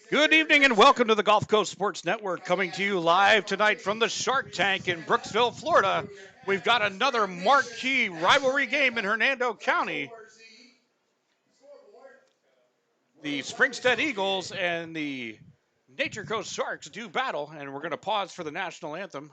Good evening and welcome to the Gulf Coast Sports Network, coming to you live tonight from the Shark Tank in Brooksville, Florida. We've got another marquee rivalry game in Hernando County. The Springstead Eagles and the Nature Coast Sharks do battle, and we're going to pause for the national anthem.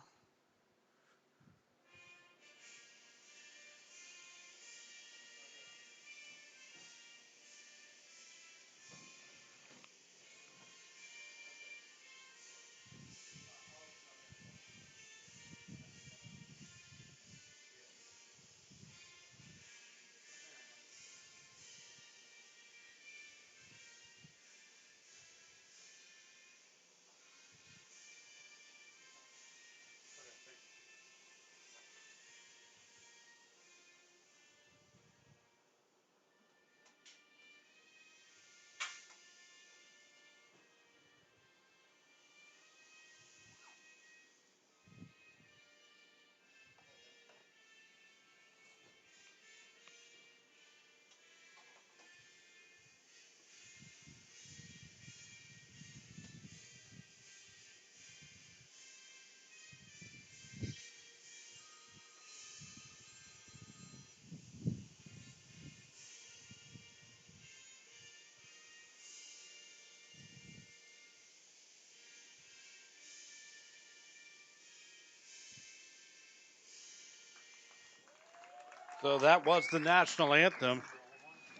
So that was the national anthem.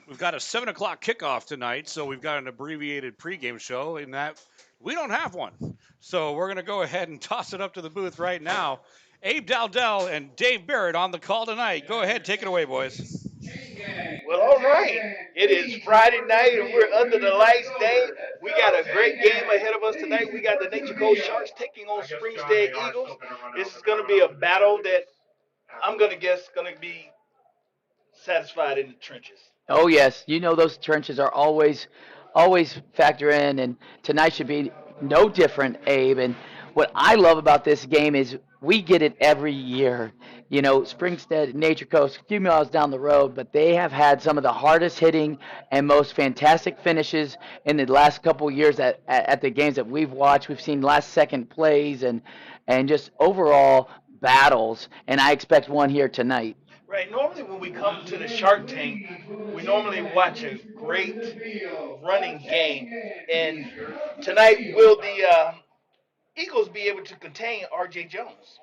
We've got a 7 o'clock kickoff tonight, so we've got an abbreviated pregame show in that we don't have one. So we're going to go ahead and toss it up to the booth right now. Abe Dowdell and Dave Barrett on the call tonight. Go ahead, take it away, boys. Well, all right. It is Friday night, and we're under the lights, Dave. We got a great game ahead of us tonight. We got the Nature Coast Sharks taking on Springstead Eagles. This is going to be a battle that I'm going to guess going to be satisfied in the trenches. Oh yes, you know those trenches are always factor in, and tonight should be no different, Abe. And what I love about this game is we get it every year. You know, Springstead, Nature Coast, a few miles down the road, but they have had some of the hardest hitting and most fantastic finishes in the last couple of years at the games that we've watched. We've seen last second plays and just overall battles, and I expect one here tonight. Right. Normally, when we come to the Shark Tank, we normally watch a great running game. And tonight, will the Eagles be able to contain R.J. Jones?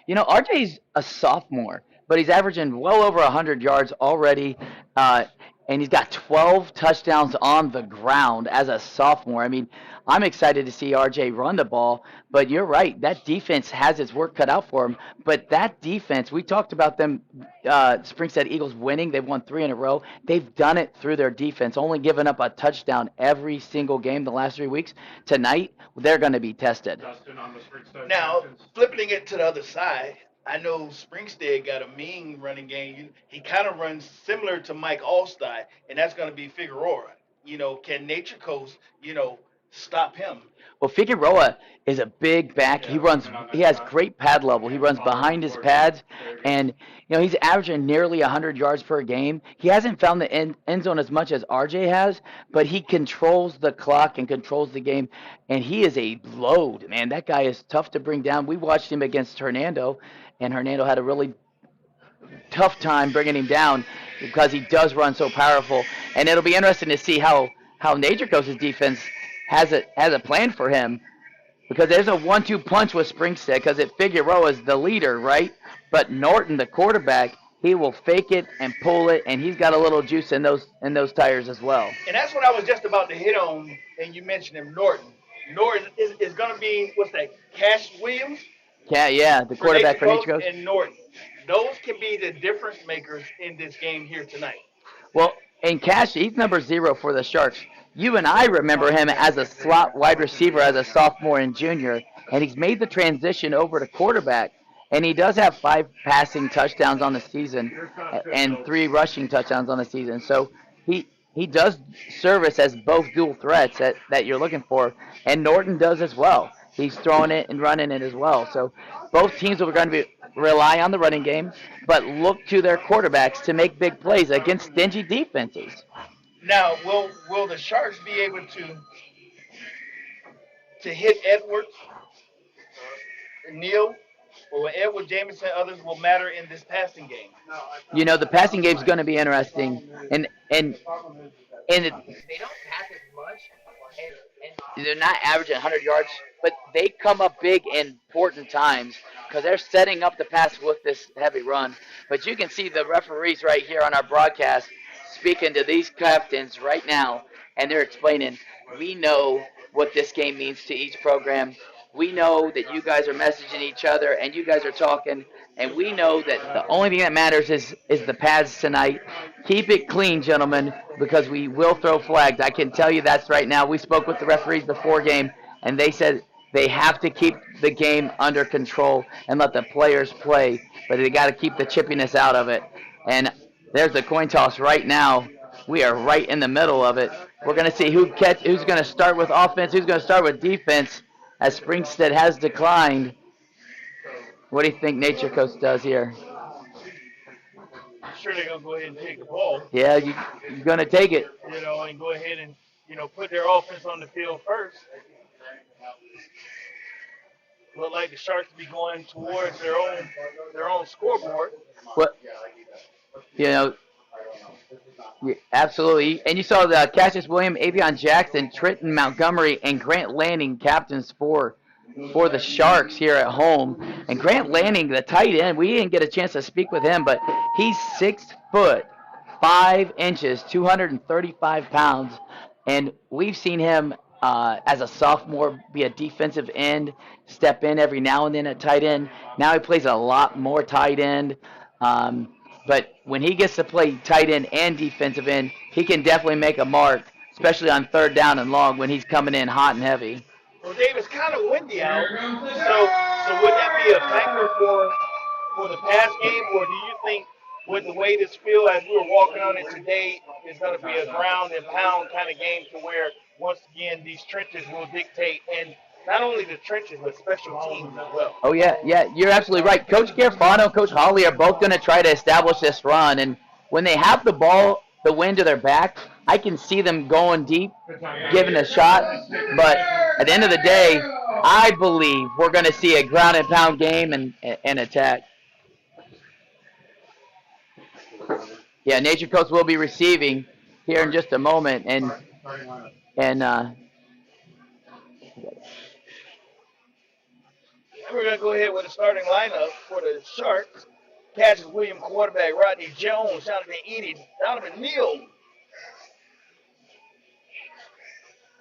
You know, RJ's a sophomore, but he's averaging well over 100 yards already, and he's got 12 touchdowns on the ground as a sophomore. I mean, I'm excited to see RJ run the ball, but you're right. That defense has its work cut out for him. But that defense, we talked about them, Springstead Eagles winning. They've won 3 in a row. They've done it through their defense, only giving up a touchdown every single game the last 3 weeks. Tonight, they're going to be tested. Now, flipping it to the other side, I know Springstead got a mean running game. He kind of runs similar to Mike Allstott, and that's going to be Figueroa. You know, can Nature Coast, stop him? Well, Figueroa is a big back. He has great pad level. He runs behind his pads, and he's averaging nearly 100 yards per game. He hasn't found the end zone as much as RJ has, but he controls the clock and controls the game, and he is a load, man. That guy is tough to bring down. We watched him against Hernando, and Hernando had a really tough time bringing him down because he does run so powerful. And it'll be interesting to see how Nature Coast's defense has a plan for him, because there's a 1-2 punch with Springstead, because Figueroa is the leader, right? But Norton, the quarterback, he will fake it and pull it, and he's got a little juice in those tires as well. And that's what I was just about to hit on, and you mentioned him, Norton. Norton is going to be, what's that, Cash Williams? Yeah, the quarterback for Nature Coast. And Norton. Those can be the difference makers in this game here tonight. Well, and Cash, he's number 0 for the Sharks. You and I remember him as a slot wide receiver as a sophomore and junior, and he's made the transition over to quarterback, and he does have 5 passing touchdowns on the season and 3 rushing touchdowns on the season. So he does service as both dual threats that you're looking for, and Norton does as well. He's throwing it and running it as well. So both teams are going to rely on the running game, but look to their quarterbacks to make big plays against stingy defenses. Now, will the Sharks be able to hit Edwards, Neal, or will Edward Jamison and others will matter in this passing game? You know, the passing game's going to be interesting, and they don't pass as much, and they're not averaging 100 yards, but they come up big in important times because they're setting up the pass with this heavy run. But you can see the referees right here on our broadcast speaking to these captains right now, and they're explaining, we know what this game means to each program. We know that you guys are messaging each other, and you guys are talking, and we know that the only thing that matters is the pads tonight. Keep it clean, gentlemen, because we will throw flags. I can tell you that's right now. We spoke with the referees before game, and they said they have to keep the game under control and let the players play, but they got to keep the chippiness out of it. And there's the coin toss right now. We are right in the middle of it. We're going to see who's going to start with offense, who's going to start with defense, as Springstead has declined. What do you think Nature Coach does here? I'm sure they're gonna go ahead and take the ball. Yeah, you're going to take it. And go ahead and put their offense on the field first. Look like the Sharks be going towards their own scoreboard. What you know, yeah, absolutely. And you saw the Cassius William, Avion Jackson, Trenton Montgomery, and Grant Lanning captains for the Sharks here at home. And Grant Lanning, the tight end, we didn't get a chance to speak with him, but he's 6'5", 235 pounds, and we've seen him as a sophomore be a defensive end, step in every now and then at tight end. Now he plays a lot more tight end. But when he gets to play tight end and defensive end, he can definitely make a mark, especially on third down and long when he's coming in hot and heavy. Well, Dave, it's kind of windy out, so would that be a factor for the pass game, or do you think with the way this field as we were walking on it today is going to be a ground and pound kind of game to where once again these trenches will dictate, and not only the trenches but special teams as well. Oh yeah, you're absolutely right. Coach Garfano, Coach Holly are both going to try to establish this run, and when they have the ball, the wind to their back, I can see them going deep, giving a shot. But at the end of the day, I believe we're going to see a ground and pound game and attack. Yeah, Nature Coach will be receiving here in just a moment, and we're going to go ahead with the starting lineup for the Sharks. Cassius William, quarterback. Rodney Jones, Jonathan Eady, Donovan Neal.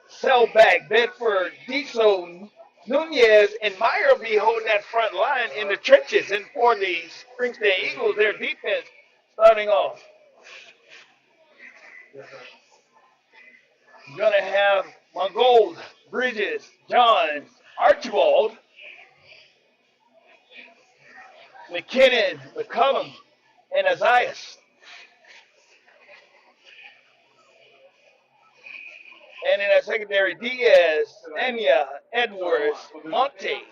Sellback, Bedford, Diso, Nunez, and Meyer will be holding that front line in the trenches. And for the Springstead Eagles, their defense starting off. You're going to have Mongold, Bridges, Johns, Archibald, McKinnon, McCullum, and Azias. And in that secondary, Diaz, Enya, Edwards, Monte.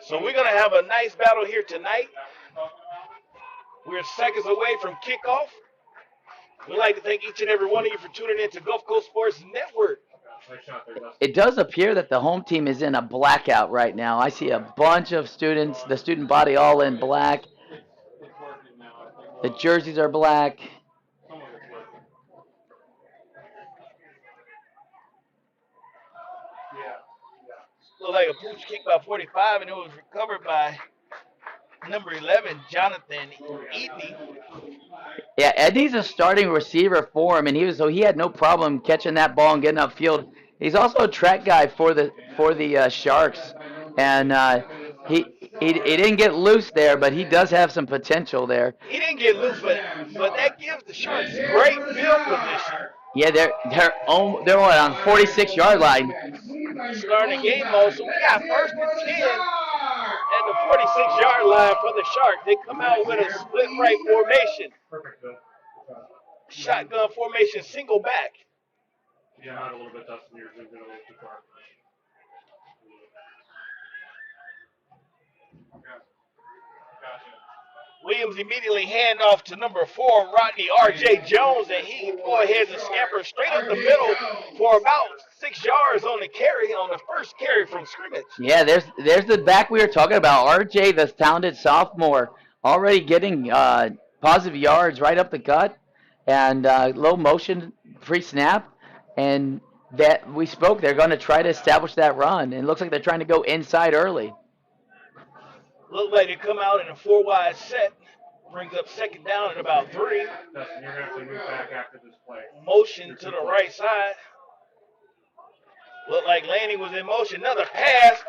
So we're going to have a nice battle here tonight. We're seconds away from kickoff. We'd like to thank each and every one of you for tuning in to Gulf Coast Sports Network. It does appear that the home team is in a blackout right now. I see a bunch of students, the student body all in black. The jerseys are black. Looked like a pooch kick by 45, and it was recovered by number 11, Jonathan Eady. Yeah, Eddie's a starting receiver for him, and he had no problem catching that ball and getting upfield. He's also a track guy for the Sharks, and he didn't get loose there, but he does have some potential there. He didn't get loose, but that gives the Sharks great field position. Yeah, they're on 46-yard line. Starting game mode, so we got first and 10 at the 46-yard line for the Sharks. They come out with a split right formation. Shotgun formation, single back. Yeah, not a little bit, Dustin. You're moving a little too far. Gotcha. Williams immediately hand off to number 4, Rodney R.J. Jones, and he go ahead and scamper straight up the middle for about 6 yards on the carry, on the first carry from scrimmage. Yeah, there's the back we were talking about. RJ, the talented sophomore, already getting positive yards right up the gut, and low motion pre-snap, and that we spoke. They're going to try to establish that run, and it looks like they're trying to go inside early. Look like they come out in a 4-wide set. Brings up second down at about 3. Dustin, you're going to have to move back after this play. Motion to the right side. Looked like Lanning was in motion. Another pass.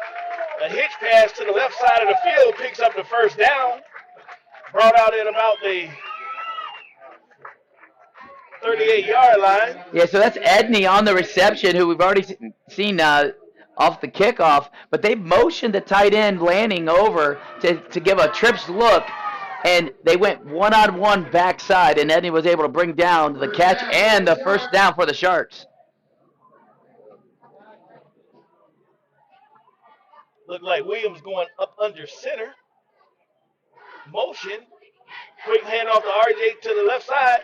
A hitch pass to the left side of the field. Picks up the first down. Brought out at about the 38-yard line. Yeah, so that's Edney on the reception, who we've already seen off the kickoff. But they motioned the tight end Lanning over to give a trips look, and they went one-on-one backside, and Edney was able to bring down the catch and the first down for the Sharks. Looked like Williams going up under center. Motion. Quick handoff to RJ to the left side.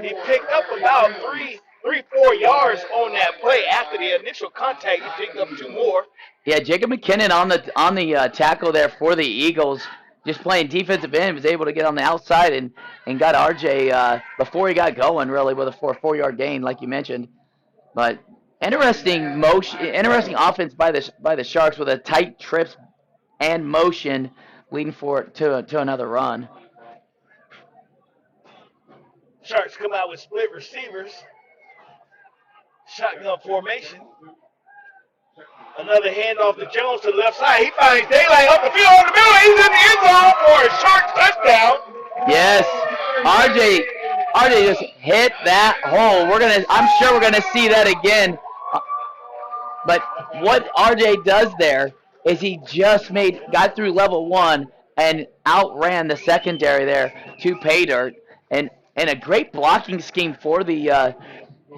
He picked up about 4 yards on that play. After the initial contact, he picked up 2 more. Yeah, Jacob McKinnon on the tackle there for the Eagles, just playing defensive end, was able to get on the outside and got RJ before he got going, really, with a 4-yard gain, like you mentioned. But interesting offense by the Sharks with a tight trips and motion leading to another run. Sharks come out with split receivers. Shotgun formation. Another handoff to Jones to the left side. He finds daylight up the field in the middle. He's in the end zone for a Sharks touchdown. Yes, RJ just hit that hole. I'm sure we're gonna see that again. But what RJ does there is he just got through level 1 and outran the secondary there to pay dirt, and a great blocking scheme for the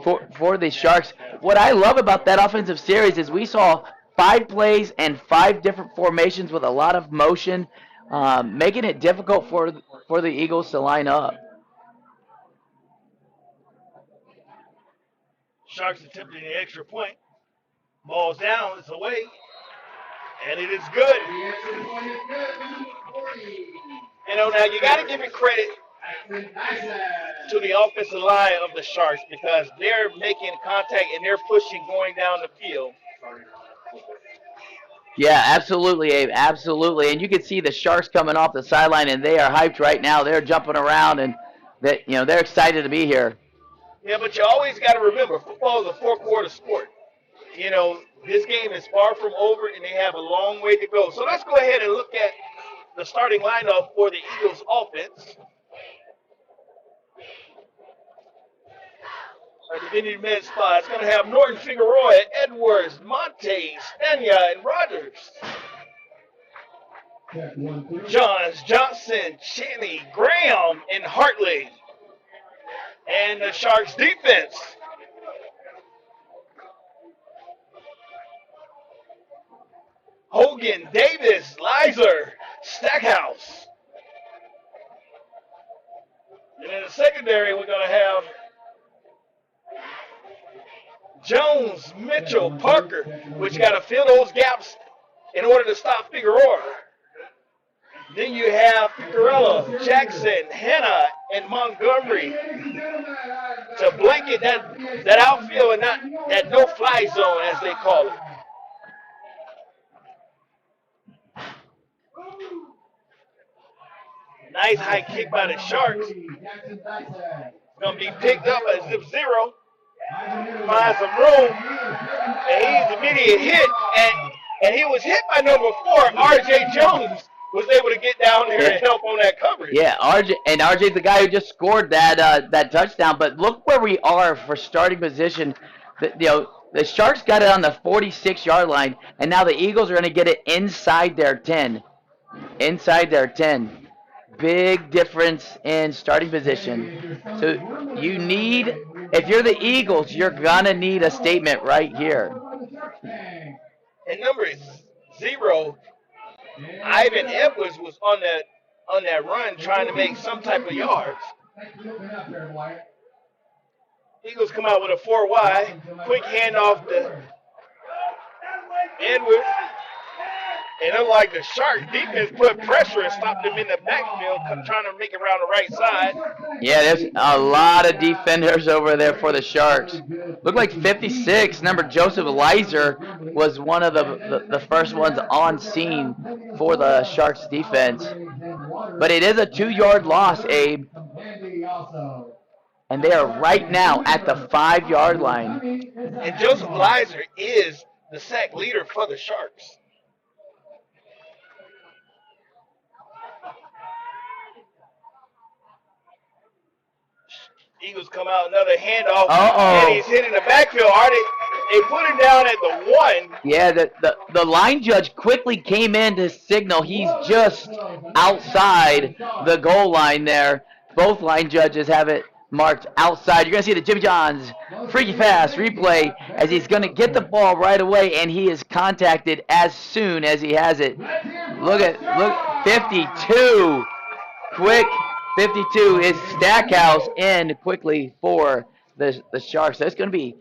for the Sharks. What I love about that offensive series is we saw 5 plays and 5 different formations with a lot of motion, making it difficult for the Eagles to line up. Sharks attempting the extra point. Ball's down, it's away, and it is good. Now you got to give it credit to the offensive line of the Sharks because they're making contact and they're pushing going down the field. Yeah, absolutely, Abe, absolutely. And you can see the Sharks coming off the sideline, and they are hyped right now. They're jumping around, and they're excited to be here. Yeah, but you always got to remember, football is a 4-quarter sport. This game is far from over, and they have a long way to go. So let's go ahead and look at the starting lineup for the Eagles offense. The Vinny Med spot. It's going to have Norton, Figueroa, Edwards, Monte, Stania, and Rogers. Johns, Johnson, Cheney, Graham, and Hartley. And the Sharks defense. Hogan, Davis, Lizer, Stackhouse. And in the secondary, we're going to have Jones, Mitchell, Parker, which got to fill those gaps in order to stop Figueroa. Then you have Ficarella, Jackson, Hanna, and Montgomery to blanket that outfield and that no-fly zone, as they call it. Nice high kick by the Sharks. Going to be picked up at zip 0. Finds some room. And he's immediate hit. And he was hit by number 4, R.J. Jones. Was able to get down there and help on that coverage. Yeah, RJ's the guy who just scored that touchdown. But look where we are for starting position. The Sharks got it on the 46-yard line, and now the Eagles are going to get it inside their 10. Inside their 10. Big difference in starting position. So if you're the Eagles, you're going to need a statement right here. And number 0, Ivan Edwards was on on that run trying to make some type of yards. Eagles come out with a 4 wide. Quick handoff to Edwards. And unlike the Sharks, defense put pressure and stopped them in the backfield, trying to make it around the right side. Yeah, there's a lot of defenders over there for the Sharks. Looked like 56, number Joseph Leiser, was one of the first ones on scene for the Sharks defense. But it is a 2-yard loss, Abe. And they are right now at the 5-yard line. And Joseph Leiser is the sack leader for the Sharks. Eagles come out, another handoff, and he's hitting the backfield. They put him down at the 1. Yeah, the line judge quickly came in to signal he's just outside the goal line there. Both line judges have it marked outside. You're going to see the Jimmy John's freaky pass replay as he's going to get the ball right away, and he is contacted as soon as he has it. Look, 52. Quick 52 is Stackhouse in quickly for the Sharks. So it's going to be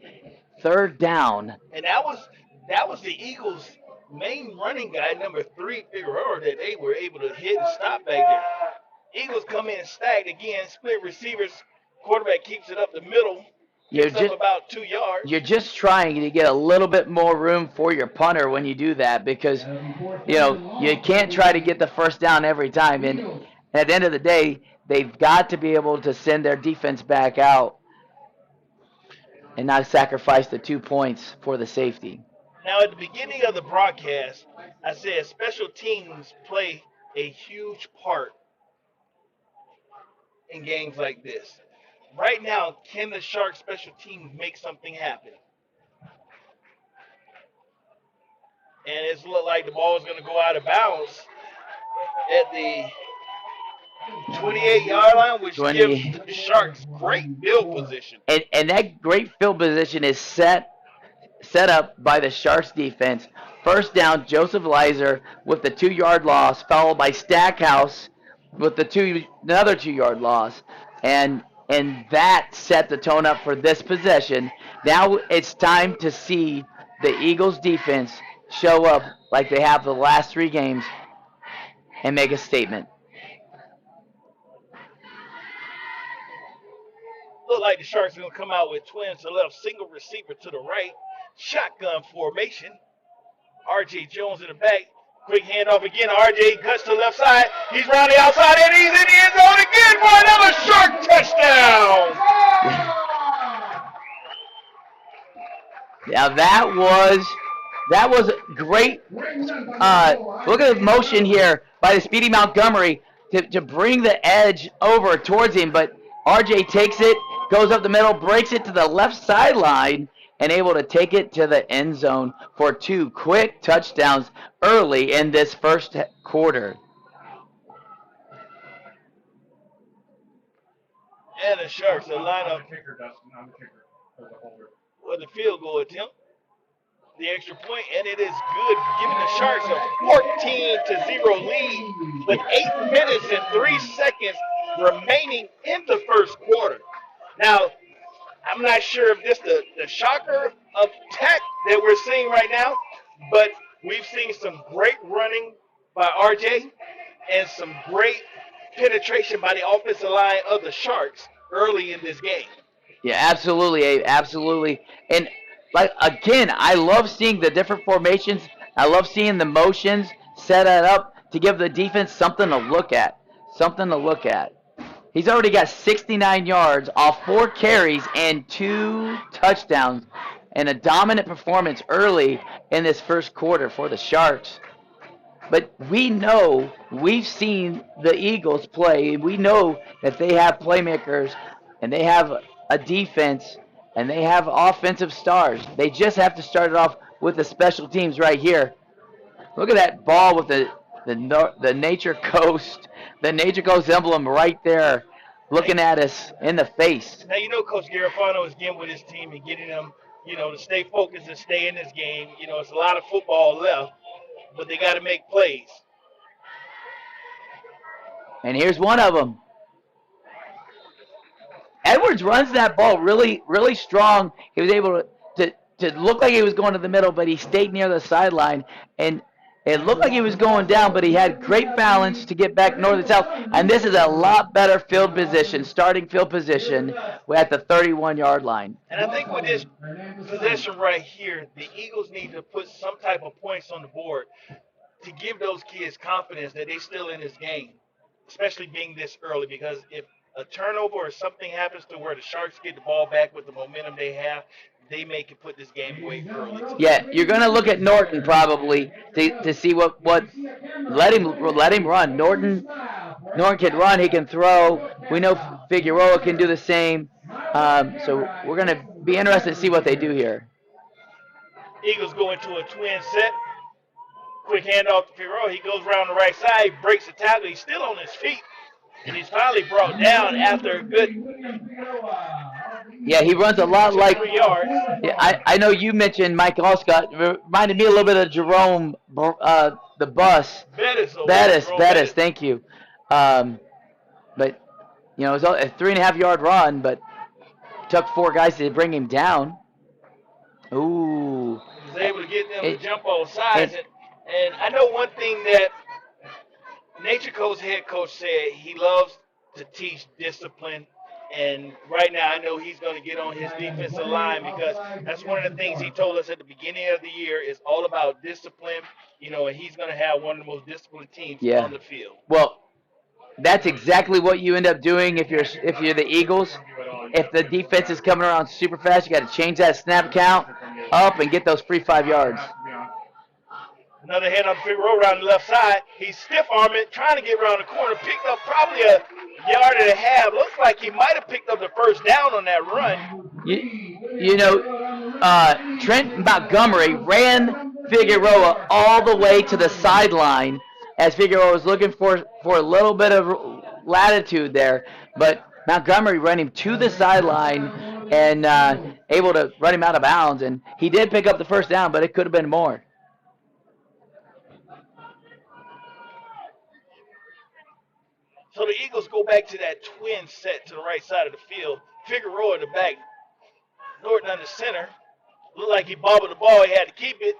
3rd down. And that was the Eagles' main running guy, number 3, Figueroa, that they were able to hit and stop back there. Eagles come in stacked again, split receivers. Quarterback keeps it up the middle. It's up about 2 yards. You're just trying to get a little bit more room for your punter when you do that because, you can't try to get the first down every time. And at the end of the day, they've got to be able to send their defense back out and not sacrifice the 2 points for the safety. Now, at the beginning of the broadcast, I said special teams play a huge part in games like this. Right now, can the Sharks special teams make something happen? And it's looked like the ball is going to go out of bounds at the 28-yard line, which gives the Sharks great field position. And that great field position is set up by the Sharks defense. First down, Joseph Leiser with the 2-yard loss, followed by Stackhouse with the another 2-yard loss. And that set the tone up for this possession. Now it's time to see the Eagles defense show up like they have the last 3 games and make a statement. Look like the Sharks are going to come out with twins to the left, single receiver to the right, shotgun formation. R.J. Jones in the back. Quick handoff again. R.J. cuts to the left side. He's round the outside, and he's in the end zone again for another Shark touchdown. Now that was great. Look at the motion here by the Speedy Montgomery to bring the edge over towards him, but R.J. takes it, goes up the middle, breaks it to the left sideline, and able to take it to the end zone for 2 quick touchdowns early in this first quarter. And the Sharks will line up with the field goal attempt. The extra point, and it is good, giving the Sharks a 14-0 lead with 8 minutes and 3 seconds remaining in the first quarter. Now, I'm not sure if this is the shocker of tech that we're seeing right now, but we've seen some great running by RJ and some great penetration by the offensive line of the Sharks early in this game. Yeah, absolutely, Abe, absolutely. And again, I love seeing the different formations. I love seeing the motions set it up to give the defense something to look at. He's already got 69 yards off 4 carries and 2 touchdowns, and a dominant performance early in this first quarter for the Sharks. But we've seen the Eagles play. We know that they have playmakers, and they have a defense, and they have offensive stars. They just have to start it off with the special teams right here. Look at that ball with the Nature Coast, emblem right there, looking at us in the face. Now, Coach Garofano is getting with his team and getting them, to stay focused and stay in this game. It's a lot of football left, but they got to make plays. And here's one of them. Edwards runs that ball really, really strong. He was able to look like he was going to the middle, but he stayed near the sideline. And it looked like he was going down, but he had great balance to get back north and south. And this is a lot better field position, starting field position at the 31-yard line. And I think with this possession right here, the Eagles need to put some type of points on the board to give those kids confidence that they're still in this game, especially being this early, because if a turnover or something happens to where the Sharks get the ball back with the momentum they have, they may can put this game away early. Yeah, you're going to look at Norton probably to see what let him run. Norton can run, he can throw. We know Figueroa can do the same. So we're going to be interested to see what they do here. Eagles go into a twin set. Quick handoff to Figueroa. He goes around the right side, breaks the tackle. He's still on his feet. And he's finally brought down after a good. Yeah, he runs a lot like. 3 yards. Yeah, I know you mentioned Mike Allscott. Reminded me a little bit of Jerome, the bus. Bettis. Thank you. But you know, it was a 3.5-yard run, but took 4 guys to bring him down. Ooh. He was able to get them to jump on sides. And I know one thing that Nature Coast head coach said, he loves to teach discipline. And right now I know he's going to get on his defensive line because that's one of the things he told us at the beginning of the year is all about discipline. You know, and he's going to have one of the most disciplined teams on the field. Well, that's exactly what you end up doing if you're the Eagles. If the defense is coming around super fast, you got to change that snap count up and get those free 5 yards. Another hand on Figueroa around the left side. He's stiff-arming it, trying to get around the corner. Picked up probably a yard and a half. Looks like he might have picked up the first down on that run. You know, Trent Montgomery ran Figueroa all the way to the sideline as Figueroa was looking for a little bit of latitude there. But Montgomery ran him to the sideline and able to run him out of bounds. And he did pick up the first down, but it could have been more. So the Eagles go back to that twin set to the right side of the field. Figueroa in the back. Norton on the center. Looked like he bobbled the ball. He had to keep it.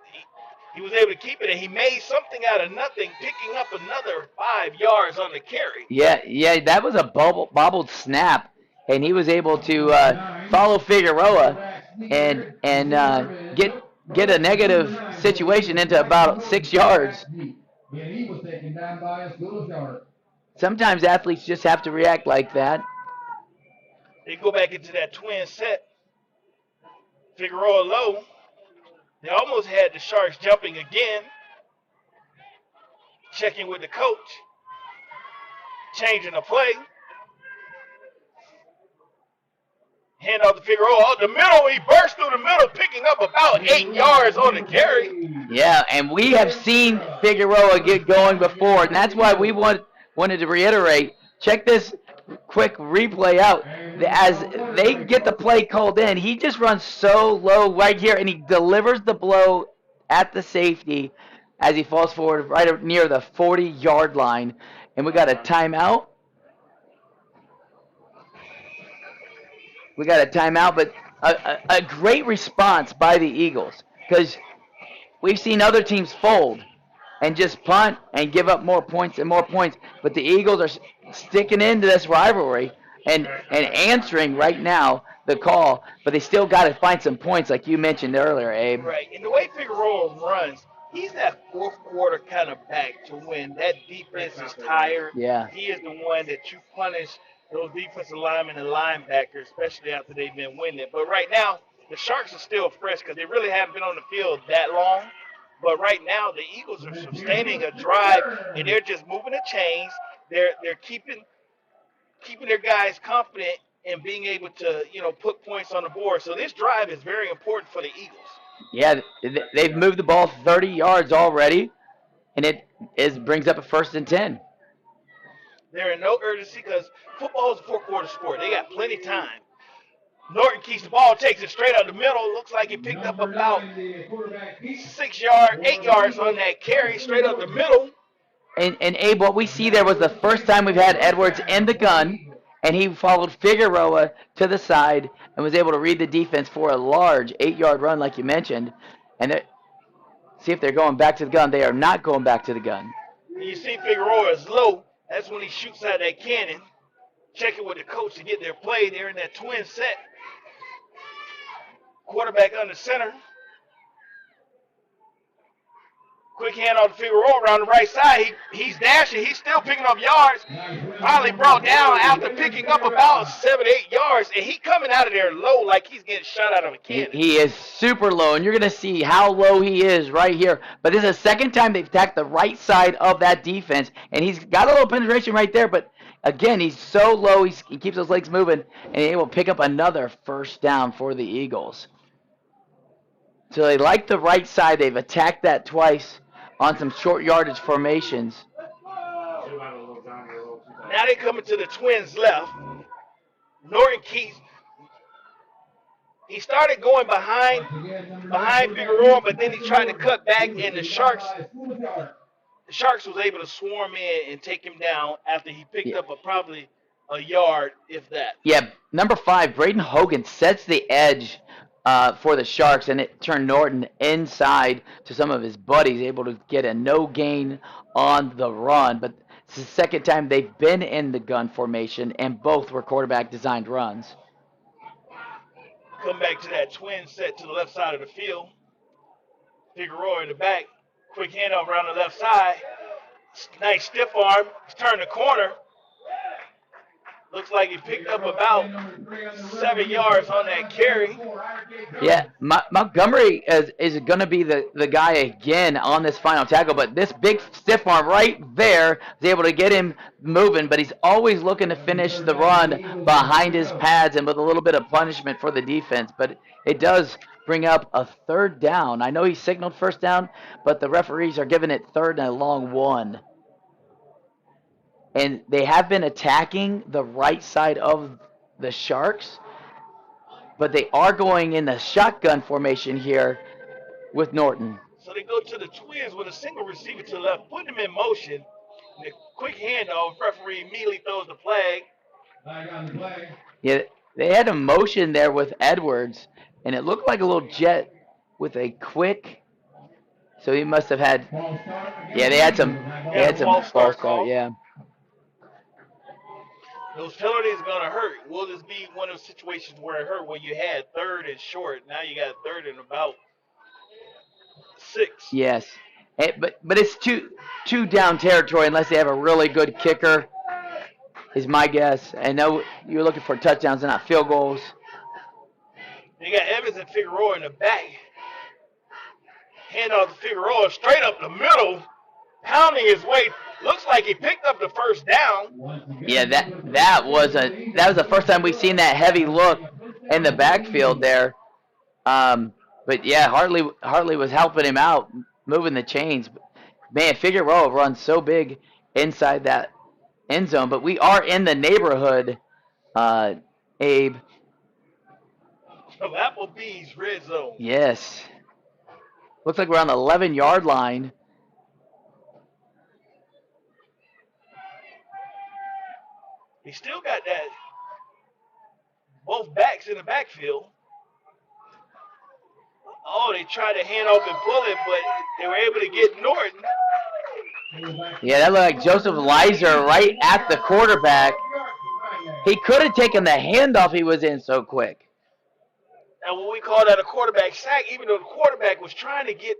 He was able to keep it, and he made something out of nothing, picking up another 5 yards on the carry. Yeah, that was a bobbled snap, and he was able to follow Figueroa and get a negative situation into about 6 yards. He was taken down by a school yard. Sometimes athletes just have to react like that. They go back into that twin set. Figueroa low. They almost had the Sharks jumping again. Checking with the coach. Changing the play. Hand off to Figueroa. Oh, the middle, he burst through the middle, picking up about 8 yards on the carry. Yeah, and we have seen Figueroa get going before, and that's why we wanted to reiterate, check this quick replay out. As they get the play called in, he just runs so low right here, and he delivers the blow at the safety as he falls forward right near the 40-yard line. And we got a timeout. But a great response by the Eagles because we've seen other teams fold and just punt and give up more points and more points. But the Eagles are sticking into this rivalry and answering right now the call. But they still got to find some points like you mentioned earlier, Abe. Right. And the way Figueroa runs, he's that fourth quarter kind of back to when that defense is tired. Yeah. He is the one that you punish those defensive linemen and linebackers, especially after they've been winning. But right now, the Sharks are still fresh because they really haven't been on the field that long. But right now, the Eagles are sustaining a drive, and they're just moving the chains. They're keeping their guys confident in being able to, put points on the board. So this drive is very important for the Eagles. Yeah, they've moved the ball 30 yards already, and it brings up a 1st and 10. They're in no urgency because football is a four-quarter sport. They got plenty of time. Norton keeps the ball, takes it straight out the middle. Looks like he picked up about 8 yards on that carry straight up the middle. And Abe, what we see there was the first time we've had Edwards in the gun, and he followed Figueroa to the side and was able to read the defense for a large 8-yard run, like you mentioned. And see if they're going back to the gun. They are not going back to the gun. You see Figueroa is low. That's when he shoots out that cannon. Checking with the coach to get their play. They're in that twin set. Quarterback under center. Quick hand on Figueroa around the right side. He's dashing. He's still picking up yards. Finally brought down after picking up about 7 to 8 yards. And he coming out of there low like he's getting shot out of a cannon. He is super low, and you're going to see how low he is right here. But this is the second time they've attacked the right side of that defense. And he's got a little penetration right there, but again, he's so low, he keeps those legs moving, and he will pick up another first down for the Eagles. So they like the right side. They've attacked that twice on some short yardage formations. Now they coming to the Twins left. Norton Keys. He started going behind Figueroa, but then he tried to cut back, and the Sharks was able to swarm in and take him down after he picked up probably a yard, if that. Yeah, number 5, Braden Hogan sets the edge for the Sharks, and it turned Norton inside to some of his buddies, able to get a no gain on the run. But it's the second time they've been in the gun formation, and both were quarterback designed runs. Come back to that twin set to the left side of the field. Figueroa in the back. Quick handoff around the left side. Nice stiff arm. He's turned the corner. Looks like he picked up about 7 yards on that carry. Yeah, Montgomery is going to be the guy again on this final tackle, but this big stiff arm right there is able to get him moving, but he's always looking to finish the run behind his pads and with a little bit of punishment for the defense, but it does bring up a third down. I know he signaled first down, but the referees are giving it third and a long one. And they have been attacking the right side of the Sharks, but they are going in the shotgun formation here with Norton. So they go to the Twins with a single receiver to the left, put him in motion. And a quick handoff, referee immediately throws the flag. Yeah, they had a motion there with Edwards, and it looked like a little jet with a quick. So he must have had. Yeah, they had some false start. Yeah. Those penalties are going to hurt. Will this be one of those situations where it hurt, where you had third and short, now you got third and about 6? Yes. But it's two down territory unless they have a really good kicker, is my guess. I know you're looking for touchdowns and not field goals. You got Evans and Figueroa in the back. Hand off to Figueroa straight up the middle, pounding his way. Looks like he picked up the first down. Yeah, that was the first time we've seen that heavy look in the backfield there. But yeah, Hartley was helping him out, moving the chains. Man, Figueroa runs so big inside that end zone. But we are in the neighborhood, Abe. Of Applebee's red zone. Yes. Looks like we're on the 11-yard line. He still got that. Both backs in the backfield. Oh, they tried to hand off and pull it, but they were able to get Norton. Yeah, that looked like Joseph Lizer right at the quarterback. He could have taken the handoff he was in so quick. And what we call that a quarterback sack, even though the quarterback was trying to get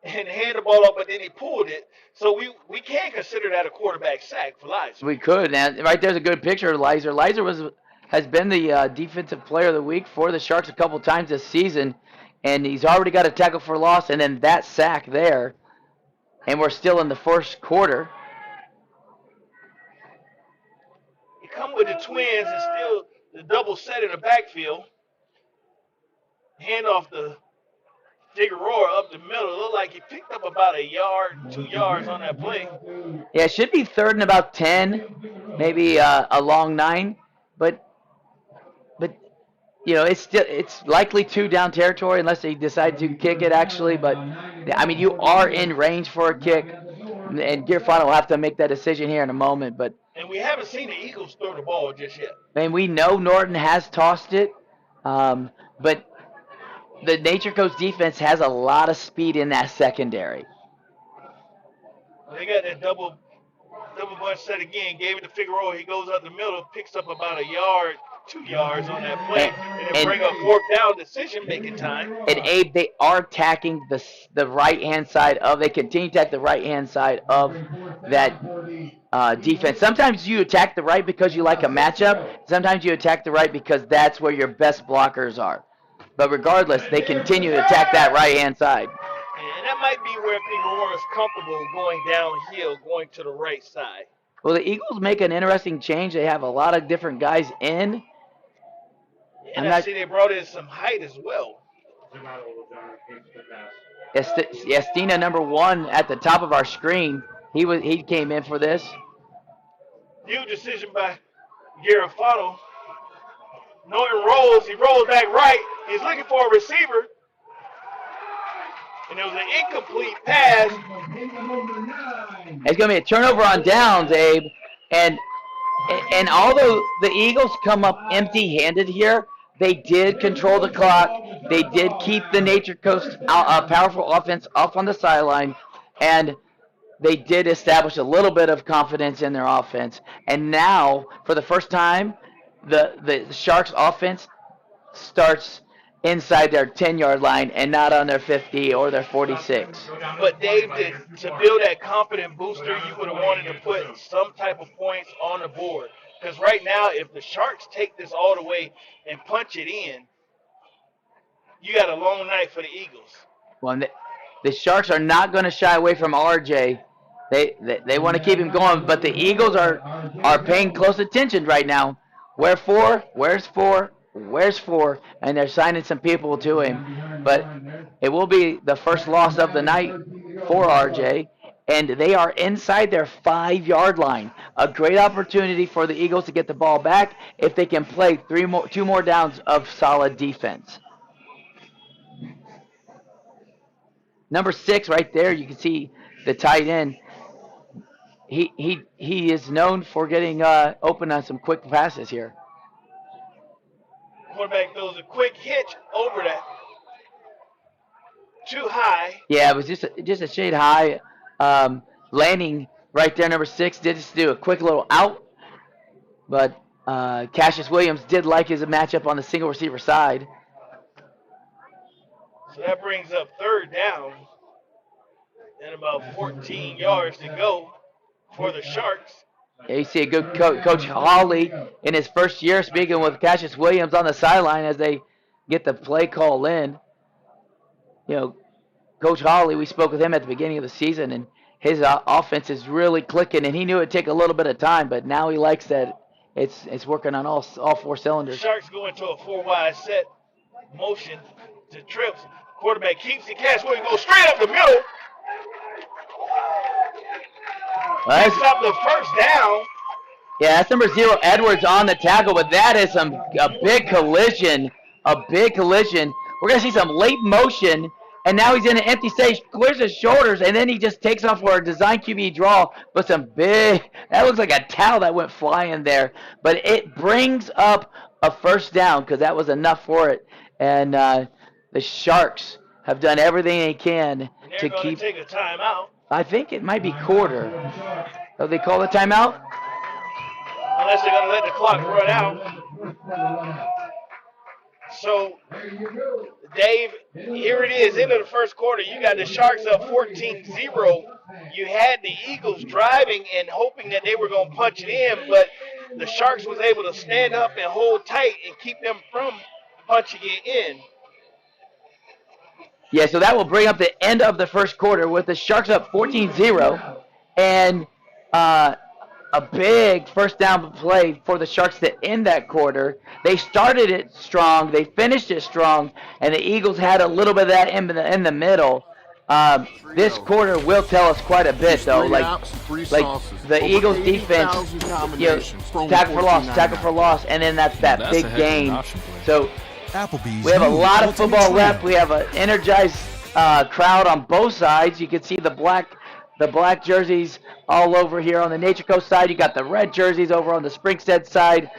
and hand the ball up, but then he pulled it. So we can consider that a quarterback sack for Lizer. We could. And right there's a good picture of Lizer. Lizer has been the defensive player of the week for the Sharks a couple times this season, and he's already got a tackle for loss and then that sack there. And we're still in the first quarter. You come with the Twins and still the double set in the backfield. Hand off the Figueroa up the middle. It looked like he picked up about a yard, 2 yards on that play. Yeah, it should be third and about 10, maybe a long 9. But you know, it's likely 2 down territory unless they decide to kick it actually. But I mean, you are in range for a kick. And Girfano will have to make that decision here in a moment. But And we haven't seen the Eagles throw the ball just yet. and we know Norton has tossed it, but the Nature Coast defense has a lot of speed in that secondary. They got that double bunch set again. Gave it to Figueroa. He goes up the middle, picks up about a yard, 2 yards on that play, and then bring up fourth down decision-making time. And Abe, they are attacking the right-hand side of. They continue to attack the right-hand side of that defense. Sometimes you attack the right because you like a matchup. Sometimes you attack the right because that's where your best blockers are. But regardless, they continue to attack that right-hand side. And that might be where Figueroa is comfortable going downhill, going to the right side. Well, the Eagles make an interesting change. They have a lot of different guys in. And I see they brought in some height as well. Estina, number 1, at the top of our screen. He came in for this. New decision by Garofano. Norton rolls. He rolls back right. He's looking for a receiver. And it was an incomplete pass. It's going to be a turnover on downs, Abe. And although the Eagles come up empty-handed here, they did control the clock. They did keep the Nature Coast powerful offense off on the sideline. And they did establish a little bit of confidence in their offense. And now, for the first time, the Sharks offense starts inside their 10-yard line and not on their 50 or their 46. But Dave, to build that confident booster, you would have wanted to put some type of points on the board. Because right now, if the Sharks take this all the way and punch it in, you got a long night for the Eagles. Well, the Sharks are not going to shy away from RJ. They want to keep him going, but the Eagles are paying close attention right now. Where's 4? Where's 4? And they're signing some people to him. But it will be the first loss of the night for RJ. And they are inside their 5-yard line. A great opportunity for the Eagles to get the ball back if they can play 2 more downs of solid defense. Number 6 right there, you can see the tight end. He is known for getting open on some quick passes here. Quarterback throws a quick hitch over that. Too high. Yeah, it was just a shade high. Landing right there, number 6 did just do a quick little out. But Cassius Williams did like his matchup on the single receiver side. So that brings up 3rd down and about 14 yards to go for the Sharks. Yeah, you see a good Coach Hawley in his first year speaking with Cassius Williams on the sideline as they get the play call in. You know, Coach Hawley, we spoke with him at the beginning of the season, and his offense is really clicking, and he knew it would take a little bit of time, but now he likes that it's working on all 4 cylinders. Sharks go into a 4-wide set motion to trips. Quarterback keeps the catch. Williams goes straight up the middle. Picks up the first down. Yeah, that's number 0, Edwards, on the tackle, but that is a big collision. A big collision. We're going to see some late motion, and now he's in an empty stage, clears his shoulders, and then he just takes off for a design QB draw, but some big, that looks like a towel that went flying there. But it brings up a first down because that was enough for it. And the Sharks have done everything they can to keep. Take a timeout. I think it might be quarter. So they call the timeout? Unless they're going to let the clock run out. So, Dave, here it is, end of the first quarter. You got the Sharks up 14-0. You had the Eagles driving and hoping that they were going to punch it in, but the Sharks was able to stand up and hold tight and keep them from punching it in. Yeah, so that will bring up the end of the first quarter with the Sharks up 14-0 and a big first down play for the Sharks to end that quarter. They started it strong, they finished it strong, and the Eagles had a little bit of that in the middle. This quarter will tell us quite a bit, though. Like the Eagles defense, tackle for loss, and then that's that big gain. So we have a lot of football left. We have an energized crowd on both sides. You can see the black the black jerseys all over here on the Nature Coast side. You got the red jerseys over on the Springstead side.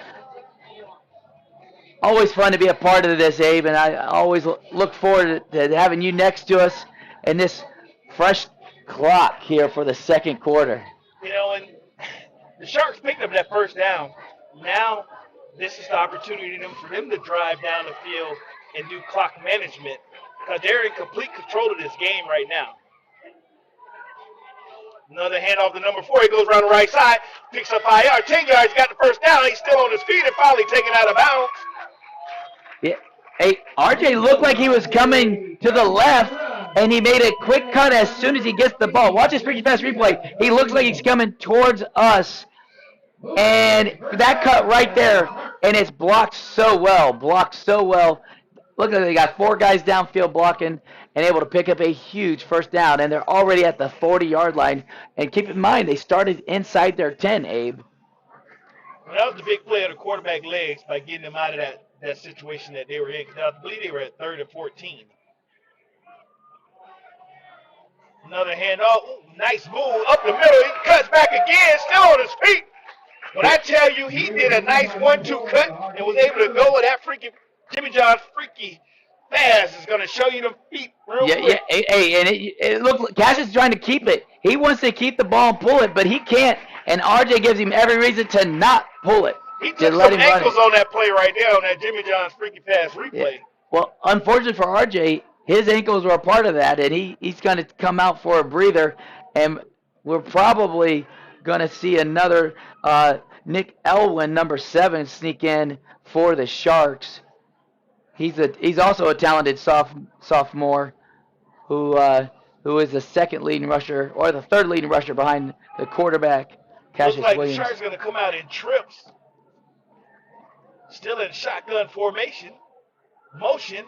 Always fun to be a part of this, Abe, and I always look forward to having you next to us in this fresh clock here for the second quarter. You know, and the Sharks picked up that first down. Now, this is the opportunity for them to drive down the field and do clock management because they're in complete control of this game right now. Another handoff to number 4. He goes around the right side, picks up 5 yards, 10 yards, got the first down. He's still on his feet and finally taken out of bounds. Yeah. Hey, RJ looked like he was coming to the left, and he made a quick cut as soon as he gets the ball. Watch this pretty fast replay. He looks like he's coming towards us, and that cut right there, and it's blocked so well. Look like they got 4 guys downfield blocking and able to pick up a huge first down, and they're already at the 40-yard line. And keep in mind, they started inside their 10, Abe. Well, that was the big play of the quarterback legs by getting them out of that situation that they were in. I believe they were at 3rd and 14. Another handoff. Ooh, nice move up the middle. He cuts back again, still on his feet. When I tell you he did a nice 1-2 cut and was able to go with that freaky Jimmy John's freaky fast is going to show you the feet real quick. Yeah. Hey, and it looks like Cash is trying to keep it. He wants to keep the ball and pull it, but he can't. And RJ gives him every reason to not pull it. He took some ankles on that play right there on that Jimmy John's freaky fast replay. Yeah. Well, unfortunately for RJ, his ankles were a part of that, and he's going to come out for a breather. And we're probably going to see another Nick Elwin, number 7, sneak in for the Sharks. He's also a talented sophomore who is the second leading rusher or the third leading rusher behind the quarterback, Cassius Looks like Williams. the Sharks going to come out in trips. Still in shotgun formation. Motion.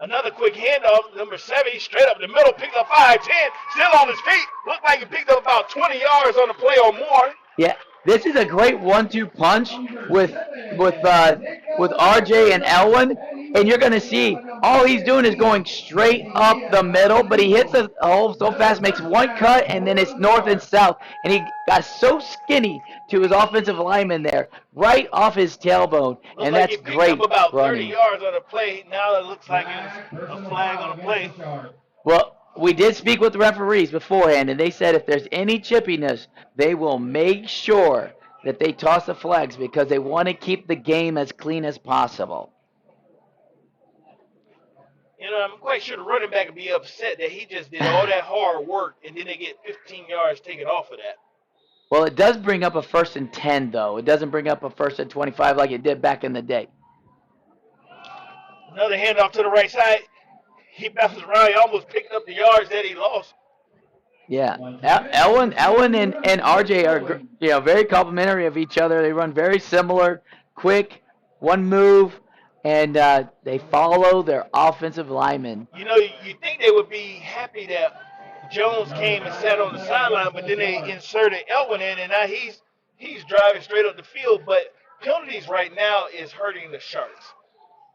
Another quick handoff. Number 7, straight up the middle, picked up 5, 10. Still on his feet. Looked like he picked up about 20 yards on the play or more. Yeah, this is a great 1-2 punch with RJ and Elwin, and you're going to see all he's doing is going straight up the middle, but he hits the hole so fast, makes one cut, and then it's north and south, and he got so skinny to his offensive lineman there, right off his tailbone, and that's he picked great up about 30 running. yards on the play. Now it looks like it's a flag on the play. Well, we did speak with the referees beforehand, and they said if there's any chippiness, they will make sure that they toss the flags because they want to keep the game as clean as possible. You know, I'm quite sure the running back would be upset that he just did all that hard work and then they get 15 yards taken off of that. Well, it does bring up a 1st and 10, though. It doesn't bring up a 1st and 25 like it did back in the day. Another handoff to the right side. He bounces around. He almost picked up the yards that he lost. Yeah, Elwin and RJ are very complimentary of each other. They run very similar, quick, one move, and they follow their offensive linemen. You know, you think they would be happy that Jones came and sat on the sideline, but then they inserted Elwin in, and now he's driving straight up the field. But penalties right now is hurting the Sharks.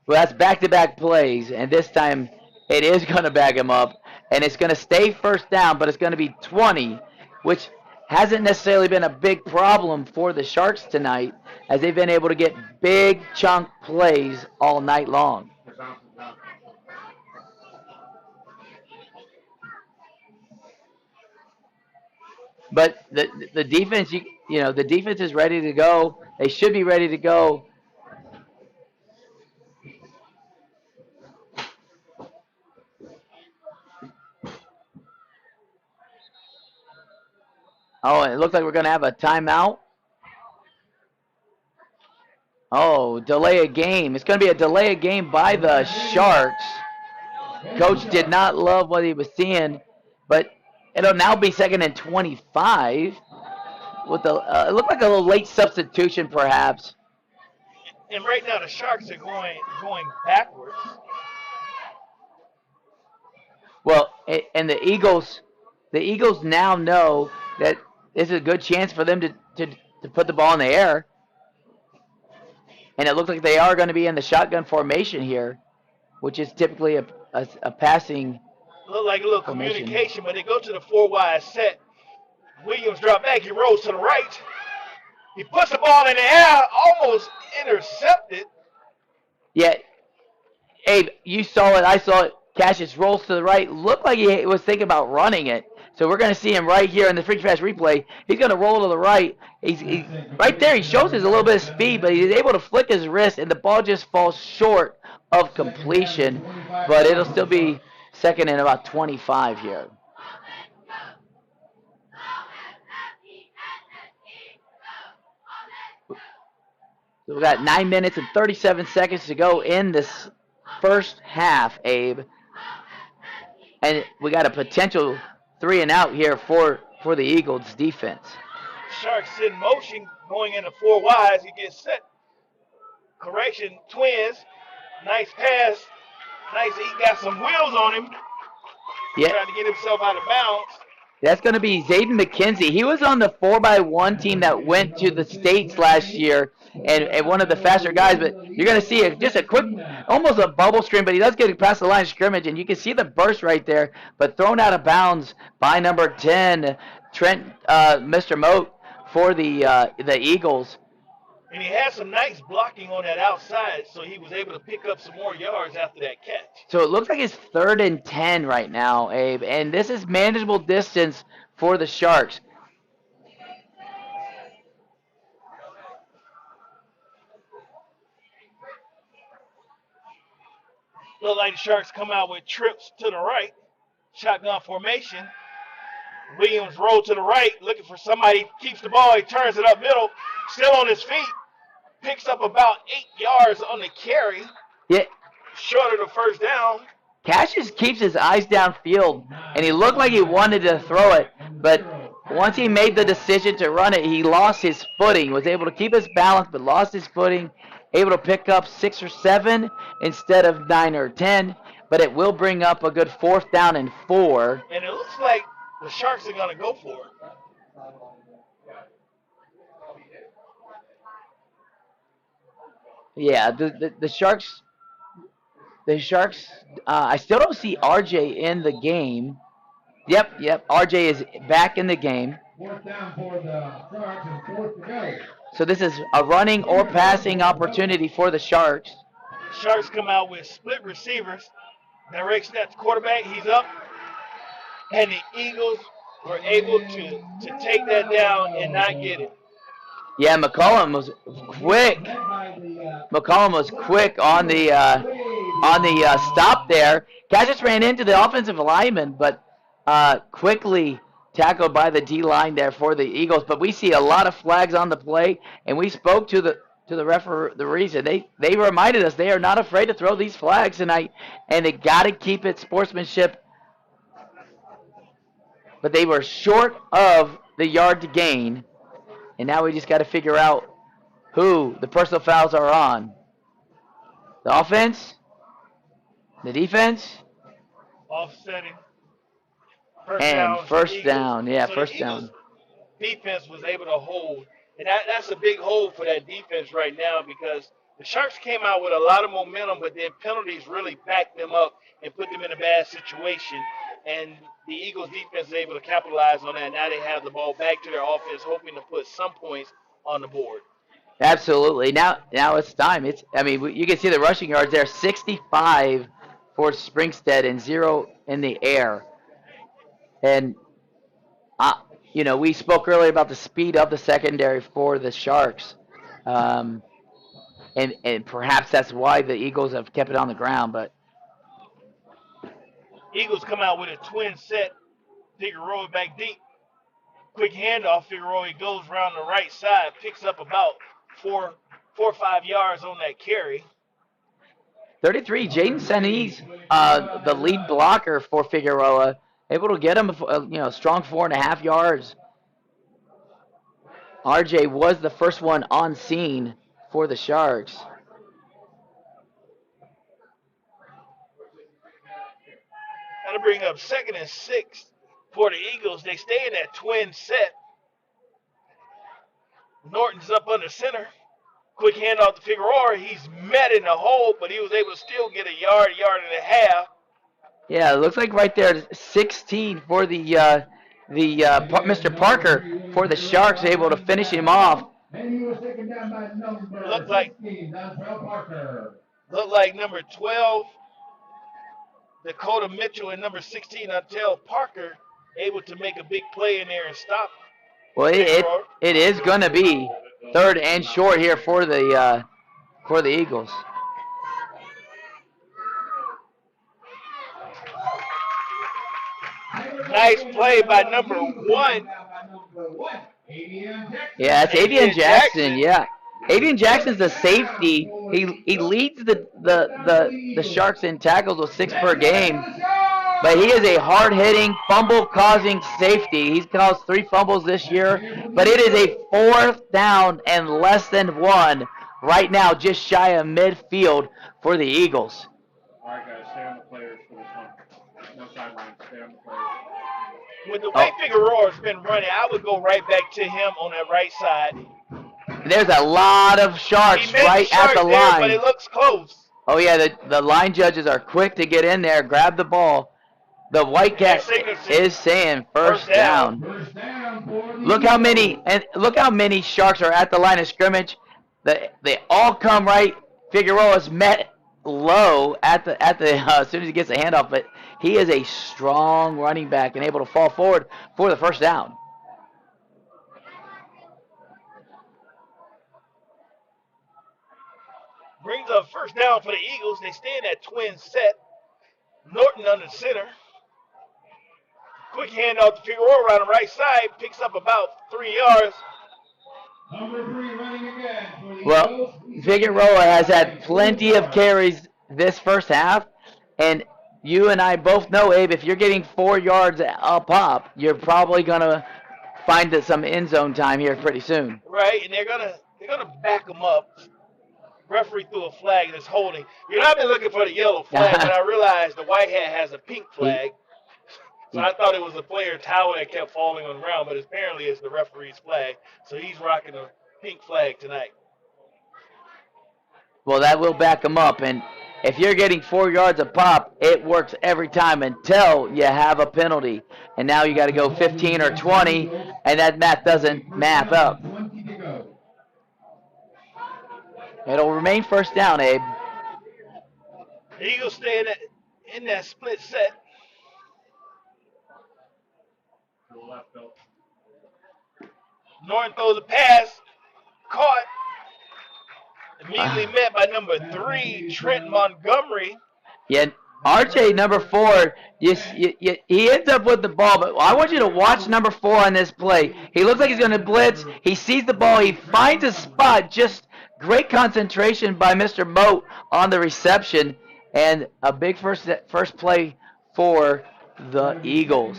Well, that's back-to-back plays, and this time it is going to back him up, and it's going to stay first down, but it's going to be 20, which hasn't necessarily been a big problem for the Sharks tonight, as they've been able to get big chunk plays all night long. But the defense, the defense is ready to go. They should be ready to go. Oh, and it looks like we're going to have a timeout. Oh, delay a game. It's going to be a delay a game by the Sharks. Coach did not love what he was seeing, but it'll now be 2nd and 25. With it looked like a little late substitution, perhaps. And right now the Sharks are going backwards. Well, and the Eagles now know that this is a good chance for them to put the ball in the air. And it looks like they are going to be in the shotgun formation here, which is typically a passing. Look like a little formation. Communication, but they go to the 4 wide set. Williams dropped back. He rolls to the right. He puts the ball in the air, almost intercepted. Yeah, Abe, you saw it. I saw it. Cassius rolls to the right. Looked like he was thinking about running it. So we're going to see him right here in the free pass replay. He's going to roll to the right. He's right there. He shows us a little bit of speed, but he's able to flick his wrist, and the ball just falls short of completion. But it'll still be second and about 25 here. So we got 9 minutes and 37 seconds to go in this first half, Abe. And we got a potential 3 and out here for the Eagles defense. Sharks in motion, going into 4 wides. He gets set. Correction, Twins. Nice pass. Nice. He got some wheels on him. Yeah. Trying to get himself out of bounds. That's going to be Zayden McKenzie. He was on the 4x1 team that went to the States last year and one of the faster guys. But you're going to see just a quick, almost a bubble screen, but he does get past the line of scrimmage, and you can see the burst right there. But thrown out of bounds by number 10, Trent, Mr. Moat for the Eagles. And he had some nice blocking on that outside, so he was able to pick up some more yards after that catch. So it looks like it's 3rd and 10 right now, Abe, and this is manageable distance for the Sharks. Look like the Sharks come out with trips to the right. Shotgun formation. Williams roll to the right, looking for somebody. Keeps the ball. He turns it up middle. Still on his feet. Picks up about 8 yards on the carry. Yeah. Short of the first down. Cassius keeps his eyes downfield, and he looked like he wanted to throw it, but once he made the decision to run it, he lost his footing, was able to keep his balance, but lost his footing, able to pick up 6 or 7 instead of 9 or 10, but it will bring up a good 4th down and 4. And it looks like the Sharks are going to go for it. Yeah, the Sharks, I still don't see RJ in the game. Yep, RJ is back in the game. 4th down for the Sharks and 4th to go. So this is a running or passing opportunity for the Sharks. Sharks come out with split receivers. Direction at the quarterback, he's up. And the Eagles were able to take that down and not get it. Yeah, McCollum was quick. McCollum was quick on the stop there. Cassius ran into the offensive lineman, but quickly tackled by the D-line there for the Eagles. But we see a lot of flags on the play, and we spoke to the referees, and they reminded us they are not afraid to throw these flags tonight, and they got to keep it sportsmanship. But they were short of the yard to gain. And now we just got to figure out who the personal fouls are on. The offense? The defense? Offsetting. First down. Yeah, so first down. Defense was able to hold. And that's a big hold for that defense right now because the Sharks came out with a lot of momentum, but then penalties really backed them up and put them in a bad situation. And the Eagles defense is able to capitalize on that. Now they have the ball back to their offense, hoping to put some points on the board. Absolutely. Now it's time. You can see the rushing yards there, 65 for Springstead and 0 in the air. And we spoke earlier about the speed of the secondary for the Sharks. And perhaps that's why the Eagles have kept it on the ground, but Eagles come out with a twin set. Figueroa back deep. Quick handoff. Figueroa goes around the right side, picks up about 4 or 5 yards on that carry. 33, Jaden Senese, the lead blocker for Figueroa, able to get him a strong 4.5 yards. RJ was the first one on scene for the Sharks. That'll bring up 2nd and 6 for the Eagles. They stay in that twin set. Norton's up under center. Quick handoff to Figueroa. He's met in the hole, but he was able to still get a yard and a half. Yeah, it looks like right there, 16 for the Mr. Parker for the Sharks able to finish him off. And he was taken down by number Looked like 16, Dontrell Parker. number 12, Dakota Mitchell, and number 16, Dontrell Parker, able to make a big play in there and stop. Well, it is going to be 3rd and short here for the Eagles. Nice play by number 1. Yeah, it's Avian Jackson. Yeah, Avian Jackson's the safety. He leads the Sharks in tackles with 6 per game, but he is a hard-hitting, fumble-causing safety. He's caused 3 fumbles this year, but it is a 4th down and less than 1 right now, just shy of midfield for the Eagles. All right, guys, stay on the players for this one. No sidelines, stay on the players. With the way Figueroa's been running, I would go right back to him on that right side. There's a lot of Sharks right at the line. But it looks close. Oh, yeah, the line judges are quick to get in there, grab the ball. The Whitecat is saying first down. Look how many Sharks are at the line of scrimmage. They all come right. Figueroa's met low at the as soon as he gets the handoff, but he is a strong running back and able to fall forward for the first down. Brings up first down for the Eagles. They stay in that twin set. Norton under center. Quick handoff to Figueroa around the right side. Picks up about 3 yards. Number 3 running again for the Well, Eagles. Figueroa has had plenty of carries this first half, and you and I both know, Abe, if you're getting 4 yards a pop, you're probably going to find some end zone time here pretty soon. Right, and they're gonna back him up. Referee threw a flag that's holding. You know, I've been looking for the yellow flag, but I realized the white hat has a pink flag. So I thought it was the player's towel that kept falling on the ground, but apparently it's the referee's flag. So he's rocking a pink flag tonight. Well, that will back him up, and if you're getting 4 yards a pop, it works every time until you have a penalty. And now you got to go 15 or 20, and that math doesn't math up. 20 to go. It'll remain first down, Abe. The Eagles stay in that split set. To the left, Bill. Norton throws a pass. Caught. Immediately met by number 3, Trent Montgomery. Yeah, RJ, number 4, he ends up with the ball, but I want you to watch number 4 on this play. He looks like he's going to blitz. He sees the ball. He finds a spot. Just great concentration by Mr. Moat on the reception, and a big first play for the Eagles.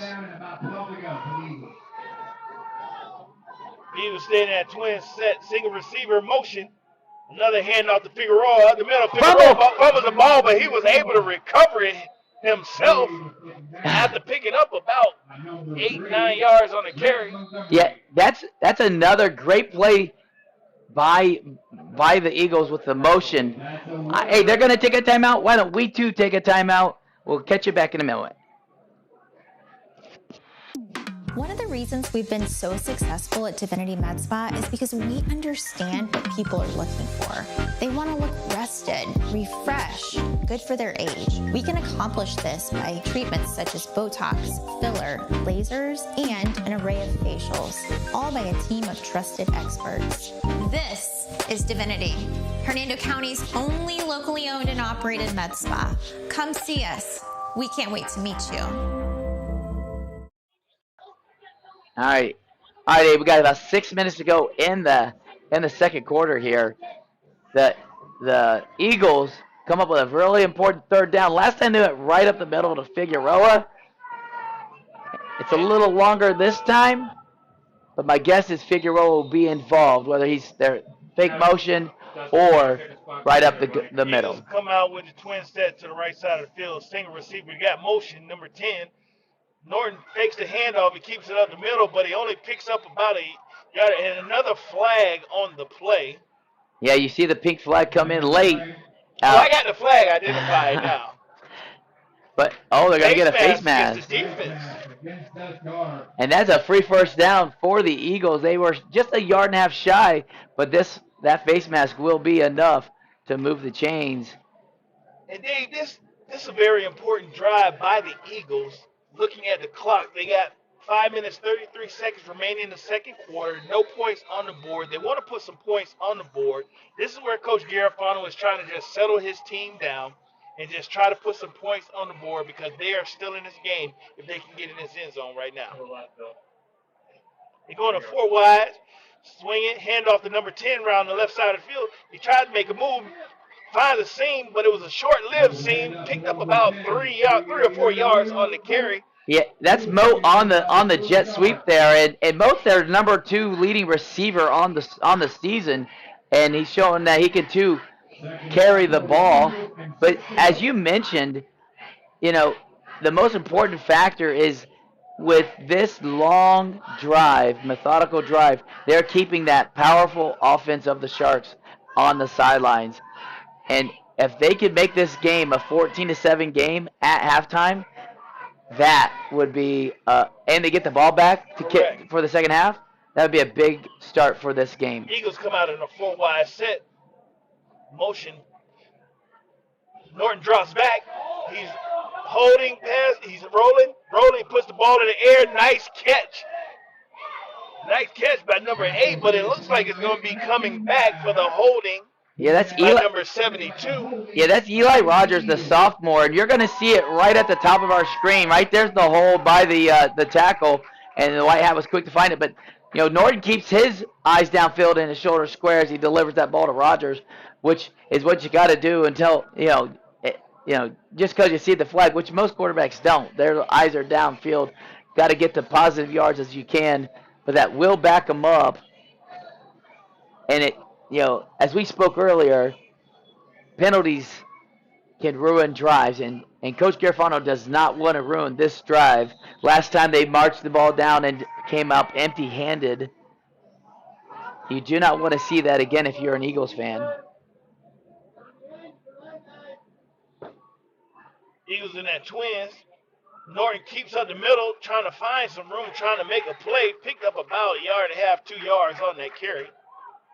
Eagles stay in that twin set, single receiver motion. Another handoff to Figueroa up the middle. Figueroa fumbles the ball, but he was able to recover it himself after picking up about 8-9 yards on the carry. Yeah, that's another great play by the Eagles with the motion. Hey, they're going to take a timeout. Why don't we too take a timeout? We'll catch you back in a minute. One of the reasons we've been so successful at Divinity Med Spa is because we understand what people are looking for. They want to look rested, refreshed, good for their age. We can accomplish this by treatments such as Botox, filler, lasers, and an array of facials, all by a team of trusted experts. This is Divinity, Hernando County's only locally owned and operated med spa. Come see us. We can't wait to meet you. All right, Abe, we got about 6 minutes to go in the second quarter here. The Eagles come up with a really important third down. Last time they went right up the middle to Figueroa. It's a little longer this time, but my guess is Figueroa will be involved, whether he's their fake motion or right up the middle. Eagles come out with the twin set to the right side of the field. Single receiver, we got motion, number 10. Norton fakes the handoff. He keeps it up the middle, but he only picks up about a yard. And another flag on the play. Yeah, you see the pink flag come in late. I got the flag identified now. But, they're going to get a face mask mask. against the defense. Against that guard. And that's a free first down for the Eagles. They were just a yard and a half shy, but that face mask will be enough to move the chains. And Dave, this is a very important drive by the Eagles. Looking at the clock, they got 5 minutes, 33 seconds remaining in the second quarter. No points on the board. They want to put some points on the board. This is where Coach Garofano is trying to just settle his team down and just try to put some points on the board because they are still in this game if they can get in this end zone right now. They're going to 4 wide, swing it, hand off to number 10 around the left side of the field. He tried to make a move, find a seam, but it was a short-lived seam. Picked up about 3 or 4 yards on the carry. Yeah, that's Mo on the jet sweep there, and Mo's their number 2 leading receiver on the season, and he's showing that he can too carry the ball. But as you mentioned, the most important factor is with this long drive, methodical drive, they're keeping that powerful offense of the Sharks on the sidelines. And if they could make this game a 14-7 game at halftime, that would be and they get the ball back to kick for the second half, that would be a big start for this game. Eagles come out in a 4 wide set. Motion. Norton drops back. He's holding pass. He's rolling, puts the ball in the air. Nice catch. Nice catch by number 8, but it looks like it's going to be coming back for the holding. Yeah, that's by Eli. Number 72. Yeah, that's Eli Rogers, the sophomore, and you're going to see it right at the top of our screen. Right there's the hole by the tackle, and the white hat was quick to find it. But Norton keeps his eyes downfield and his shoulder square as he delivers that ball to Rogers, which is what you got to do until just because you see the flag, which most quarterbacks don't. Their eyes are downfield. Got to get to positive yards as you can, but that will back them up, and it. As we spoke earlier, penalties can ruin drives, and Coach Garofano does not want to ruin this drive. Last time they marched the ball down and came up empty-handed. You do not want to see that again if you're an Eagles fan. Eagles in that twins. Norton keeps up the middle, trying to find some room, trying to make a play. Picked up about 1.5 yards, 2 yards on that carry.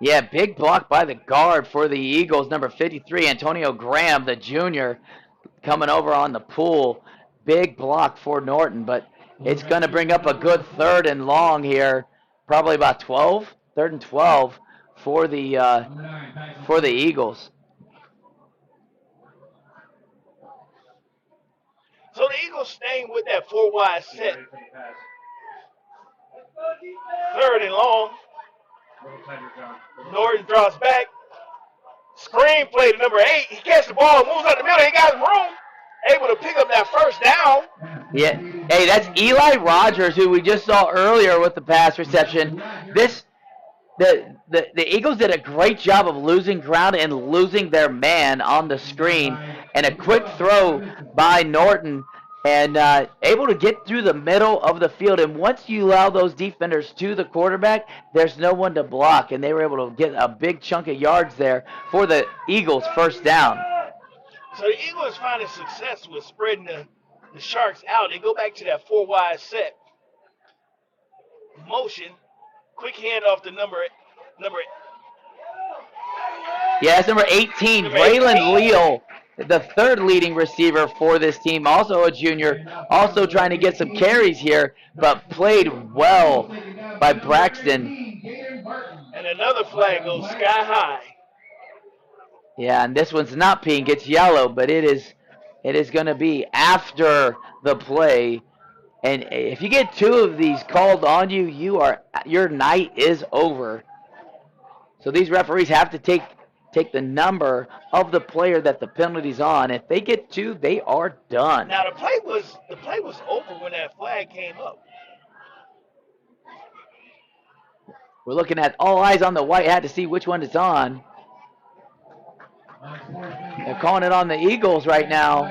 Yeah, big block by the guard for the Eagles, number 53, Antonio Graham, the junior, coming over on the pool. Big block for Norton, but it's going to bring up a good 3rd and long here, probably about 3rd and 12 for the Eagles. So the Eagles staying with that 4 wide set. 3rd and long. Norton drops back. Screen play to number 8. He catches the ball, moves out the middle. He got room. Able to pick up that first down. Yeah. Hey, that's Eli Rogers, who we just saw earlier with the pass reception. The Eagles did a great job of losing ground and losing their man on the screen. And a quick throw by Norton. And able to get through the middle of the field. And once you allow those defenders to the quarterback, there's no one to block. And they were able to get a big chunk of yards there for the Eagles' first down. So the Eagles finding success with spreading the Sharks out. They go back to that 4 wide set. Motion. Quick handoff to number. Yeah, it's number 18, Braylon Leal. The 3rd leading receiver for this team, also a junior, also trying to get some carries here, but played well by Braxton. And another flag goes sky high. Yeah, and this one's not pink, it's yellow, but it is going to be after the play. And if you get 2 of these called on you, your night is over. So these referees have to take the number of the player that the penalty's on. If they get 2, they are done. Now the play was over when that flag came up. We're looking at all eyes on the white hat to see which one it's on. They're calling it on the Eagles right now.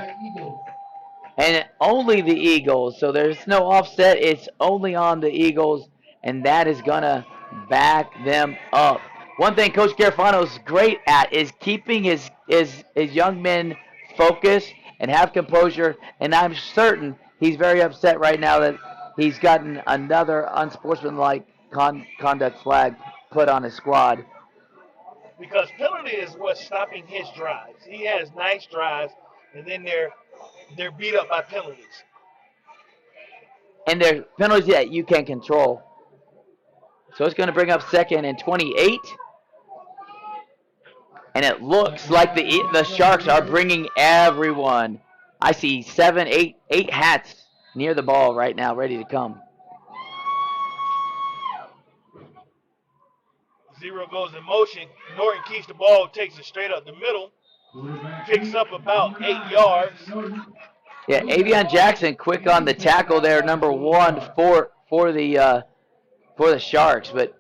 And only the Eagles. So there's no offset. It's only on the Eagles. And that is going to back them up. One thing Coach Garofano's great at is keeping his young men focused and have composure. And I'm certain he's very upset right now that he's gotten another unsportsmanlike conduct flag put on his squad. Because penalty is what's stopping his drives. He has nice drives, and then they're beat up by penalties. And there's penalties that you can control. So it's going to bring up 2nd and 28. And it looks like the Sharks are bringing everyone. I see 7, 8 hats near the ball right now, ready to come. Zero goes in motion. Norton keeps the ball, takes it straight up the middle, picks up about 8 yards. Yeah, Avion Jackson quick on the tackle there, number 1 for the Sharks. But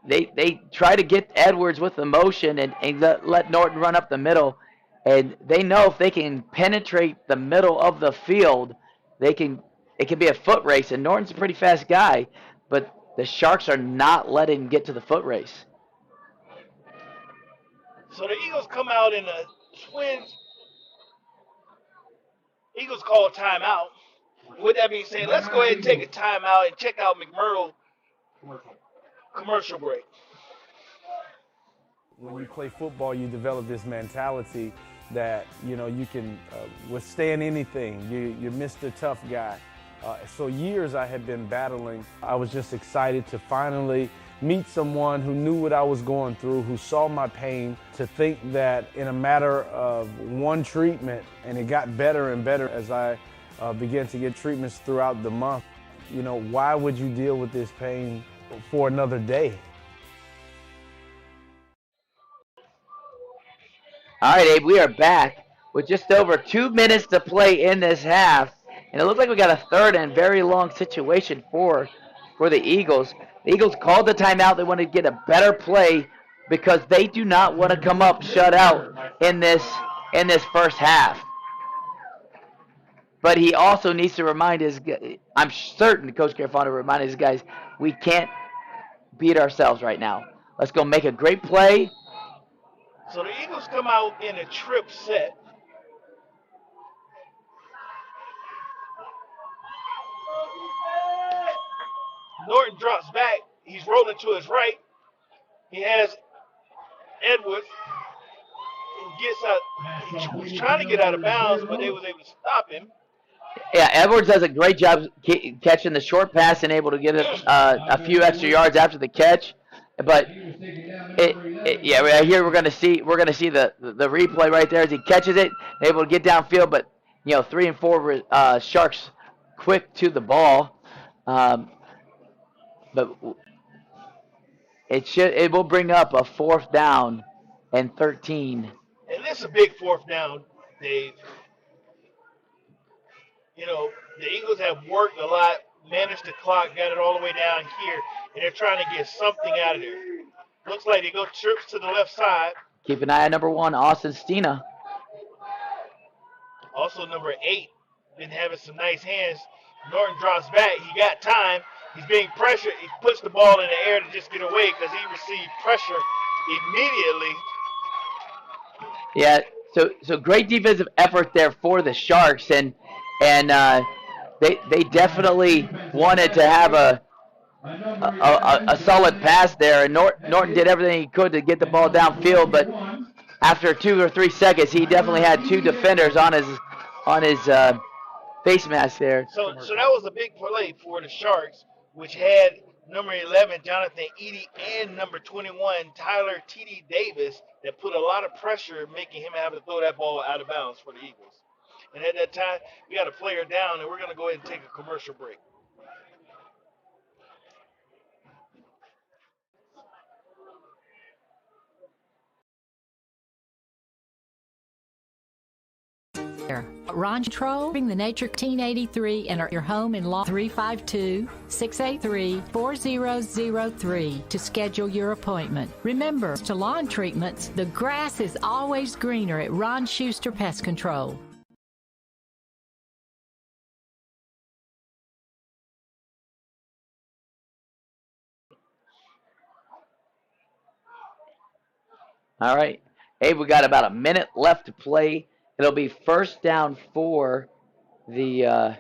they try to get Edwards with the motion and let Norton run up the middle. And they know if they can penetrate the middle of the field, it can be a foot race. And Norton's a pretty fast guy, but the Sharks are not letting him get to the foot race. So the Eagles come out in a Twins. Eagles call timeout. With that being said, let's go ahead and take a timeout and check out McMurrow commercial break. When you play football, you develop this mentality that, you can withstand anything. You're Mr. Tough Guy. So years I had been battling. I was just excited to finally meet someone who knew what I was going through, who saw my pain, to think that in a matter of one treatment, and it got better and better as I began to get treatments throughout the month. Why would you deal with this pain for another day? All right, Abe, we are back with just over 2 minutes to play in this half. And it looks like we got a 3rd and very long situation for the Eagles. The Eagles called the timeout. They want to get a better play because they do not want to come up shut out in this first half. But he also needs to remind I'm certain Coach Garofano reminded his guys, we can't beat ourselves right now. Let's go make a great play. So the Eagles come out in a trip set. Norton drops back. He's rolling to his right. He has Edwards. He gets out. He's trying to get out of bounds, but they was able to stop him. Yeah, Edwards does a great job catching the short pass and able to get a few extra yards after the catch. But right here we're gonna see the replay right there as he catches it, able to get downfield. But 3 and 4 Sharks quick to the ball. But it will bring up a 4th down and 13. And this is a big 4th down, Dave. The Eagles have worked a lot, managed the clock, got it all the way down here, and they're trying to get something out of there. Looks like they go trips to the left side. Keep an eye on number 1, Austin Stina. Also number 8, been having some nice hands. Norton drops back. He got time. He's being pressured. He puts the ball in the air to just get away because he received pressure immediately. Yeah, so great defensive effort there for the Sharks, and they definitely wanted to have a solid pass there, and Norton did everything he could to get the ball downfield, but after 2 or 3 seconds, he definitely had 2 defenders on his face mask there. So that was a big play for the Sharks, which had number 11, Jonathan Eady, and number 21, Tyler T.D. Davis, that put a lot of pressure, making him have to throw that ball out of bounds for the Eagles. And at that time, we got a player down, and we're going to go ahead and take a commercial break. Ron Troll, bring the Nature 1883 and your home in law 352-683-4003 to schedule your appointment. Remember, to lawn treatments, the grass is always greener at Ron Schuster Pest Control. All right. Hey, we got about a minute left to play It'll be first down for the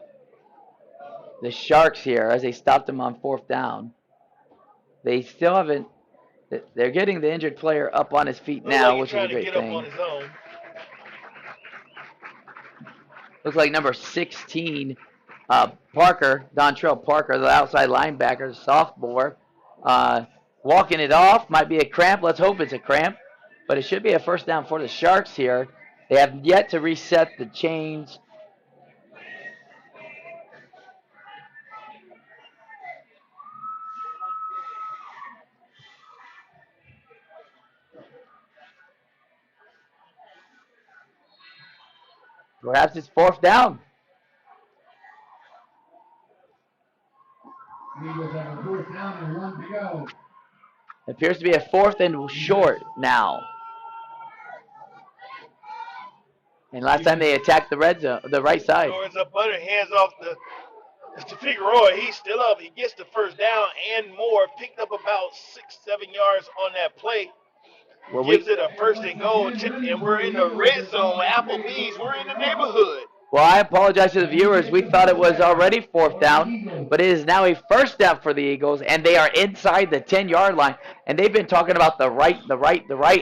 Sharks here as they stopped them on 4th down. They still haven't. They're getting the injured player up on his feet now, which is a great thing. Looks like number 16, Parker, Dontrell Parker, the outside linebacker, sophomore, walking it off. Might be a cramp. Let's hope it's a cramp. But it should be a first down for the Sharks here. They have yet to reset the chains. Perhaps it's 4th down. Eagles have a 4th down and 1 to go. It appears to be a 4th and short now. And last time they attacked the red zone, the right side. It's up under, hands off to Figueroa. He's still up. He gets the first down and more. Picked up about 6-7 yards on that play. Well, gives it a first and goal, and we're in the red zone. Applebee's, we're in the neighborhood. Well, I apologize to the viewers. We thought it was already 4th down, but it is now a first down for the Eagles, and they are inside the 10-yard line. And they've been talking about the right,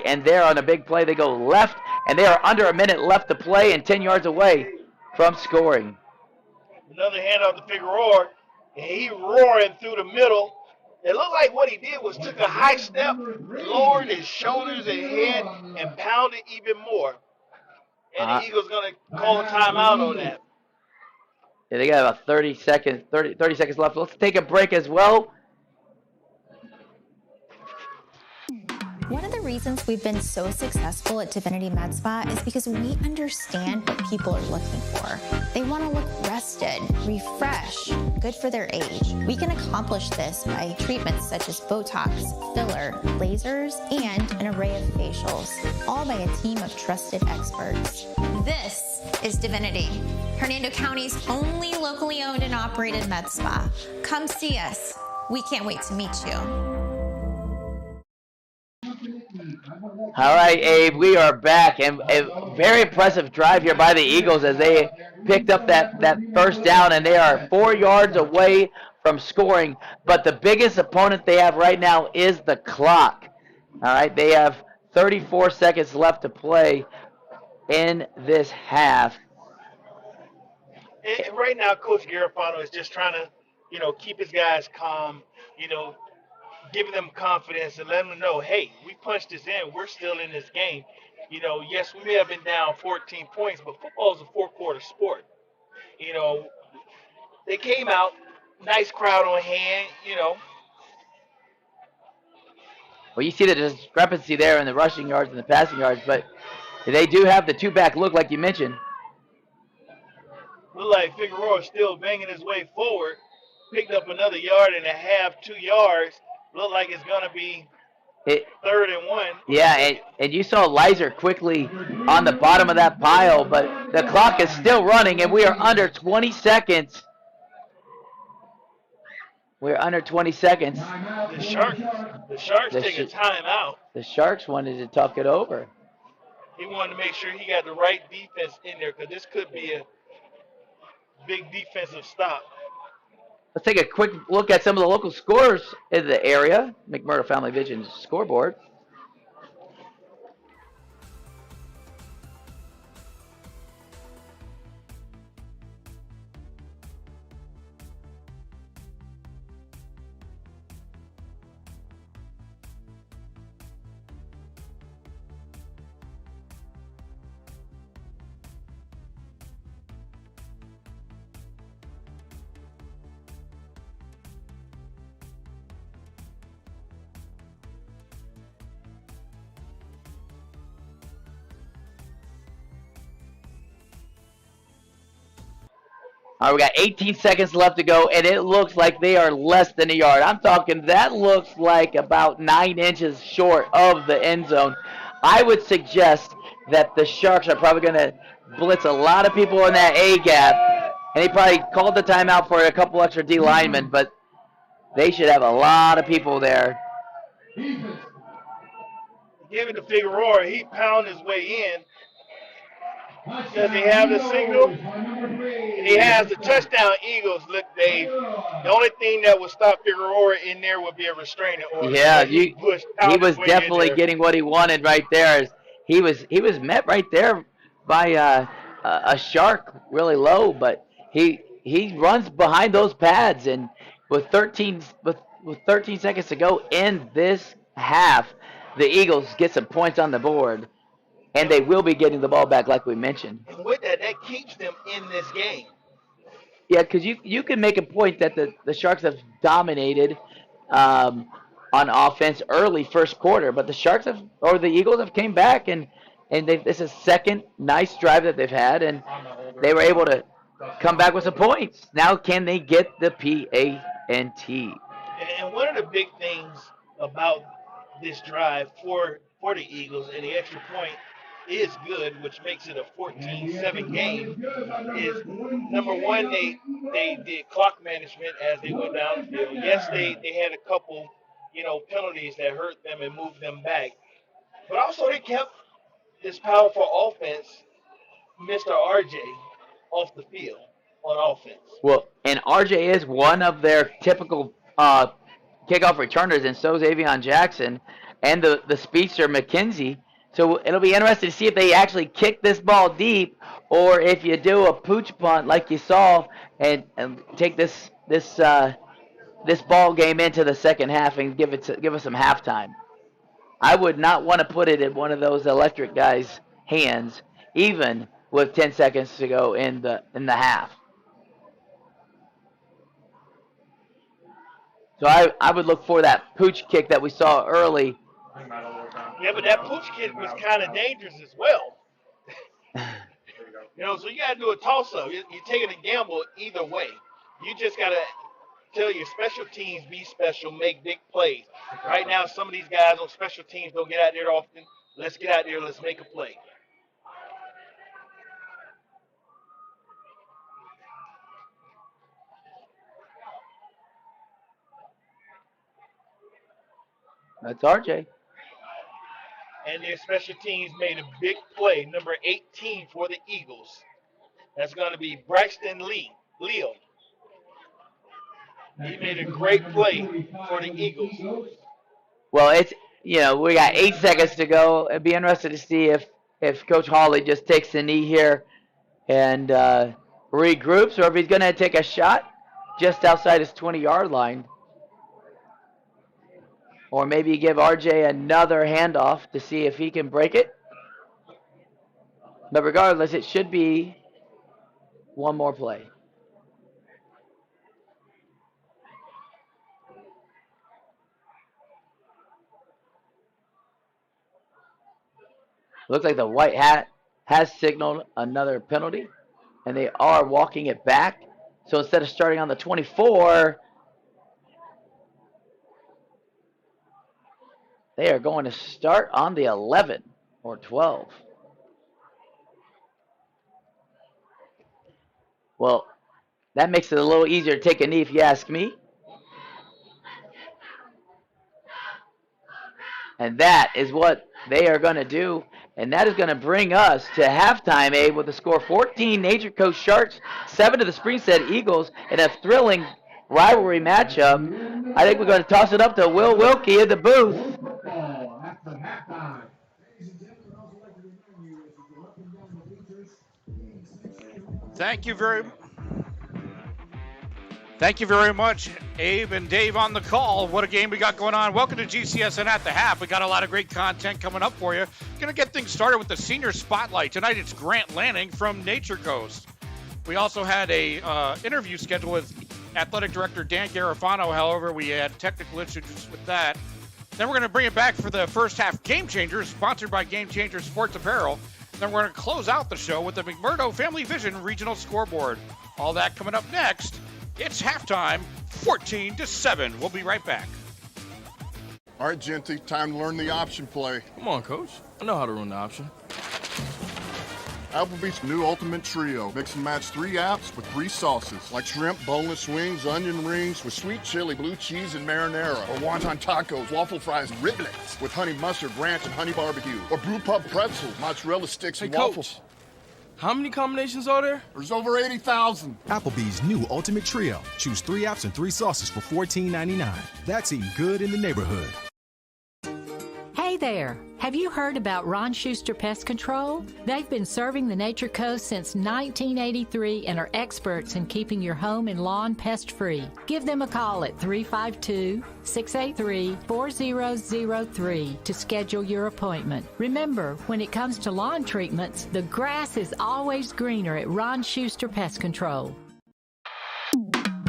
and they're on a big play. They go left, and they are under a minute left to play and 10 yards away from scoring. Another handoff to Figueroa, and he roaring through the middle. It looked like what he did was took a high step, lowered his shoulders and head, and pounded even more. And the Eagles going to call a timeout on that. Yeah, they got about 30 seconds left. Let's take a break as well. One of the reasons we've been so successful at Divinity Med Spa is because we understand what people are looking for. They want to look rested, refreshed, good for their age. We can accomplish this by treatments such as Botox, filler, lasers, and an array of facials, all by a team of trusted experts. This is Divinity, Hernando County's only locally owned and operated med spa. Come see us. We can't wait to meet you. All right, Abe, we are back, and a very impressive drive here by the Eagles as they picked up that first down, and they are 4 yards away from scoring. But the biggest opponent they have right now is the clock. All right, they have 34 seconds left to play in this half. And right now, Coach Garofano is just trying to, keep his guys calm, giving them confidence and letting them know, hey, we punched this in. We're still in this game. Yes, we may have been down 14 points, but football is a 4-quarter sport. They came out, nice crowd on hand, Well, you see the discrepancy there in the rushing yards and the passing yards, but they do have the two-back look like you mentioned. Look like Figueroa is still banging his way forward. Picked up another yard and a half, 2 yards. Look like it's going to be 3rd and 1. Yeah, and you saw Lizer quickly on the bottom of that pile, but the clock is still running, and we are under 20 seconds. We're under 20 seconds. The Sharks take a timeout. The Sharks wanted to talk it over. He wanted to make sure he got the right defense in there because this could be a big defensive stop. Let's take a quick look at some of the local scores in the area. McMurdo Family Vision's scoreboard. All right, we got 18 seconds left to go, and it looks like they are less than a yard. I'm talking that looks like about 9 inches short of the end zone. I would suggest that the Sharks are probably going to blitz a lot of people in that A-gap, and he probably called the timeout for a couple extra D linemen, but they should have a lot of people there. Give it to Figueroa. He pounded his way in. Does he have the signal? And he has the touchdown Eagles. Look, Dave, the only thing that would stop Figueroa in there would be a restrainer order. Yeah, He was definitely getting what he wanted right there. He was met right there by a shark really low, but he runs behind those pads, and with 13 seconds to go in this half, the Eagles get some points on the board, and they will be getting the ball back like we mentioned. And with that keeps them in this game. Yeah, because you can make a point that the Sharks have dominated on offense early first quarter, but the Eagles have came back, and this is second nice drive that they've had, and they were able to come back with some points. Now can they get the PANT? And one of the big things about this drive for the Eagles, and the extra point is good, which makes it a 14-7 game, is number one, they did clock management as they went down the field. Yes, they had a couple, penalties that hurt them and moved them back. But also they kept this powerful offense, Mr. RJ, off the field on offense. Well, and RJ is one of their typical kickoff returners, and so is Avion Jackson and the speedster McKenzie. So it'll be interesting to see if they actually kick this ball deep, or if you do a pooch punt like you saw, and take this ball game into the second half and give us some halftime. I would not want to put it in one of those electric guys' hands, even with 10 seconds to go in the half. So I would look for that pooch kick that we saw early. Yeah, but that pooch kick was kind of dangerous as well. So you got to do a toss-up. You're taking a gamble either way. You just got to tell your special teams, be special, make big plays. Right now, some of these guys on special teams don't get out there often. Let's get out there. Let's make a play. That's RJ. And their special teams made a big play, number 18 for the Eagles. That's going to be Braxton Leo. He made a great play for the Eagles. Well, it's we got 8 seconds to go. It'd be interesting to see if Coach Hawley just takes the knee here and regroups, or if he's going to take a shot just outside his 20-yard line. Or maybe give RJ another handoff to see if he can break it. But regardless, it should be one more play. Looks like the white hat has signaled another penalty, and they are walking it back. So instead of starting on the 24, they are going to start on the 11 or 12. Well, that makes it a little easier to take a knee if you ask me. And that is what they are going to do. And that is going to bring us to halftime, Abe, with the score 14 Nature Coast Sharks, 7 to the Springstead Eagles, in a thrilling rivalry matchup. I think we're going to toss it up to Will Wilkie in the booth. Thank you very much, Abe and Dave on the call. What a game we got going on. Welcome to GCSN at the half. We got a lot of great content coming up for you. Going to get things started with the senior spotlight. Tonight it's Grant Lanning from Nature Coast. We also had a interview scheduled with Athletic Director Dan Garofano. However, we had technical issues with that. Then we're going to bring it back for the first half Game Changers, sponsored by Game Changers Sports Apparel. Then we're going to close out the show with the McMurdo Family Vision Regional Scoreboard. All that coming up next. It's halftime, 14-7. We'll be right back. All right, Genty, time to learn the option play. Come on, Coach. I know how to run the option. Applebee's new Ultimate Trio. Mix and match 3 apps with 3 sauces, like shrimp, boneless wings, onion rings with sweet chili, blue cheese, and marinara. Or wonton tacos, waffle fries, and riblets with honey mustard, ranch, and honey barbecue. Or brew puff pretzels, mozzarella sticks, and waffles. How many combinations are there? There's over 80,000. Applebee's new Ultimate Trio. Choose 3 apps and 3 sauces for $14.99. That's eating good in the neighborhood. Hey there! Have you heard about Ron Schuster Pest Control? They've been serving the Nature Coast since 1983 and are experts in keeping your home and lawn pest-free. Give them a call at 352-683-4003 to schedule your appointment. Remember, when it comes to lawn treatments, the grass is always greener at Ron Schuster Pest Control.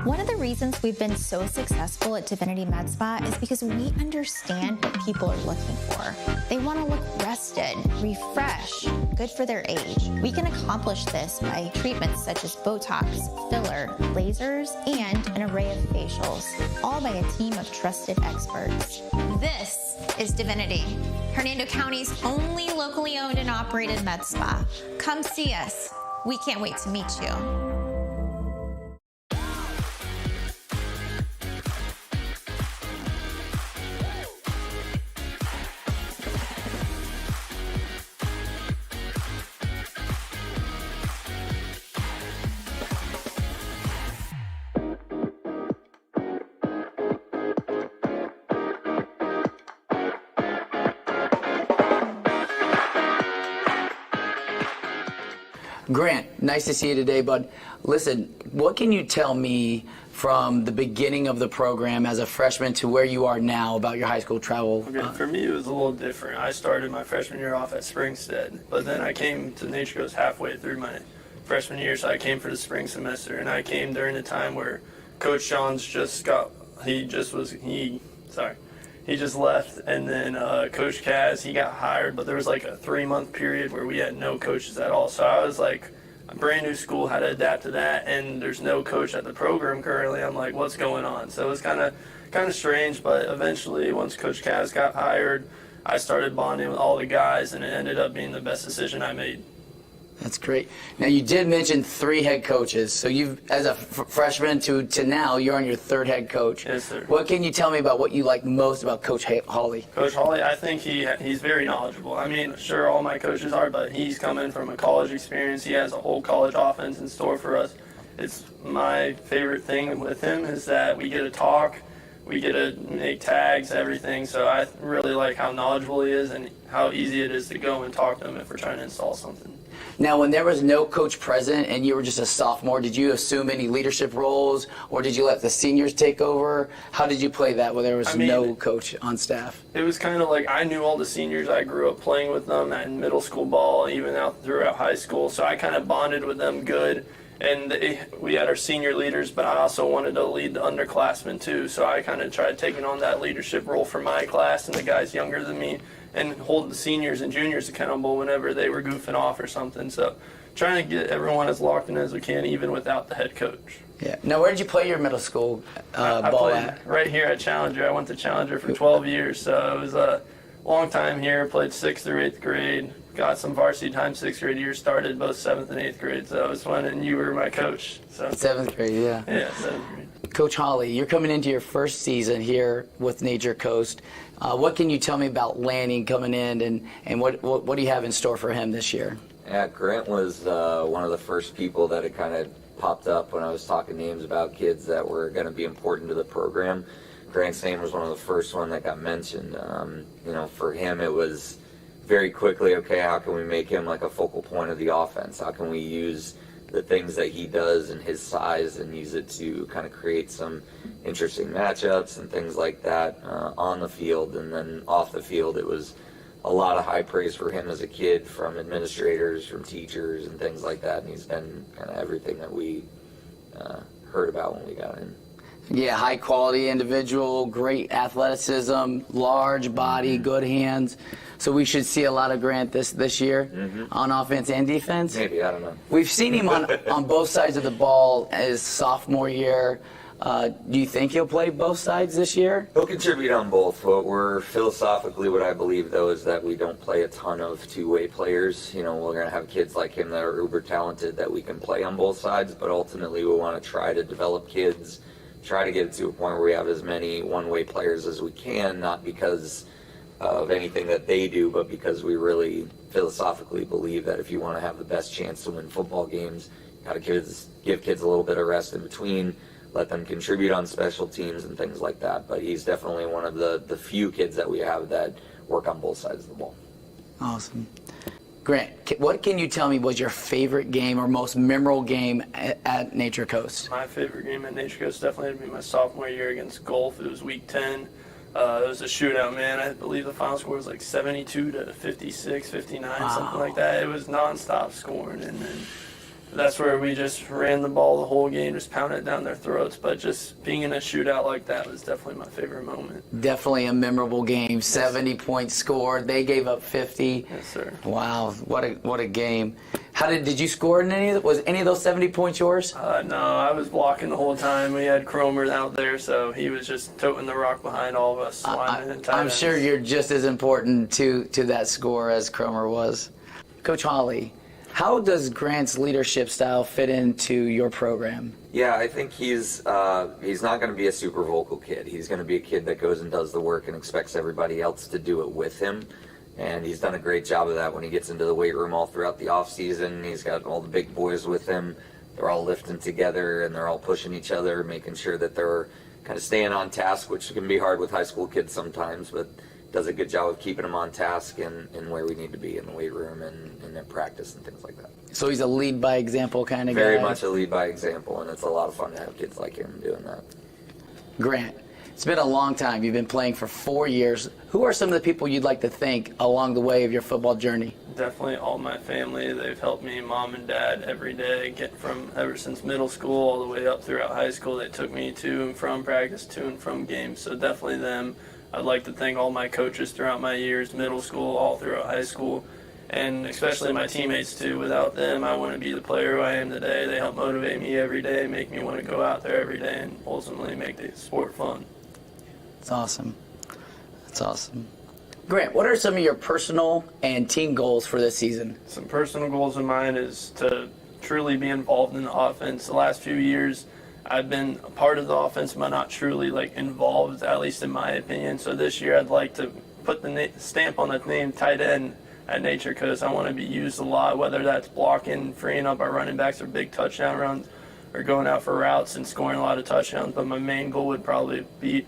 One of the reasons we've been so successful at Divinity Med Spa is because we understand what people are looking for. They want to look rested, refreshed, good for their age. We can accomplish this by treatments such as Botox, filler, lasers, and an array of facials, all by a team of trusted experts. This is Divinity, Hernando County's only locally owned and operated med spa. Come see us. We can't wait to meet you. Grant, nice to see you today, bud. Listen, what can you tell me from the beginning of the program as a freshman to where you are now about your high school travel? Okay, for me, it was a little different. I started my freshman year off at Springstead, but then I came to Nature Coast halfway through my freshman year, so I came for the spring semester, and I came during the time where Coach Johns just left, and then Coach Kaz, he got hired, but there was like a 3-month period where we had no coaches at all. So I was like, a brand new school, had to adapt to that, and there's no coach at the program currently. I'm like, what's going on? So it was kind of strange, but eventually once Coach Kaz got hired, I started bonding with all the guys, and it ended up being the best decision I made. That's great. Now, you did mention 3 head coaches. So you've, as a freshman to now, you're on your 3rd head coach. Yes, sir. What can you tell me about what you like most about Coach Hawley? Coach Hawley, I think he's very knowledgeable. I mean, sure, all my coaches are, but he's coming from a college experience. He has a whole college offense in store for us. It's my favorite thing with him is that we get to talk, we get to make tags, everything. So I really like how knowledgeable he is and how easy it is to go and talk to him if we're trying to install something. Now, when there was no coach present and you were just a sophomore, did you assume any leadership roles, or did you let the seniors take over? How did you play that when there was no coach on staff? It was kind of like I knew all the seniors. I grew up playing with them at middle school ball, even out throughout high school, so I kind of bonded with them good. And we had our senior leaders, but I also wanted to lead the underclassmen too, so I kind of tried taking on that leadership role for my class and the guys younger than me, and hold the seniors and juniors accountable whenever they were goofing off or something. So trying to get everyone as locked in as we can, even without the head coach. Yeah. Now, where did you play your middle school I ball played at? Right here at Challenger. I went to Challenger for 12 years, so it was a long time here. Played 6th through 8th grade. Got some varsity time 6th grade years, started both 7th and 8th grade, so it was fun, and you were my coach. So 7th grade, yeah. Yeah, 7th grade. Coach Hawley, you're coming into your first season here with Nature Coast. What can you tell me about Lanning coming in, and what do you have in store for him this year? Yeah, Grant was one of the first people that had kind of popped up when I was talking names about kids that were going to be important to the program. Grant's name was one of the first one that got mentioned. For him it was very quickly, okay, how can we make him like a focal point of the offense? How can we use the things that he does and his size and use it to kind of create some interesting matchups and things like that on the field. And then off the field, it was a lot of high praise for him as a kid from administrators, from teachers, and things like that. And he's been kind of everything that we heard about when we got in. Yeah, high quality individual, great athleticism, large body, good hands. So we should see a lot of Grant this year on offense and defense. Maybe, I don't know. We've seen him on both sides of the ball his sophomore year. Do you think he'll play both sides this year? He'll contribute on both. What I believe, though, is that we don't play a ton of two-way players. We're going to have kids like him that are uber talented that we can play on both sides, but ultimately we want to try to develop kids, try to get it to a point where we have as many one-way players as we can, not because of anything that they do, but because we really philosophically believe that if you want to have the best chance to win football games, you got to give kids a little bit of rest in between, let them contribute on special teams and things like that. But he's definitely one of the few kids that we have that work on both sides of the ball. Awesome. Grant, what can you tell me was your favorite game or most memorable game at Nature Coast? My favorite game at Nature Coast definitely had to be my sophomore year against Gulf. It was week 10. It was a shootout, man. I believe the final score was like 72 to 56, 59, something like that. It was nonstop scoring, and then that's where we just ran the ball the whole game, just pounded it down their throats. But just being in a shootout like that was definitely my favorite moment. Definitely a memorable game. 70 points scored. They gave up 50. Yes, sir. Wow, what a game. How did you score in any of was any of those 70 points yours? No, I was blocking the whole time. We had Cromer out there, so he was just toting the rock behind all of us. I'm sure you're just as important to that score as Cromer was. Coach Hawley, how does Grant's leadership style fit into your program? Yeah, I think he's not going to be a super vocal kid. He's going to be a kid that goes and does the work and expects everybody else to do it with him. And he's done a great job of that when he gets into the weight room all throughout the off season. He's got all the big boys with him. They're all lifting together and they're all pushing each other, making sure that they're kind of staying on task, which can be hard with high school kids sometimes, but does a good job of keeping them on task and where we need to be in the weight room and in practice and things like that. So he's a lead by example kind of guy? Very much a lead by example, and it's a lot of fun to have kids like him doing that. Grant, it's been a long time. You've been playing for 4 years. Who are some of the people you'd like to thank along the way of your football journey? Definitely all my family. They've helped me, mom and dad, every day, get from ever since middle school all the way up throughout high school. They took me to and from practice, to and from games, so definitely them. I'd like to thank all my coaches throughout my years, middle school, all throughout high school, and especially my teammates too. Without them, I wouldn't be the player who I am today. They help motivate me every day, make me want to go out there every day, and ultimately make the sport fun. That's awesome. That's awesome. Grant, what are some of your personal and team goals for this season? Some personal goals of mine is to truly be involved in the offense. The last few years, I've been a part of the offense, but not truly involved, at least in my opinion. So this year, I'd like to put the stamp on the name tight end at Nature Coast. I want to be used a lot, whether that's blocking, freeing up our running backs or big touchdown runs, or going out for routes and scoring a lot of touchdowns. But my main goal would probably be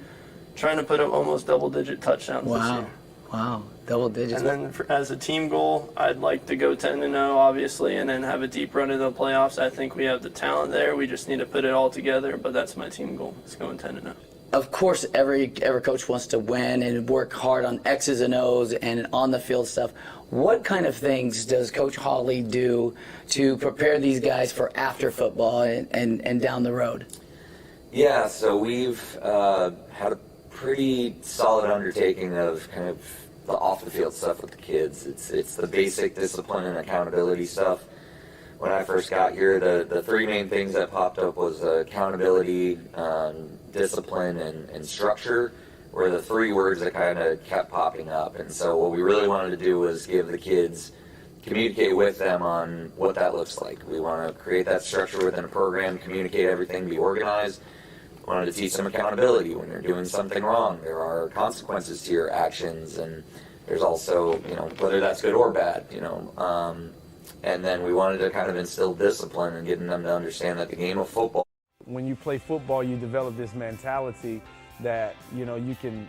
trying to put up almost double-digit touchdowns this year. Wow, double digits. And then as a team goal, I'd like to go 10-0, obviously, and then have a deep run in the playoffs. I think we have the talent there. We just need to put it all together, but that's my team goal, is going 10-0. Of course, every coach wants to win and work hard on X's and O's and on the field stuff. What kind of things does Coach Hawley do to prepare these guys for after football and down the road? Yeah, so we've had a pretty solid undertaking of kind of the off-the-field stuff with the kids. It's the basic discipline and accountability stuff. When I first got here, the three main things that popped up was accountability, discipline, and structure were the three words that kind of kept popping up. And so what we really wanted to do was give the kids, communicate with them on what that looks like. We want to create that structure within a program, communicate everything, be organized. Wanted to teach them accountability. When you're doing something wrong, there are consequences to your actions, and there's also, whether that's good or bad, and then we wanted to kind of instill discipline and getting them to understand that the game of football. When you play football, you develop this mentality that, you can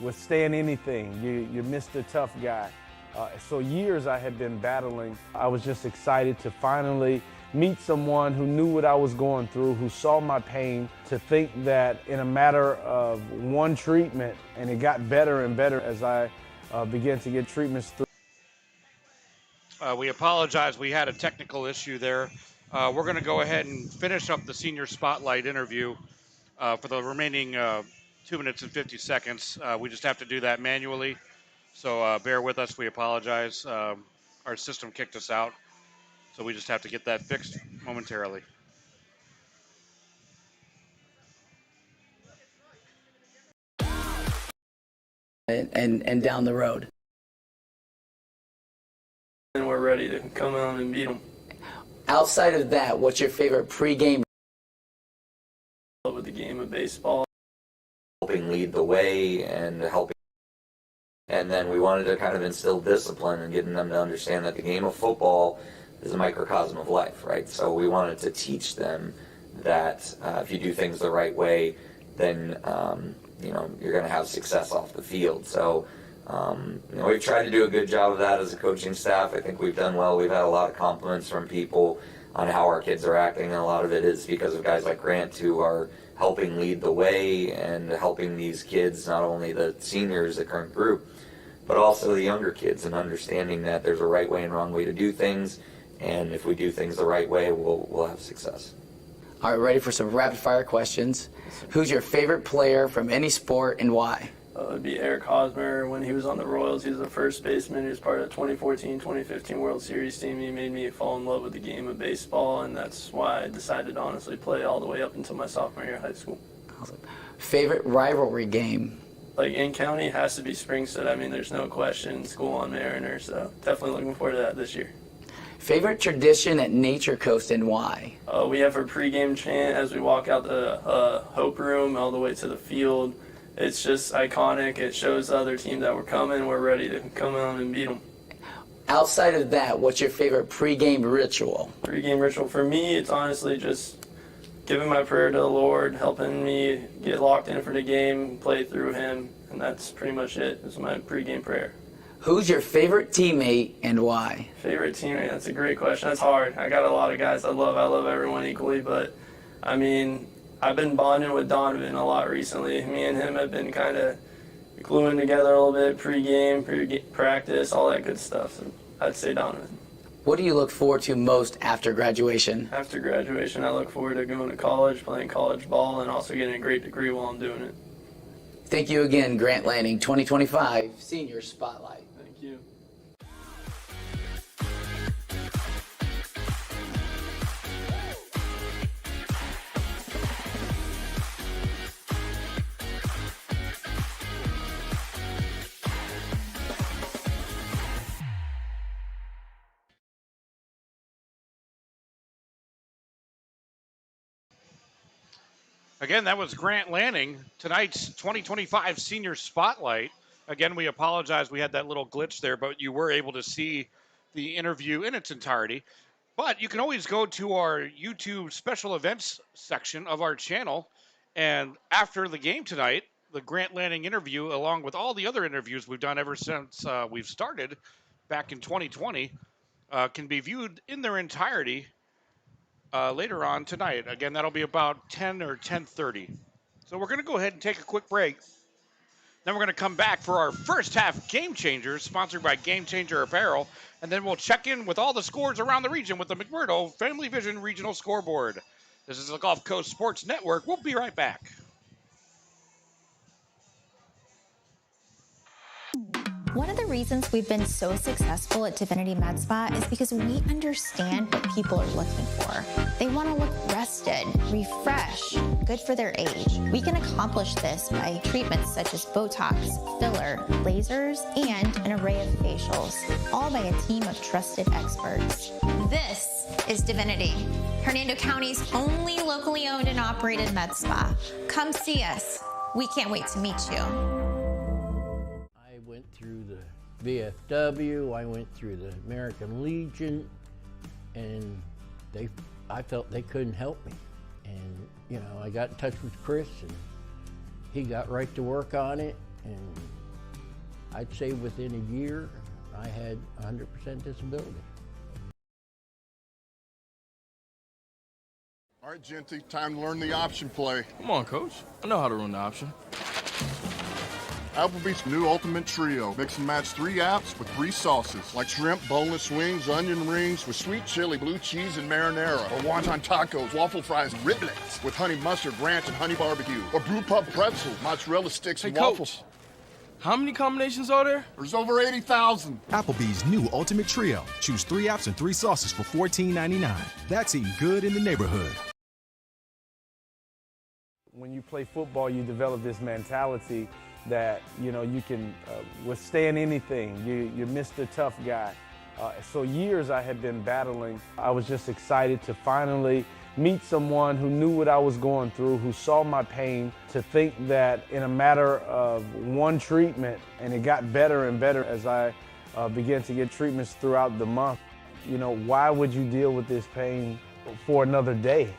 withstand anything. You're Mr. Tough Guy. So years I had been battling. I was just excited to finally meet someone who knew what I was going through, who saw my pain, to think that in a matter of one treatment, and it got better and better as I began to get treatments through. We apologize. We had a technical issue there. We're going to go ahead and finish up the senior spotlight interview for the remaining 2 minutes and 50 seconds. We just have to do that manually. So bear with us. We apologize. Our system kicked us out. So we just have to get that fixed momentarily. And down the road. And we're ready to come out and beat them. Outside of that, what's your favorite pregame? With the game of baseball. Helping lead the way and helping And then we wanted to kind of instill discipline and getting them to understand that the game of football is a microcosm of life, right? So we wanted to teach them that if you do things the right way, then you're going to have success off the field. So we've tried to do a good job of that as a coaching staff. I think we've done well. We've had a lot of compliments from people on how our kids are acting, and a lot of it is because of guys like Grant who are helping lead the way and helping these kids, not only the seniors, the current group, but also the younger kids, and understanding that there's a right way and wrong way to do things, and if we do things the right way, we'll have success. All right, ready for some rapid-fire questions. Who's your favorite player from any sport and why? It would be Eric Hosmer. When he was on the Royals, he was the first baseman. He was part of the 2014-2015 World Series team. He made me fall in love with the game of baseball, and that's why I decided to honestly play all the way up until my sophomore year of high school. Awesome. Favorite rivalry game? Like in county, it has to be Springstead. I mean, there's no question. School on Mariner, so definitely looking forward to that this year. Favorite tradition at Nature Coast and why? We have our pregame chant as we walk out the Hope Room all the way to the field. It's just iconic. It shows the other team that we're coming. We're ready to come on and beat them. Outside of that, what's your favorite pregame ritual? Pregame ritual for me, it's honestly just giving my prayer to the Lord, helping me get locked in for the game, play through Him, and that's pretty much it. It's my pregame prayer. Who's your favorite teammate and why? Favorite teammate? That's a great question. That's hard. I got a lot of guys I love everyone equally, but I mean, I've been bonding with Donovan a lot recently. Me and him have been kind of gluing together a little bit, pre-game, practice, all that good stuff. So I'd say Donovan. What do you look forward to most after graduation? After graduation, I look forward to going to college, playing college ball, and also getting a great degree while I'm doing it. Thank you again, Grant Lanning, 2025 Senior Spotlight. Thank you. Again, that was Grant Lanning, tonight's 2025 Senior Spotlight. Again, we apologize. We had that little glitch there, but you were able to see the interview in its entirety. But you can always go to our YouTube special events section of our channel. And after the game tonight, the Grant Lanning interview, along with all the other interviews we've done ever since we've started back in 2020, can be viewed in their entirety later on tonight. Again, that'll be about 10 or 10:30. So we're going to go ahead and take a quick break. Then we're going to come back for our first half Game Changers, sponsored by Game Changer Apparel. And then we'll check in with all the scores around the region with the McMurdo Family Vision Regional Scoreboard. This is the Gulf Coast Sports Network. We'll be right back. One of the reasons we've been so successful at Divinity Med Spa is because we understand what people are looking for. They want to look rested, refreshed, good for their age. We can accomplish this by treatments such as Botox, filler, lasers, and an array of facials, all by a team of trusted experts. This is Divinity, Hernando County's only locally owned and operated med spa. Come see us. We can't wait to meet you. I went through the VFW, I went through the American Legion, and I felt they couldn't help me. And, I got in touch with Chris, and he got right to work on it, and I'd say within a year, I had 100% disability. All right, Genty, time to learn the option play. Come on, Coach. I know how to run the option. Applebee's new Ultimate Trio. Mix and match 3 apps with 3 sauces, like shrimp, boneless wings, onion rings with sweet chili, blue cheese, and marinara. Or wonton tacos, waffle fries, and riblets with honey mustard, ranch, and honey barbecue. Or brew pub pretzels, mozzarella sticks, and waffles. Coach, how many combinations are there? There's over 80,000. Applebee's new Ultimate Trio. Choose 3 apps and 3 sauces for $14.99. That's eating good in the neighborhood. When you play football, you develop this mentality that, you can withstand anything. You're Mr. Tough Guy. So years I had been battling. I was just excited to finally meet someone who knew what I was going through, who saw my pain, to think that in a matter of one treatment, and it got better and better as I began to get treatments throughout the month. You know, why would you deal with this pain for another day?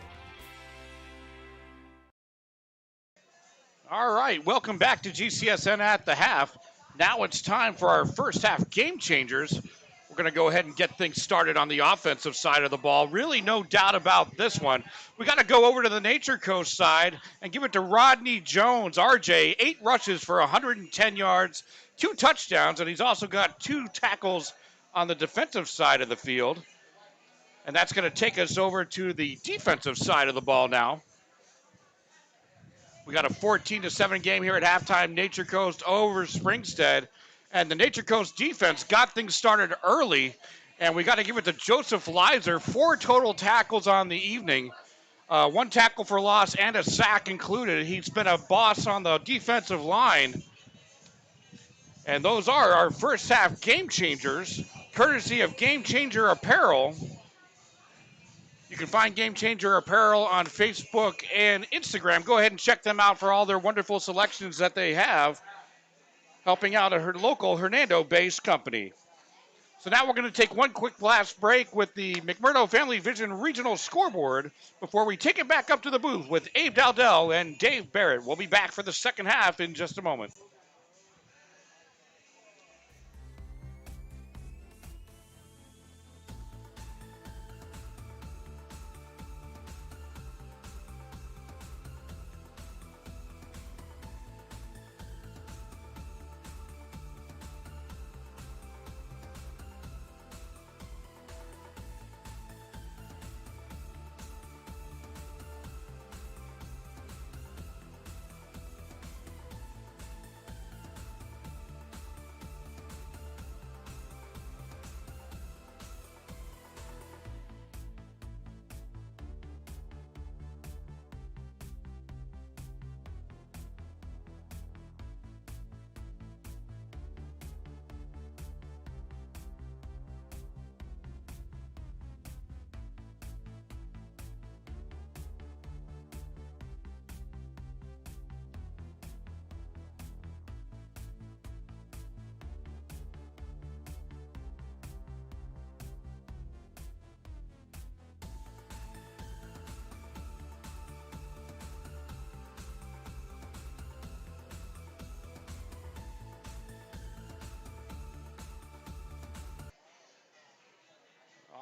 All right, welcome back to GCSN at the half. Now it's time for our first half game changers. We're going to go ahead and get things started on the offensive side of the ball. Really no doubt about this one. We got to go over to the Nature Coast side and give it to Rodney Jones. RJ, 8 rushes for 110 yards, 2 touchdowns, and he's also got 2 tackles on the defensive side of the field. And that's going to take us over to the defensive side of the ball now. We got a 14-7 game here at halftime. Nature Coast over Springstead. And the Nature Coast defense got things started early. And we got to give it to Joseph Leiser. 4 total tackles on the evening. 1 tackle for loss and a sack included. He's been a boss on the defensive line. And those are our first half game changers, courtesy of Game Changer Apparel. You can find Game Changer Apparel on Facebook and Instagram. Go ahead and check them out for all their wonderful selections that they have, helping out a local Hernando-based company. So now we're going to take one quick last break with the McMurdo Family Vision Regional Scoreboard before we take it back up to the booth with Abe Dowdell and Dave Barrett. We'll be back for the second half in just a moment.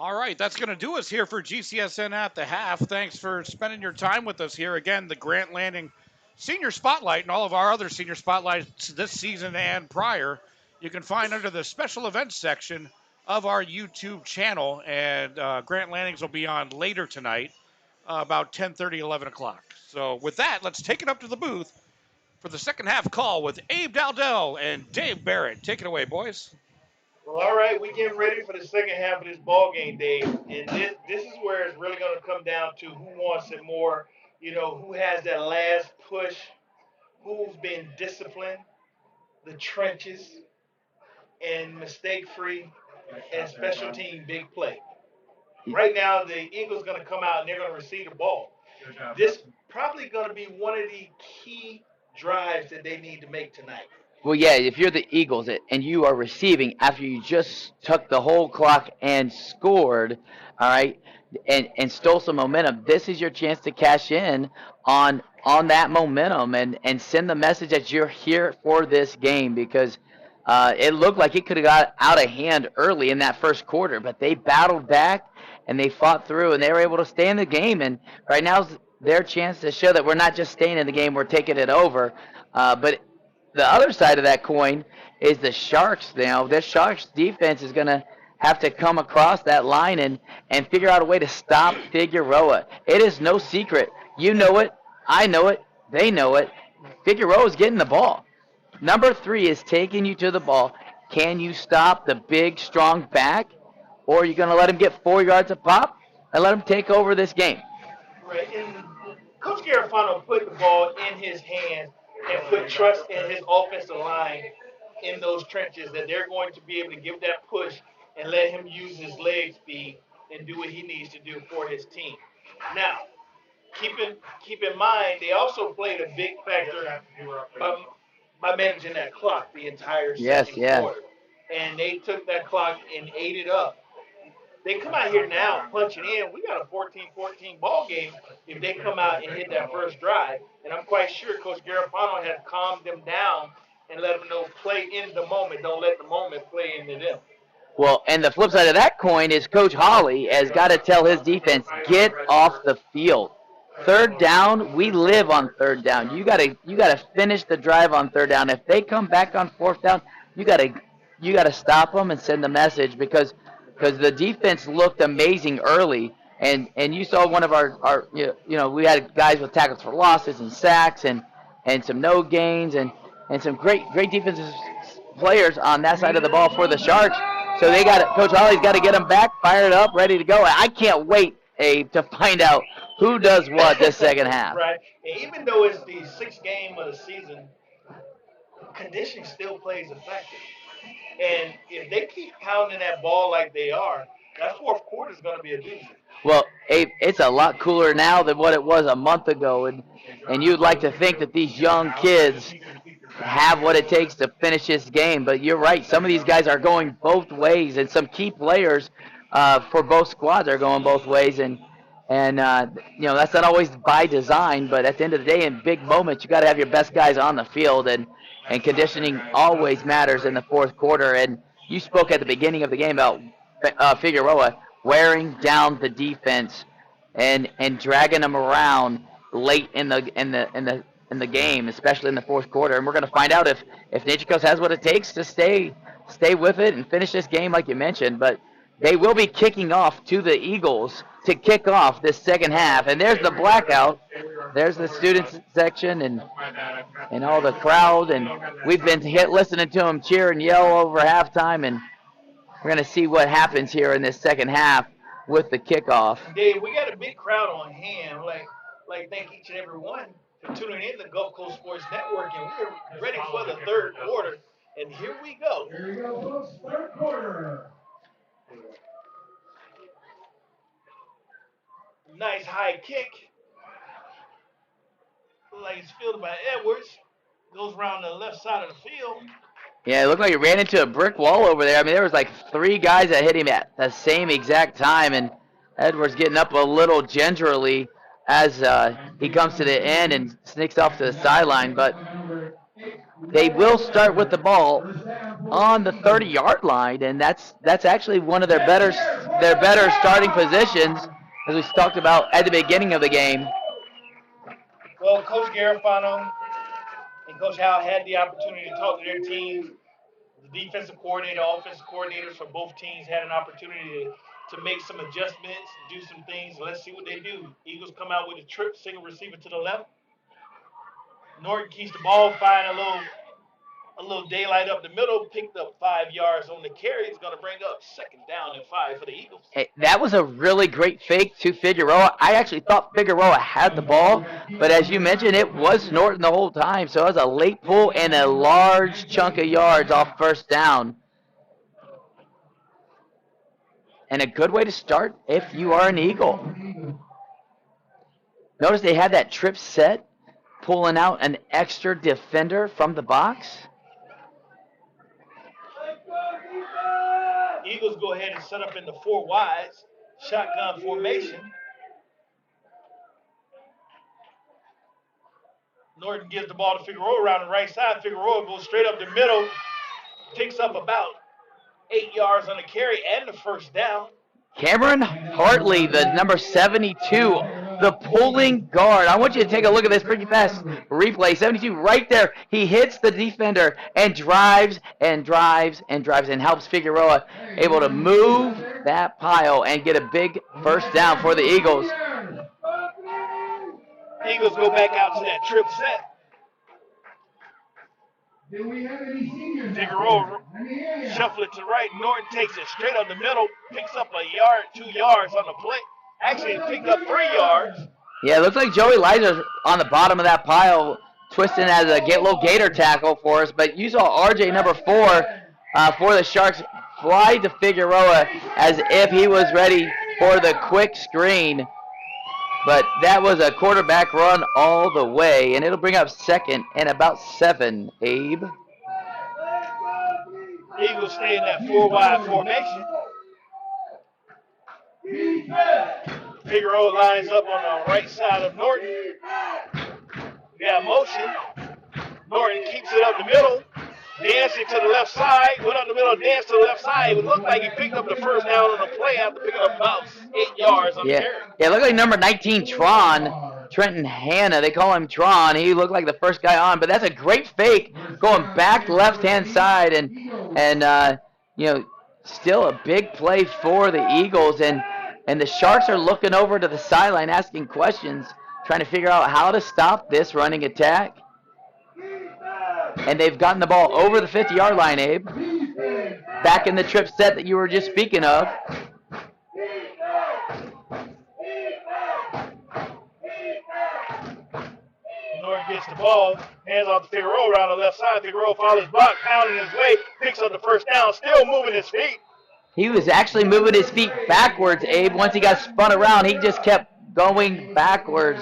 All right, that's going to do us here for GCSN at the half. Thanks for spending your time with us here. Again, the Grant Landing Senior Spotlight and all of our other Senior Spotlights this season and prior, you can find under the special events section of our YouTube channel. And Grant Landings will be on later tonight, about 10:30, 11 o'clock. So with that, let's take it up to the booth for the second half call with Abe Dowdell and Dave Barrett. Take it away, boys. Well, all right, we're getting ready for the second half of this ball game, Dave, and this is where it's really going to come down to who wants it more, you know, who has that last push, who's been disciplined, the trenches, and mistake-free, and special team big play. Right now, the Eagles going to come out and they're going to receive the ball. This probably going to be one of the key drives that they need to make tonight. Well, yeah, if you're the Eagles and you are receiving after you just took the whole clock and scored, all right, and stole some momentum, this is your chance to cash in on that momentum and send the message that you're here for this game, because it looked like it could have got out of hand early in that first quarter, but they battled back and they fought through and they were able to stay in the game. And right now is their chance to show that we're not just staying in the game, we're taking it over. But the other side of that coin is the Sharks now. This Sharks defense is going to have to come across that line and figure out a way to stop Figueroa. It is no secret. You know it. I know it. They know it. Figueroa is getting the ball. Number 3 is taking you to the ball. Can you stop the big, strong back? Or are you going to let him get 4 yards a pop and let him take over this game? Right. And Coach Garofano put the ball in his hands and put trust in his offensive line in those trenches that they're going to be able to give that push and let him use his leg speed and do what he needs to do for his team. Now, keep in mind, they also played a big factor by managing that clock the entire second quarter. And they took that clock and ate it up. They come out here now punching in. We got a 14-14 ball game if they come out and hit that first drive. And I'm quite sure Coach Garofano has calmed them down and let them know play in the moment. Don't let the moment play into them. Well, and the flip side of that coin is Coach Hawley has got to tell his defense, get off the field. Third down, we live on third down. You gotta finish the drive on third down. If they come back on fourth down, you gotta stop them and send the message because the defense looked amazing early. And you saw one of our we had guys with tackles for losses and sacks and some no gains and some great defensive players on that side of the ball for the Sharks. So Coach Hawley's got to get them back, fired up, ready to go. I can't wait, Abe, to find out who does what this second half. Right. And even though it's the sixth game of the season, conditioning still plays a factor. And if they keep pounding that ball like they are, that fourth quarter is going to be a doozy. Well, Abe, it's a lot cooler now than what it was a month ago, and you'd like to think that these young kids have what it takes to finish this game. But you're right, some of these guys are going both ways, and some key players for both squads are going both ways, and that's not always by design. But at the end of the day, in big moments, you got to have your best guys on the field, and conditioning always matters in the fourth quarter. And you spoke at the beginning of the game about Figueroa wearing down the defense and dragging them around late in the game, especially in the fourth quarter. And we're going to find out if Nature Coast has what it takes to stay with it and finish this game like you mentioned. But they will be kicking off to the Eagles to kick off this second half. And there's the blackout. There's the students section and all the crowd. And we've been listening to them cheer and yell over halftime. And we're going to see what happens here in this second half with the kickoff. Dave, we got a big crowd on hand. Like thank each and every one for tuning in to the Gulf Coast Sports Network. And we're ready for the third quarter. And here we go. Here we go, folks. Third quarter. Nice high kick. Like it's fielded by Edwards. Goes around the left side of the field. Yeah, it looked like he ran into a brick wall over there. I mean, there was like 3 guys that hit him at the same exact time, and Edwards getting up a little gingerly as he comes to the end and sneaks off to the sideline. But they will start with the ball on the 30-yard line, and that's actually one of their better starting positions, as we talked about at the beginning of the game. Well, Coach Garofano and Coach Howell had the opportunity to talk to their team. The defensive coordinator, offensive coordinators for both teams had an opportunity to make some adjustments, do some things. Let's see what they do. Eagles come out with a trip, single receiver to the left. Norton keeps the ball, find a little daylight up the middle, picked up 5 yards on the carry. It's going to bring up second down and 5 for the Eagles. Hey, that was a really great fake to Figueroa. I actually thought Figueroa had the ball, but as you mentioned, it was Norton the whole time. So it was a late pull and a large chunk of yards off first down. And a good way to start if you are an Eagle. Notice they had that trip set, pulling out an extra defender from the box. Eagles go ahead and set up in the 4 wides, shotgun formation. Norton gives the ball to Figueroa around the right side. Figueroa goes straight up the middle, picks up about 8 yards on the carry and the first down. Cameron Hartley, the number 72, the pulling guard. I want you to take a look at this pretty fast replay. 72 right there. He hits the defender and drives and helps Figueroa able to move that pile and get a big first down for the Eagles. Eagles go back out to that trip set. Do we have any seniors? Figueroa shuffle it to the right. Norton takes it straight up the middle, picks up a yard, 2 yards on the play. Actually, it picked up 3 yards. Yeah, it looks like Joey Liza's on the bottom of that pile, twisting as a little gator tackle for us. But you saw RJ number 4 for the Sharks fly to Figueroa as if he was ready for the quick screen. But that was a quarterback run all the way, and it'll bring up second and about 7, Abe. Eagles stay in that 4-wide formation. Figueroa lines up on the right side of Norton. We got motion. Norton keeps it up the middle. Dancing to the left side. Went up the middle, danced to the left side. It looked like he picked up the first down on the play after picking up about 8 yards on the carry. Yeah, it looked like number 19, Trenton Hanna. They call him Tron. He looked like the first guy on, but that's a great fake going back left-hand side, and you know, still a big play for the Eagles, and the Sharks are looking over to the sideline asking questions, trying to figure out how to stop this running attack. And they've gotten the ball over the 50-yard line, Abe. Back in the trip set that you were just speaking of. Norton gets the ball, hands off to Figueroa around the left side. Figueroa follows block, pounding his way, picks up the first down, still moving his feet. He was actually moving his feet backwards, Abe. Once he got spun around, he just kept going backwards.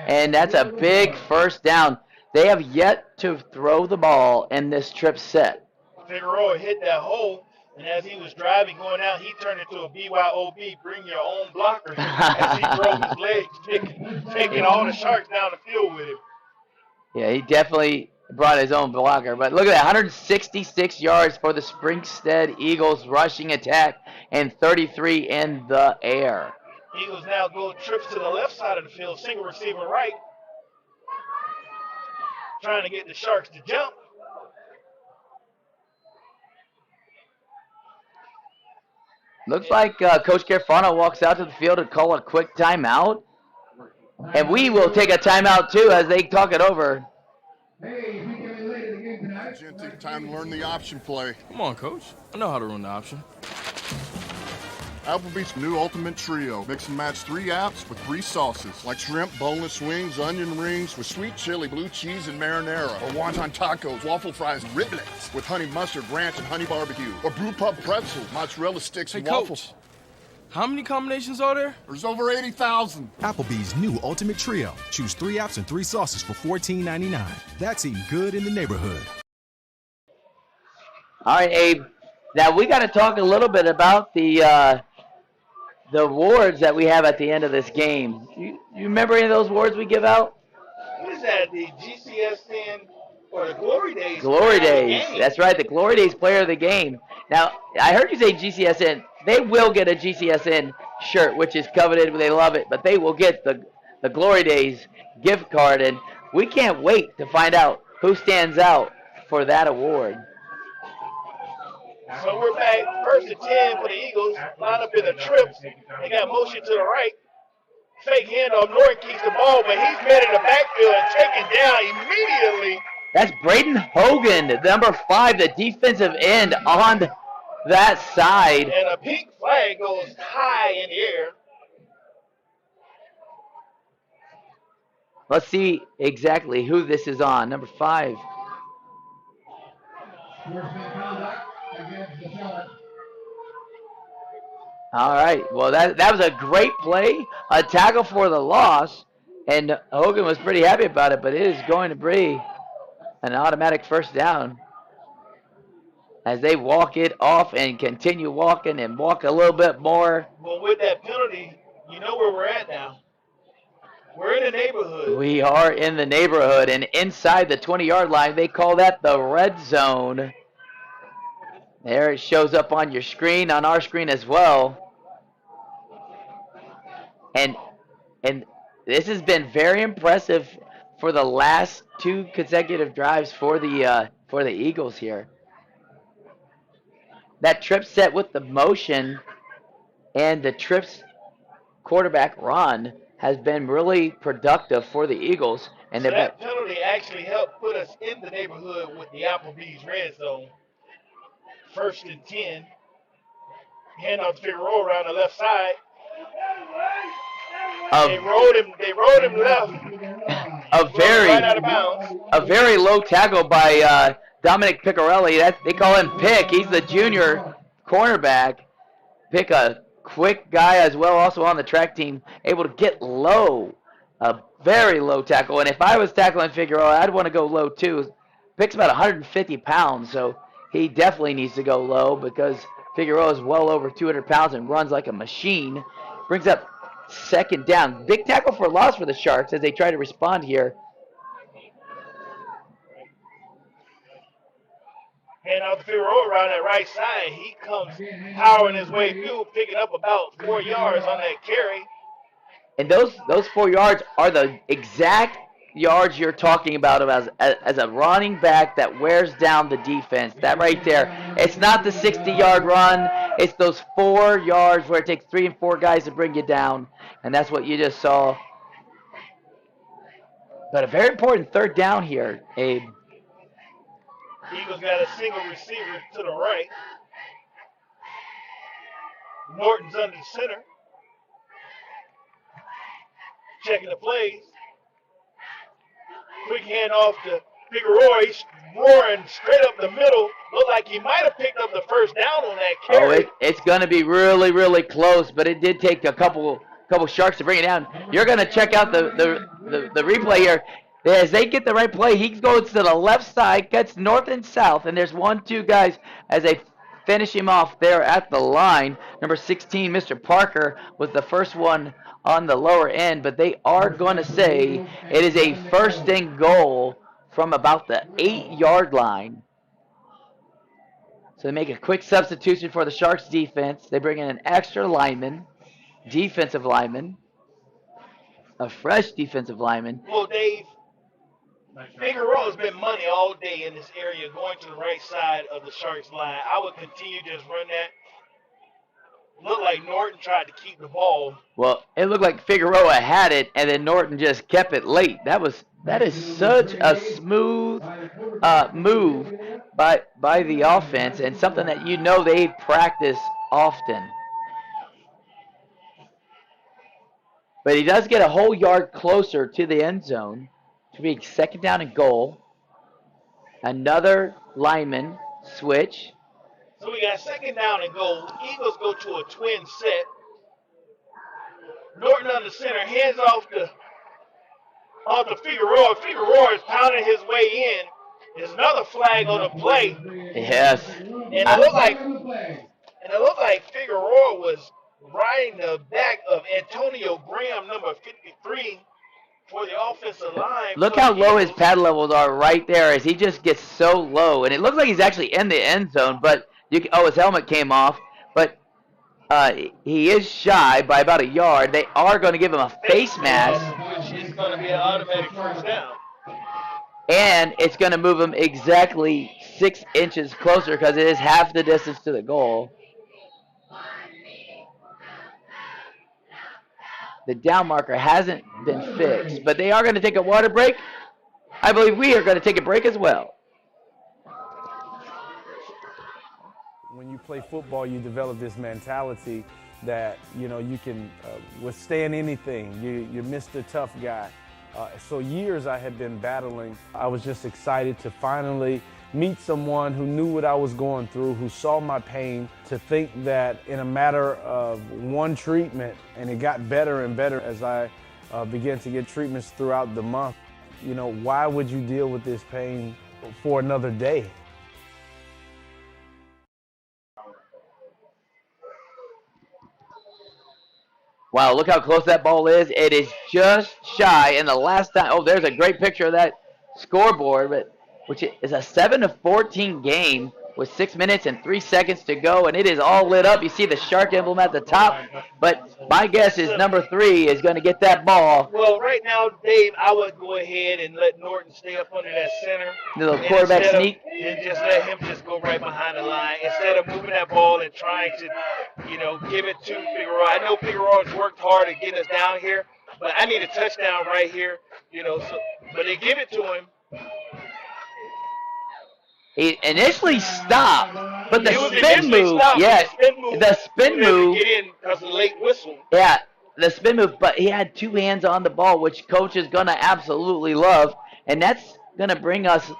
And that's a big first down. They have yet to throw the ball in this trip set. Figueroa hit that hole, and as he was driving, going out, he turned into a BYOB, bring your own blocker, as he broke his legs, taking all the Sharks down the field with him. Yeah, he definitely brought his own blocker. But look at that, 166 yards for the Springstead Eagles rushing attack and 33 in the air. Eagles now go trips to the left side of the field, single receiver right, trying to get the Sharks to jump. Looks like Coach Carfano walks out to the field to call a quick timeout. And we will take a timeout too as they talk it over. Time to learn the option play. Come on, Coach. I know how to run the option. Applebee's new Ultimate Trio. Mix and match 3 apps with 3 sauces, like shrimp, boneless wings, onion rings with sweet chili, blue cheese, and marinara. Or wonton tacos, waffle fries, and riblets with honey mustard, ranch, and honey barbecue. Or brew pub pretzels, mozzarella sticks, and waffles. Coach, how many combinations are there? There's over 80,000. Applebee's new Ultimate Trio. Choose 3 apps and 3 sauces for $14.99. That's eating good in the neighborhood. All right, Abe. Now we got to talk a little bit about the awards that we have at the end of this game. You remember any of those awards we give out? What is that, the GCSN or the Glory Days? Glory Days. That's right, the Glory Days player of the game. Now, I heard you say GCSN. They will get a GCSN shirt, which is coveted. They love it. But they will get the Glory Days gift card. And we can't wait to find out who stands out for that award. So we're back, 1st and 10 for the Eagles. Line up in the trips. They got motion to the right. Fake handoff. Norton keeps the ball, but he's met in the backfield and taken down immediately. That's Braden Hogan, number 5, the defensive end on that side. And a pink flag goes high in the air. Let's see exactly who this is on. Number 5. All right. Well, that was a great play, a tackle for the loss, and Hogan was pretty happy about it, but it is going to be an automatic first down as they walk it off and continue walking and walk a little bit more. Well, with that penalty, you know where we're at now. We're in the neighborhood. We are in the neighborhood, and inside the 20-yard line, they call that the red zone. There it shows up on your screen, on our screen as well. And this has been very impressive for the last 2 consecutive drives for the Eagles here. That trip set with the motion and the trips quarterback run has been really productive for the Eagles. And so that penalty actually helped put us in the neighborhood with the Applebee's red zone. 1st and 10. Hand off to Figueroa around the left side. They rode him left. Right out of bounds. A very low tackle by Dominic Piccarelli. They call him Pick. He's the junior cornerback. Pick a quick guy as well, also on the track team, able to get low, a very low tackle. And if I was tackling Figueroa, I'd want to go low too. Picks about 150 pounds, so he definitely needs to go low because Figueroa is well over 200 pounds and runs like a machine. Brings up second down. Big tackle for loss for the Sharks as they try to respond here. Hand off to Figueroa around that right side. He comes powering his way through, picking up about 4 yards on that carry. And those 4 yards are the exact yards you're talking about as a running back that wears down the defense. That right there. It's not the 60-yard run. It's those 4 yards where it takes 3 and 4 guys to bring you down. And that's what you just saw. But a very important third down here, Abe. Eagles got a single receiver to the right. Norton's under the center. Checking the plays. Quick hand off to Figueroa. He's roaring straight up the middle. Looked like he might have picked up the first down on that carry. It's going to be really, really close, but it did take a couple Sharks to bring it down. You're going to check out the replay here. As they get the right play, he goes to the left side, cuts north and south, and there's 1-2 guys as they finish him off there at the line. Number 16, Mr. Parker, was the first one on the lower end, but they are going to say it is a first and goal from about the 8-yard line. So they make a quick substitution for the Sharks defense. They bring in an extra lineman, defensive lineman, a fresh defensive lineman. Well, Dave, Figueroa's been money all day in this area going to the right side of the Sharks line. I would continue to just run that. Looked like Norton tried to keep the ball. Well, it looked like Figueroa had it, and then Norton just kept it late. That is such a smooth move by the offense, and something that you know they practice often. But he does get a whole yard closer to the end zone to be second down and goal. Another lineman switch. So we got second down and goal. Eagles go to a twin set. Norton on the center, hands off to Figueroa. Figueroa is pounding his way in. There's another flag on the play. Yes. And it looked like Figueroa was riding the back of Antonio Graham, number 53, for the offensive line. Look how low his pad levels are right there as he just gets so low. And it looks like he's actually in the end zone, but his helmet came off. But he is shy by about a yard. They are going to give him a face mask. Which is going to be an automatic first down. And it's going to move him exactly 6 inches closer because it is half the distance to the goal. The down marker hasn't been fixed, but they are going to take a water break. I believe we are going to take a break as well. When you play football, you develop this mentality that, you can withstand anything. You're Mr. Tough Guy. So years I had been battling. I was just excited to finally meet someone who knew what I was going through, who saw my pain, to think that in a matter of one treatment, and it got better and better as I began to get treatments throughout the month. Why would you deal with this pain for another day? Wow, look how close that ball is. It is just shy. And the last time, there's a great picture of that scoreboard, which is a 7-14 game with 6 minutes and 3 seconds to go, and it is all lit up. You see the Shark emblem at the top, but my guess is number 3 is going to get that ball. Well, right now, Dave, I would go ahead and let Norton stay up under that center. The little quarterback sneak. And just let him just go right behind the line instead of moving that ball and trying to, give it to Figueroa. I know Figueroa's worked hard to get us down here, but I need a touchdown right here, but they give it to him. He initially stopped, but the spin move, the spin move. Get in because of the late whistle. Yeah, the spin move, but he had 2 hands on the ball, which coach is going to absolutely love, and that's going to bring us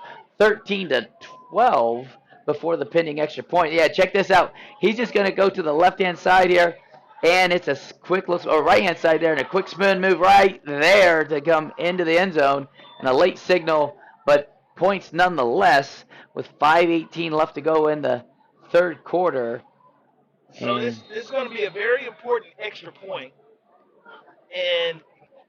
13-12 before the pending extra point. Yeah, check this out. He's just going to go to the left-hand side here, And it's a quick look, or right-hand side there, and a quick spin move right there to come into the end zone. And a late signal, but points nonetheless with 5:18 left to go in the third quarter. So this is going to be a very important extra point. And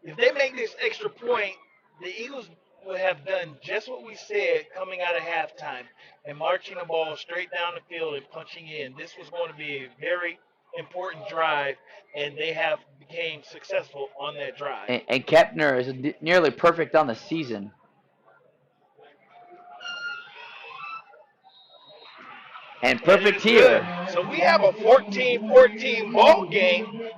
if they make this extra point, the Eagles would have done just what we said coming out of halftime and marching the ball straight down the field and punching in. This was going to be a very important drive, and they have became successful on that drive. And Kepner is nearly perfect on the season. And perfect here. So we have a 14-14 ball game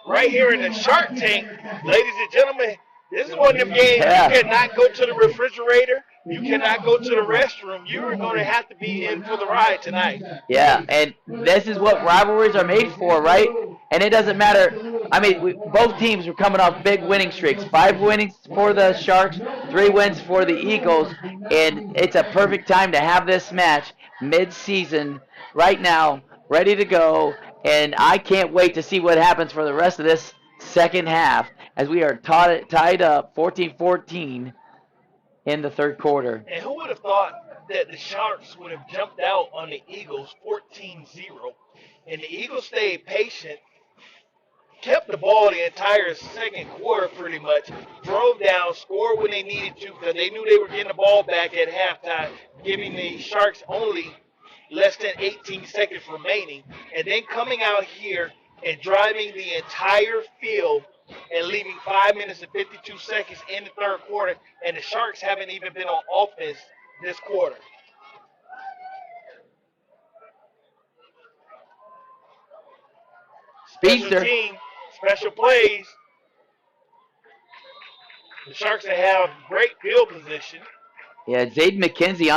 right here in the Shark Tank. Ladies and gentlemen, this is one of them games you cannot go to the refrigerator. You cannot go to the restroom. You are going to have to be in for the ride tonight. Yeah, and this is what rivalries are made for, right? And it doesn't matter. I mean, both teams were coming off big winning streaks. 5 winnings for the Sharks, 3 wins for the Eagles. And it's a perfect time to have this match mid-season right now, ready to go. And I can't wait to see what happens for the rest of this second half as we are tied up 14-14 in the third quarter. And who would have thought that the Sharks would have jumped out on the Eagles 14-0? And the Eagles stayed patient, kept the ball the entire second quarter pretty much, drove down, scored when they needed to because they knew they were getting the ball back at halftime, giving the Sharks only less than 18 seconds remaining, and then coming out here and driving the entire field and leaving 5 minutes and 52 seconds in the third quarter, and the Sharks haven't even been on offense this quarter. Special team, special plays. The Sharks have great field position. Yeah, Zayden McKenzie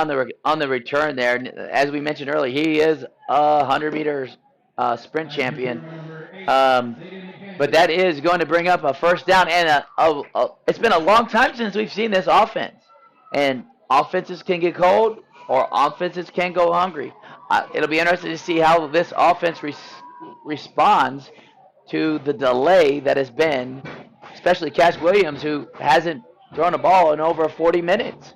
on the return there. As we mentioned earlier, he is a 100 meters sprint champion. But that is going to bring up a first down, and it's been a long time since we've seen this offense. And offenses can get cold, or offenses can go hungry. It'll be interesting to see how this offense responds to the delay that has been, especially Cash Williams, who hasn't thrown a ball in over 40 minutes.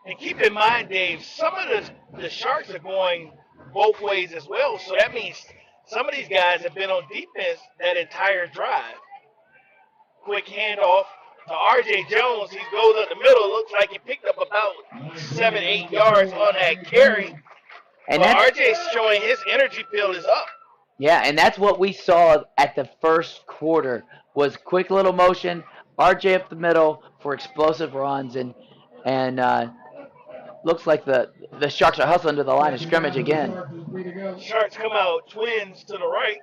And keep in mind, Dave, some of the Sharks are going both ways as well. So that means some of these guys have been on defense that entire drive. Quick handoff to R.J. Jones. He goes up the middle. Looks like he picked up about 7-8 yards on that carry. And R.J.'s showing his energy field is up. Yeah, and that's what we saw at the first quarter was quick little motion, R.J. up the middle for explosive runs, and looks like the Sharks are hustling to the line of scrimmage again. Sharks come out twins to the right.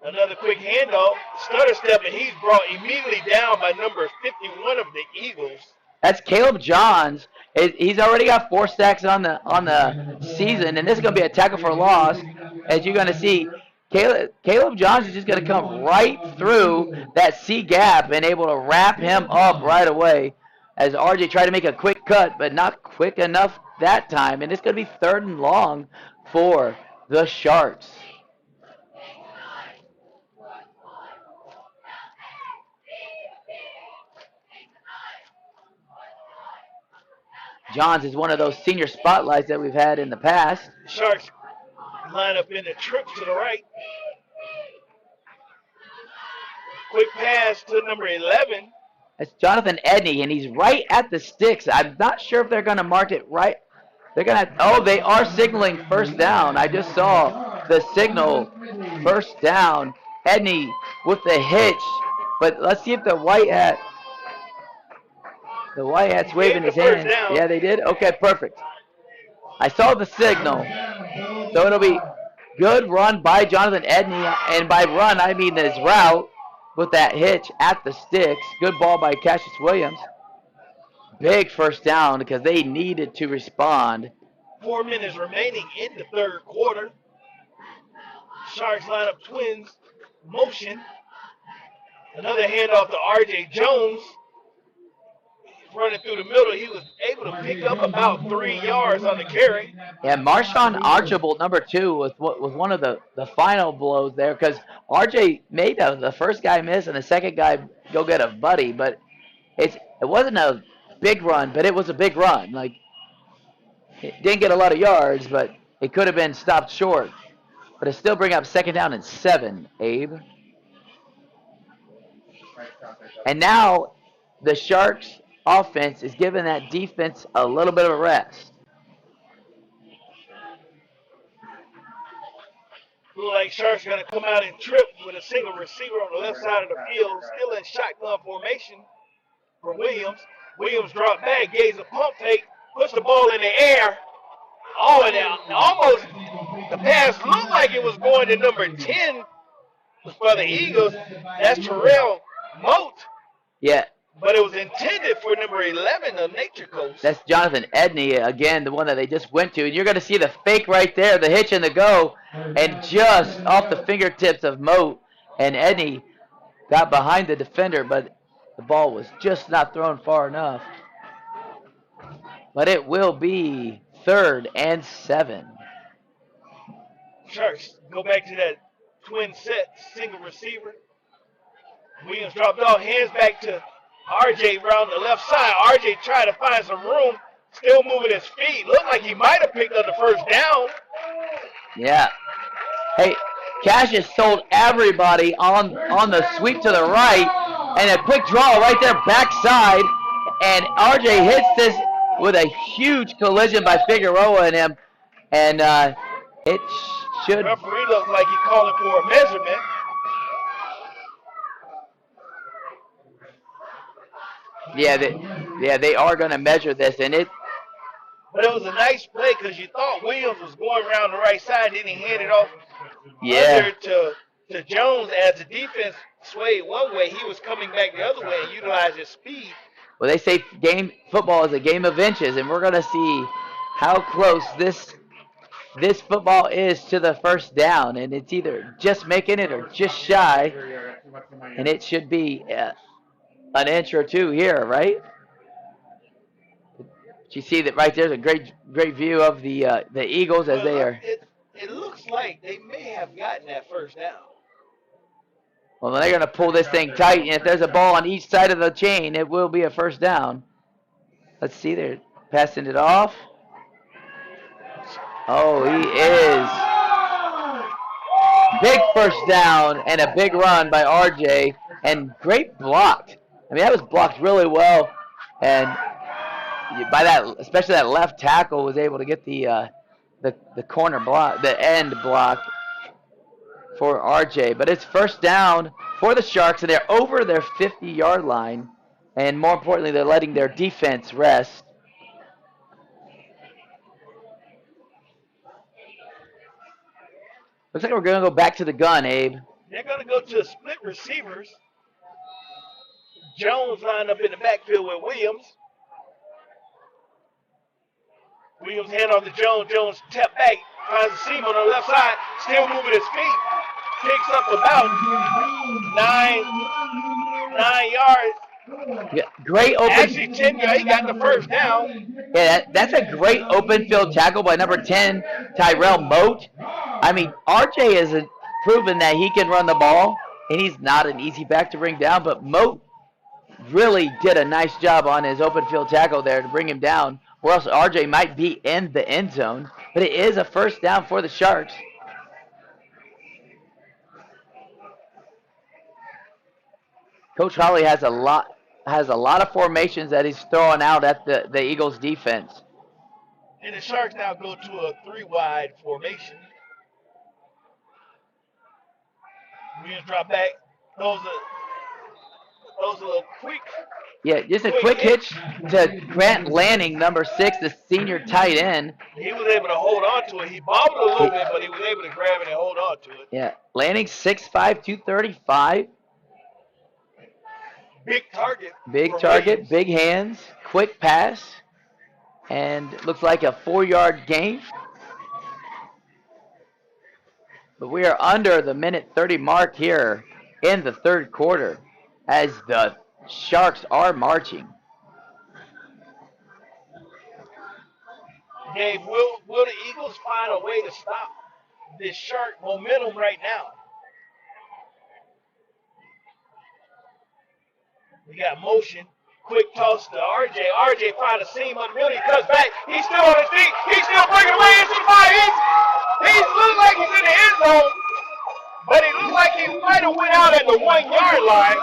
Another quick handoff. Stutter step, and he's brought immediately down by number 51 of the Eagles. That's Caleb Johns. He's already got 4 sacks on the season, and this is going to be a tackle for loss. As you're going to see, Caleb Johns is just going to come right through that C gap and able to wrap him up right away. As RJ tried to make a quick cut, but not quick enough that time. And it's going to be 3rd and long for the Sharks. Johns is one of those senior spotlights that we've had in the past. Sharks line up in the trip to the right. Quick pass to number 11. It's Jonathan Edney, and he's right at the sticks. I'm not sure if they're going to mark it right. They're going to, they are signaling first down. I just saw the signal first down. Edney with the hitch, but let's see if the white hat's waving his hand. Yeah, they did? Okay, perfect. I saw the signal. So it'll be good run by Jonathan Edney, and by run, I mean his route. With that hitch at the sticks. Good ball by Cassius Williams. Big first down because they needed to respond. 4 minutes remaining in the third quarter. Sharks line up twins. Motion. Another handoff to R.J. Jones. running through the middle. He was able to pick up about 3 yards on the carry. Yeah, Marshawn Archibald, number 2, was one of the final blows there because RJ made the first guy miss and the second guy go get a buddy, but it wasn't a big run, but it was a big run. Like, it didn't get a lot of yards, but it could have been stopped short. But it still bring up 2nd down and 7, Abe. And now the Sharks offense is giving that defense a little bit of a rest. Look like Sharks going to come out and trip with a single receiver on the left side of the field, still in shotgun formation for Williams. Williams dropped back, gave a pump fake, puts the ball in the air. Oh, and almost the pass looked like it was going to number 10 for the Eagles. That's Terrell Moat. Yeah. But it was intended for number 11, the Nature Coast. That's Jonathan Edney, again, the one that they just went to. And you're going to see the fake right there, the hitch and the go, and just off the fingertips of Moat. And Edney got behind the defender, but the ball was just not thrown far enough. But it will be 3rd and 7. Sharks go back to that twin set, single receiver. Williams dropped off, hands back to RJ around the left side. RJ tried to find some room, still moving his feet. Looked like he might have picked up the first down. Yeah. Hey, Cassius sold everybody on the sweep to the right, and a quick draw right there backside, and RJ hits this with a huge collision by Figueroa and him, and it should. The referee looks like he's calling for a measurement. Yeah, they are going to measure this, and it. But it was a nice play because you thought Williams was going around the right side, then he handed off under to Jones as the defense swayed one way. He was coming back the other way and utilized his speed. Well, they say football is a game of inches, and we're going to see how close this football is to the first down, and it's either just making it or just shy, and it should be an inch or two here, right? You see that right there's a great view of the Eagles as they are. It looks like they may have gotten that first down. Well, they're going to pull this thing tight, and if there's a ball on each side of the chain, it will be a first down. Let's see, they're passing it off. Oh, he is. Big first down and a big run by RJ, and great block. I mean, that was blocked really well, and by that, especially that left tackle was able to get the corner block, the end block for RJ. But it's first down for the Sharks, and they're over their 50-yard line, and more importantly, they're letting their defense rest. Looks like we're going to go back to the gun, Abe. They're going to go to split receivers. Jones lined up in the backfield with Williams. Williams hand off to Jones. Jones tap back, finds a seam on the left side, still moving his feet. Picks up about 9 yards. Yeah, great open. Actually, 10 yards. He got the first down. Yeah, that's a great open field tackle by number 10, Tyrell Moat. I mean, RJ has proven that he can run the ball, and he's not an easy back to bring down, but Moat really did a nice job on his open field tackle there to bring him down, or else RJ might be in the end zone. But it is a first down for the Sharks. Coach Holly has a lot of formations that he's throwing out at the Eagles defense. And the Sharks now go to a 3-wide formation. Williams drop back. Those a little quick. Yeah, just a quick hitch to Grant Lanning, number 6, the senior tight end. He was able to hold on to it. He bobbled a little bit, but he was able to grab it and hold on to it. Yeah, Lanning 6'5", 235. Big target. Big target, big hands, quick pass, and looks like a 4-yard gain. But we are under the minute 30 mark here in the third quarter as the Sharks are marching. Dave, will the Eagles find a way to stop this Shark momentum right now? We got motion. Quick toss to RJ. RJ finds a seam on the middle. He cuts back. He's still on his feet. He's still breaking away into the fire. He looks like he's in the end zone, but he looks like he might have went out at the 1 yard line.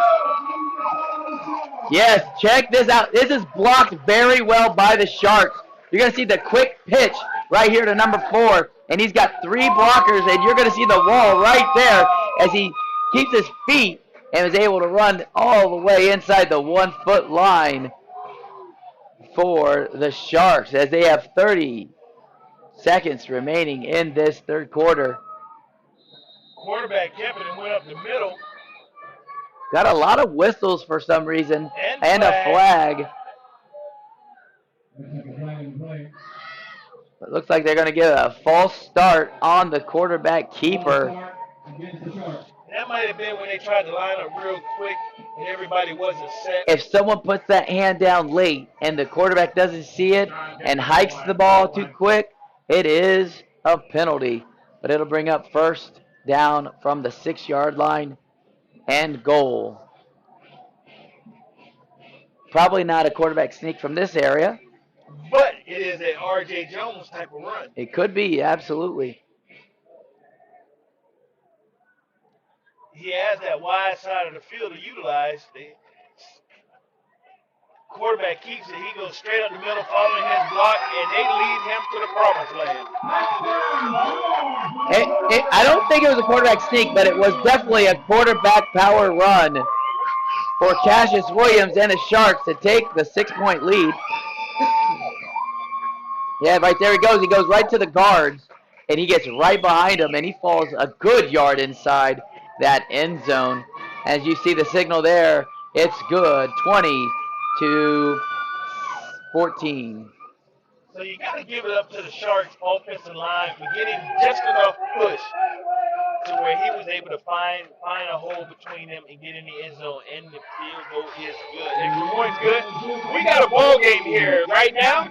Yes, check this out. This is blocked very well by the Sharks. You're going to see the quick pitch right here to number 4, and he's got 3 blockers, and you're going to see the wall right there as he keeps his feet and is able to run all the way inside the 1-foot line for the Sharks as they have 30 seconds remaining in this third quarter. Quarterback kept it and went up the middle. Got a lot of whistles for some reason and a flag. It looks like they're going to get a false start on the quarterback keeper. That might have been when they tried to line up real quick and everybody wasn't set. If someone puts that hand down late and the quarterback doesn't see it and hikes the ball too quick, it is a penalty. But it'll bring up first down from the 6-yard line and goal. Probably not a quarterback sneak from this area. But it is an R.J. Jones type of run. It could be, absolutely. He has that wide side of the field to utilize. The quarterback keeps it. He goes straight up the middle following his block, and they lead him to the promised land. I don't think it was a quarterback sneak, but it was definitely a quarterback power run for Cassius Williams and the Sharks to take the 6-point lead. Yeah, right there he goes. He goes right to the guards, and he gets right behind him, and he falls a good yard inside that end zone. As you see the signal there, it's good, 20-14. So you got to give it up to the Sharks offensive line for getting just enough push to where he was able to find a hole between them and get in the end zone, and the field goal is good. Extra point's good. We got a ball game here right now.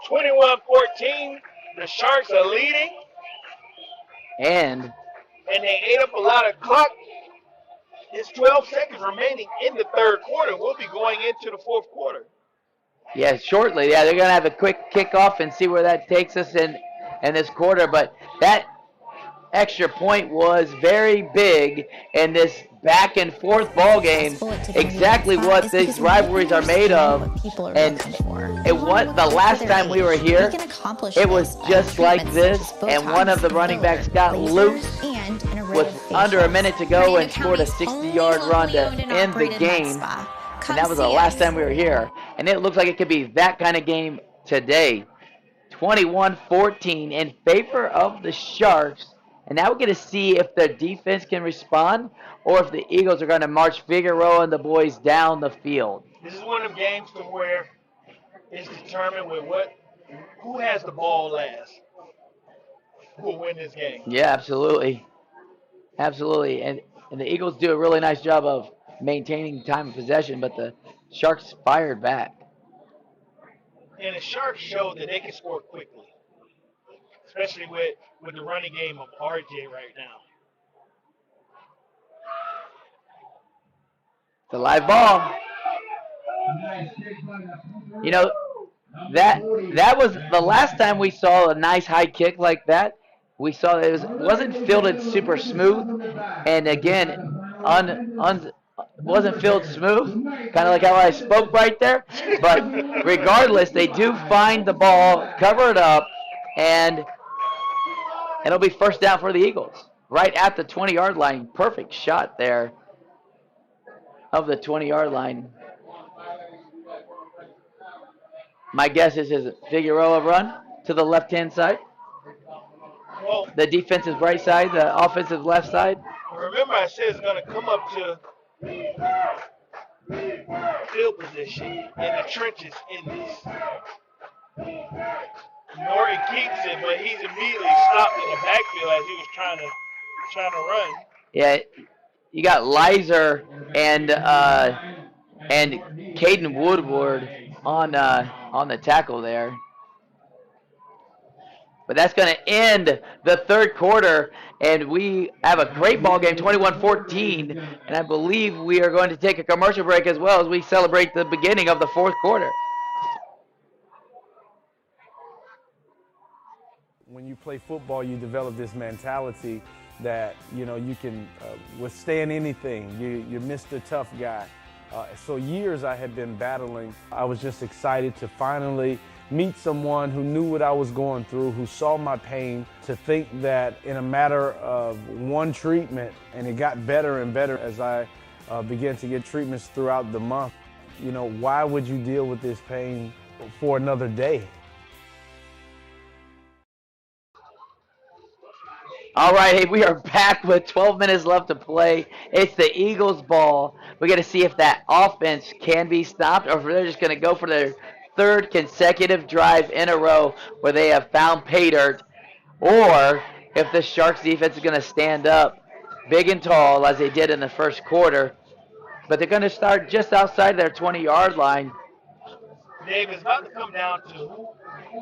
21-14. The Sharks are leading. And they ate up a lot of clock. It's 12 seconds remaining in the third quarter. We'll be going into the fourth quarter. yeah, shortly. Yeah, they're going to have a quick kickoff and see where that takes us in this quarter. But that extra point was very big in this back and forth ball game. Exactly what these rivalries are made of. And it was the last time we were here, it was just like this, and one of the running backs got loose with under a minute to go and scored a 60-yard run to end the game. And that was the last time we were here. And it looks like it could be that kind of game today. 21-14 in favor of the Sharks. And now we're going to see if the defense can respond or if the Eagles are going to march Figueroa and the boys down the field. This is one of the games to where it's determined with who has the ball last, who will win this game. Yeah, absolutely. Absolutely. And the Eagles do a really nice job of maintaining time of possession, but the Sharks fired back. And the Sharks showed that they can score quickly, especially with the running game of RJ right now. The live ball. You know, that was the last time we saw a nice high kick like that. We saw it wasn't fielded super smooth, and again, wasn't fielded smooth, kind of like how I spoke right there. But regardless, they do find the ball, cover it up, and it'll be first down for the Eagles. Right at the 20-yard line. Perfect shot there of the 20-yard line. My guess is his Figueroa run to the left-hand side. Well, the defensive right side, the offensive left side. Remember I said it's going to come up to field position in the trenches in this. Norton keeps it, but he's immediately stopped in the backfield as he was trying to run. Yeah, you got Lizer and and Caden Woodward on the tackle there. But that's going to end the third quarter, and we have a great ball game, 21-14, and I believe we are going to take a commercial break as well as we celebrate the beginning of the fourth quarter. When you play football, you develop this mentality that, you know, you can withstand anything. You're Mr. Tough Guy. So years I had been battling. I was just excited to finally meet someone who knew what I was going through, who saw my pain, to think that in a matter of one treatment, and it got better and better as I began to get treatments throughout the month. You know, why would you deal with this pain for another day? All right, hey, we are back with 12 minutes left to play. It's the Eagles' ball. We're going to see if that offense can be stopped or if they're just going to go for their third consecutive drive in a row where they have found pay dirt, or if the Sharks defense is going to stand up big and tall as they did in the first quarter. But they're going to start just outside their 20-yard line. Dave, it's about to come down to who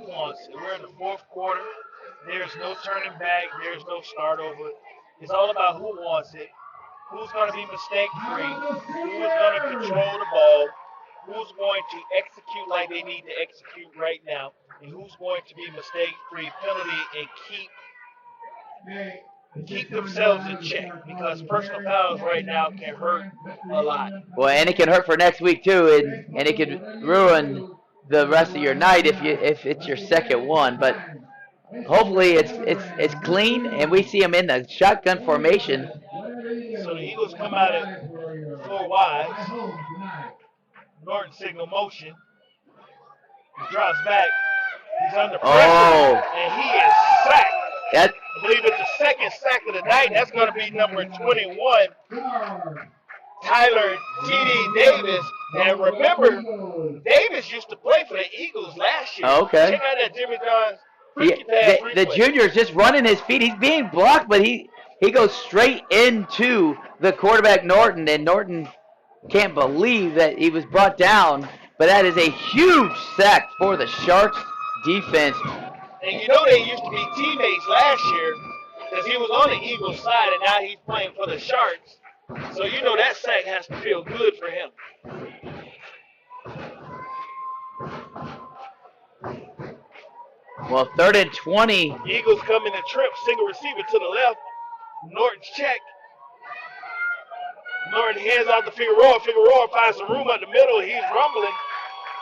wants it. We're in the fourth quarter. There's no turning back. There's no start over. It's all about who wants it, who's going to be mistake-free, who is going to control the ball, who's going to execute like they need to execute right now, and who's going to be mistake-free, penalty, and keep themselves in check, because personal fouls right now can hurt a lot. Well, and it can hurt for next week too, and it could ruin the rest of your night if it's your second one. But hopefully it's clean, and we see them in the shotgun formation. So the Eagles come out at 4 wides. Norton signal motion. He drops back. He's under pressure, and he is sacked. I believe it's the second sack of the night. That's going to be number 21, Tyler T.D. Davis. And remember, Davis used to play for the Eagles last year. Okay. Check out that Jimmy John's. The junior is just running his feet. He's being blocked, but he goes straight into the quarterback, Norton, and Norton can't believe that he was brought down. But that is a huge sack for the Sharks defense. And you know they used to be teammates last year because he was on the Eagles side, and now he's playing for the Sharks. So you know that sack has to feel good for him. Well, 3rd and 20. Eagles come in the trip, single receiver to the left. Norton's check. Norton hands out to Figueroa. Figueroa finds some room at the middle. He's rumbling.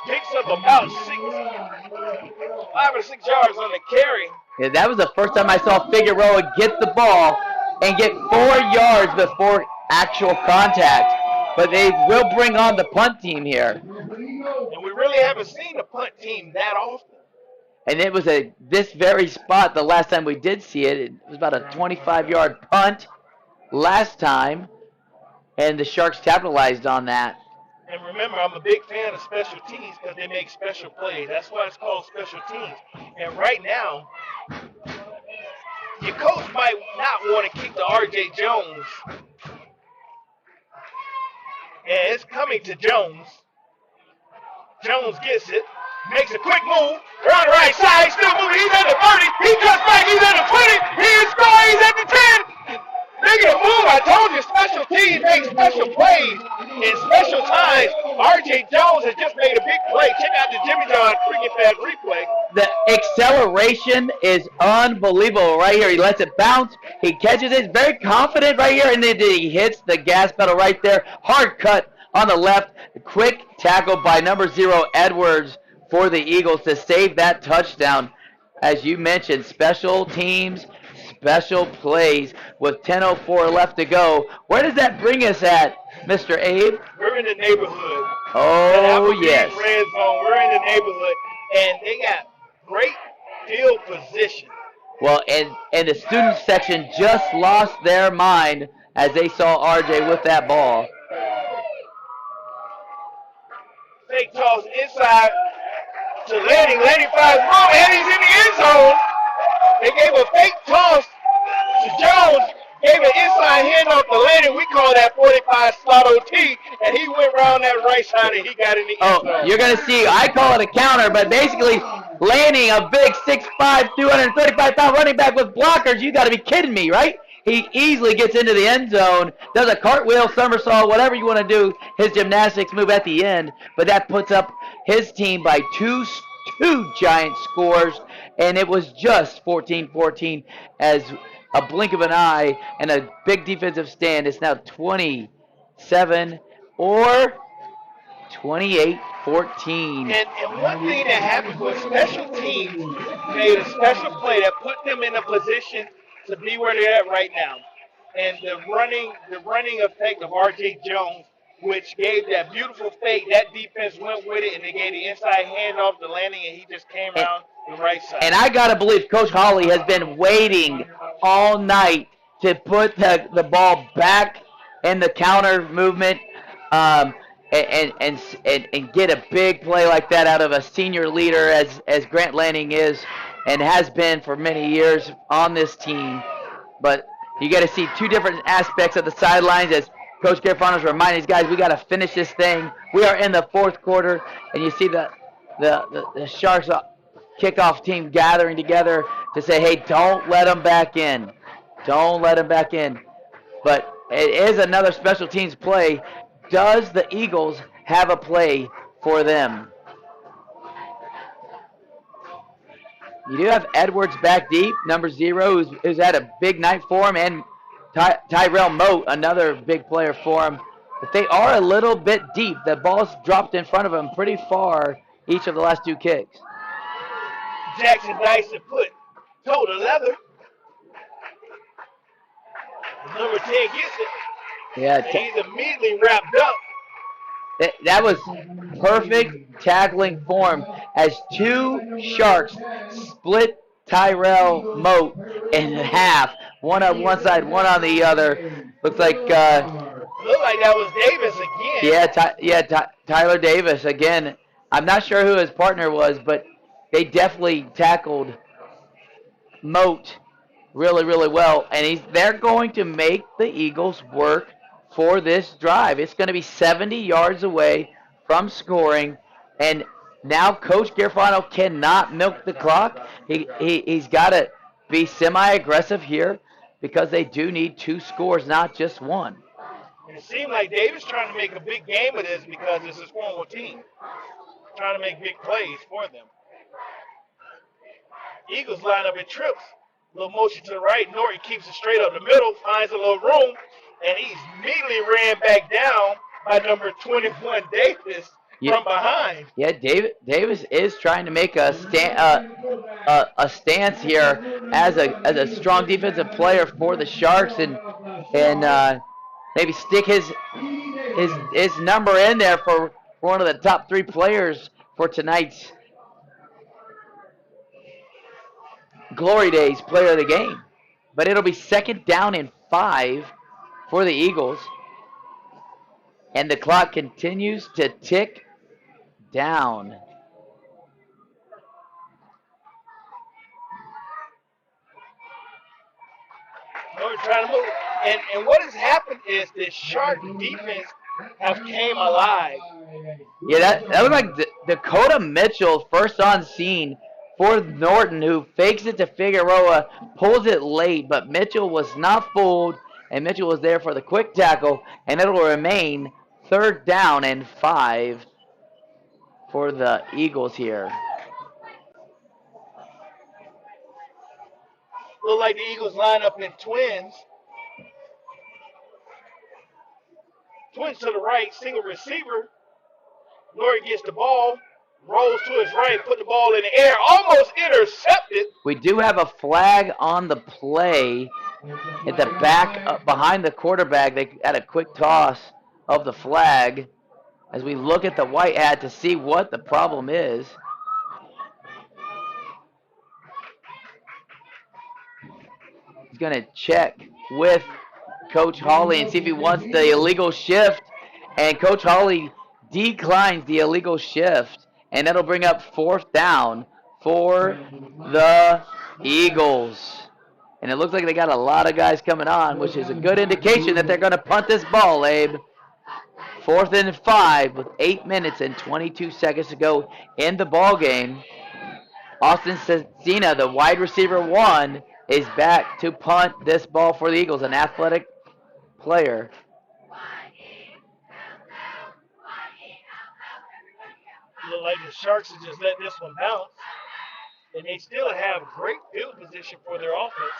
Picks up about 5 or 6 yards on the carry. Yeah, that was the first time I saw Figueroa get the ball and get 4 yards before actual contact. But they will bring on the punt team here. And we really haven't seen the punt team that often. And it was this very spot the last time we did see it. It was about a 25-yard punt last time, and the Sharks capitalized on that. And remember, I'm a big fan of special teams because they make special plays. That's why it's called special teams. And right now, your coach might not want to kick to R.J. Jones. And it's coming to Jones. Jones gets it. Makes a quick move, around the right side, still moving, he's at the 30, he cuts back, he's at the 20, he is scoring, he's at the 10. Making a move, I told you, special teams make special plays. In special times, R.J. Jones has just made a big play. Check out the Jimmy John Cricket Pad replay. The acceleration is unbelievable right here. He lets it bounce, he catches it, very confident right here, and then he hits the gas pedal right there. Hard cut on the left, quick tackle by number 0, Edwards, for the Eagles to save that touchdown. As you mentioned, special teams, special plays with 10:04 left to go. Where does that bring us at, Mr. Abe? We're in the neighborhood. Oh, yes. Red zone. We're in the neighborhood, and they got great field position. Well, and the student section just lost their mind as they saw RJ with that ball. Fake toss inside to Lanning. Lanning finds room, and he's in the end zone. They gave a fake toss to Jones, gave an inside handoff to Lanning. We call that 45 slot OT, and he went around that right side, and he got in the end zone. You're going to see, I call it a counter, but basically Lanning, a big 6'5", 235-pound running back with blockers. You got to be kidding me, right? He easily gets into the end zone, does a cartwheel, somersault, whatever you want to do, his gymnastics move at the end. But that puts up his team by two giant scores, and it was just 14-14 as a blink of an eye and a big defensive stand. It's now 27 or 28-14. And one thing that happened was special teams made a special play that put them in a position to be where they're at right now. And the running effect of R.J. Jones, which gave that beautiful fake, that defense went with it, and they gave the inside handoff to Lanning, and he just came around the right side. And I got to believe Coach Hawley has been waiting all night to put the ball back in the counter movement and get a big play like that out of a senior leader as Grant Lanning is and has been for many years on this team. But you got to see two different aspects of the sidelines as Coach Garfano's reminding these guys, we got to finish this thing. We are in the fourth quarter, and you see the Sharks kickoff team gathering together to say, hey, don't let them back in. Don't let them back in. But it is another special teams play. Does the Eagles have a play for them? You do have Edwards back deep, number 0, who's had a big night for him, and Tyrell Moat, another big player for him. But they are a little bit deep. The ball's dropped in front of them pretty far each of the last 2 kicks. Jackson Dyson put toe to leather. Number 10 gets it. Yeah, and he's immediately wrapped up. That was perfect tackling form as 2 Sharks split Tyrell Moat in half. One on one side, one on the other. Looks like looked like that was Davis again. Tyler Davis again. I'm not sure who his partner was, but they definitely tackled Moat really, really well. And they're going to make the Eagles work for this drive. It's going to be 70 yards away from scoring, and now Coach Garfano cannot milk the clock. He's got to be semi-aggressive here because they do need 2 scores, not just 1. It seemed like Davis trying to make a big game of this because it's his former team. Trying to make big plays for them. Eagles line up in trips. Little motion to the right. Norton keeps it straight up the middle, finds a little room, and he immediately ran back down by number 21, Davis, from behind. Yeah, Davis is trying to make a stance here as a strong defensive player for the Sharks, and maybe stick his number in there for one of the top 3 players for tonight's Glory Days player of the game. But it'll be 2nd down and 5 for the Eagles. And the clock continues to tick down. We're trying to move. And what has happened is the Shark defense have came alive. Yeah, that looked like Dakota Mitchell first on scene for Norton, who fakes it to Figueroa, pulls it late, but Mitchell was not fooled, and Mitchell was there for the quick tackle, and it'll remain 3rd down and 5 for the Eagles here. Look like the Eagles line up in twins. Twins to the right, single receiver. Norton gets the ball, rolls to his right, put the ball in the air, almost intercepted. We do have a flag on the play at the back, behind the quarterback. They had a quick toss of the flag as we look at the white hat to see what the problem is. He's going to check with Coach Hawley and see if he wants the illegal shift, and Coach Hawley declines the illegal shift, and that'll bring up 4th down for the Eagles. And it looks like they got a lot of guys coming on, which is a good indication that they're going to punt this ball, Abe. 4th and 5 with 8 minutes and 22 seconds to go in the ball game. Austin Cena, the wide receiver 1, is back to punt this ball for the Eagles, an athletic player. Look like the Sharks have just let this one bounce. And they still have great field position for their offense.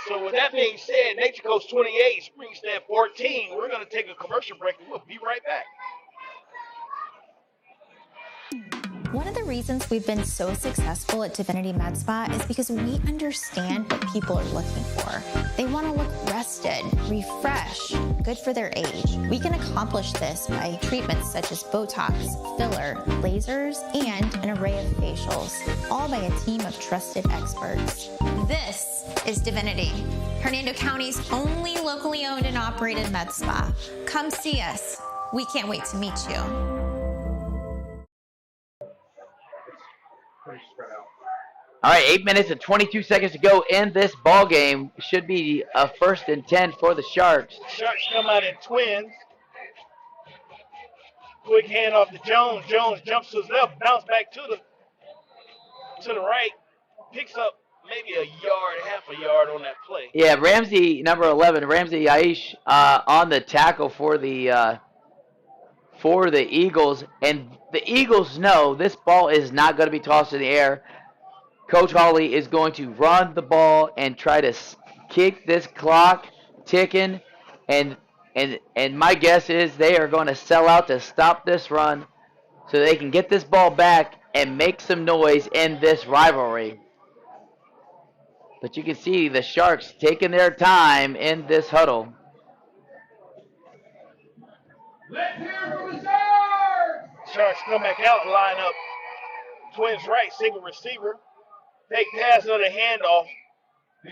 So with that being said, Nature Coast 28, Springstead 14. We're going to take a commercial break and we'll be right back. One of the reasons we've been so successful at Divinity Med Spa is because we understand what people are looking for. They want to look rested, refreshed, good for their age. We can accomplish this by treatments such as Botox, filler, lasers, and an array of facials, all by a team of trusted experts. This is Divinity, Hernando County's only locally owned and operated med spa. Come see us. We can't wait to meet you. All right, 8 minutes and 22 seconds to go in this ball game. Should be a 1st and 10 for the Sharks. Sharks come out in twins. Quick hand off to Jones. Jones jumps to his left, bounce back to the right, picks up maybe a yard, half a yard on that play. Yeah, Ramsey, number 11, Ramsey Aish on the tackle for the Eagles. And the Eagles know this ball is not going to be tossed in the air. Coach Hawley is going to run the ball and try to keep this clock ticking. And my guess is they are going to sell out to stop this run so they can get this ball back and make some noise in this rivalry. But you can see the Sharks taking their time in this huddle. Let's hear from the Sharks! Sharks come back out and line up. Twins right, single receiver. Fake pass on the handoff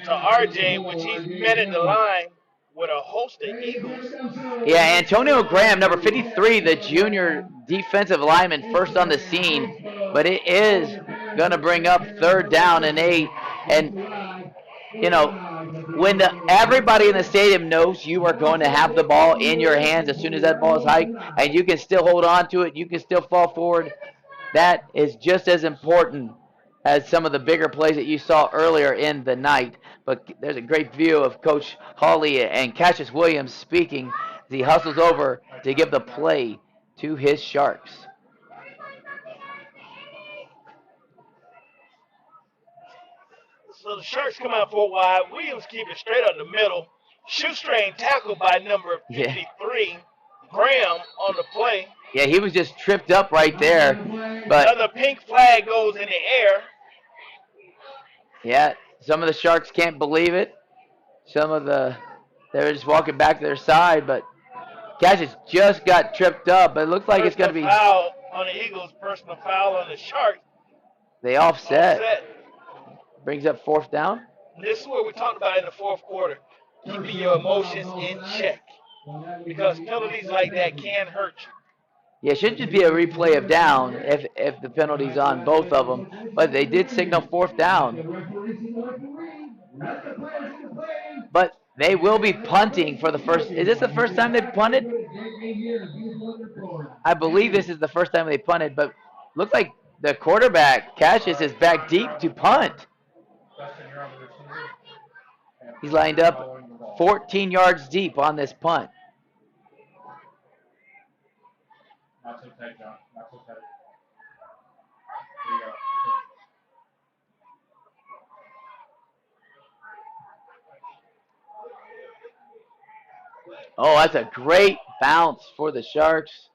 to RJ, which he's met at the line with a host of Eagles. Yeah, Antonio Graham, number 53, the junior defensive lineman, first on the scene. But it is going to bring up 3rd down and 8. And, you know, when everybody in the stadium knows you are going to have the ball in your hands as soon as that ball is hiked, and you can still hold on to it, you can still fall forward, that is just as important as some of the bigger plays that you saw earlier in the night. But there's a great view of Coach Hawley and Cassius Williams speaking as he hustles over to give the play to his Sharks. So the Sharks come out for a wide. Williams keep it straight up the middle. Shoestring tackled by number 53, Graham, on the play. Yeah, he was just tripped up right there. But another pink flag goes in the air. Yeah, some of the Sharks can't believe it. They're just walking back to their side, but Cassius just got tripped up. But it looks like it's going to be foul on the Eagles, personal foul on the Sharks. They offset. Brings up 4th down. This is what we talked about in the 4th quarter. Keeping your emotions in check. Because penalties like that can hurt you. Yeah, it should just be a replay of down if the penalty's on both of them. But they did signal 4th down. But they will be punting for the first. Is this the first time they've punted? I believe this is the first time they punted. But looks like the quarterback, Cassius, is back deep to punt. He's lined up 14 yards deep on this punt. Not so tight, John. Not so tight. There you go. Oh, that's a great bounce for the Sharks.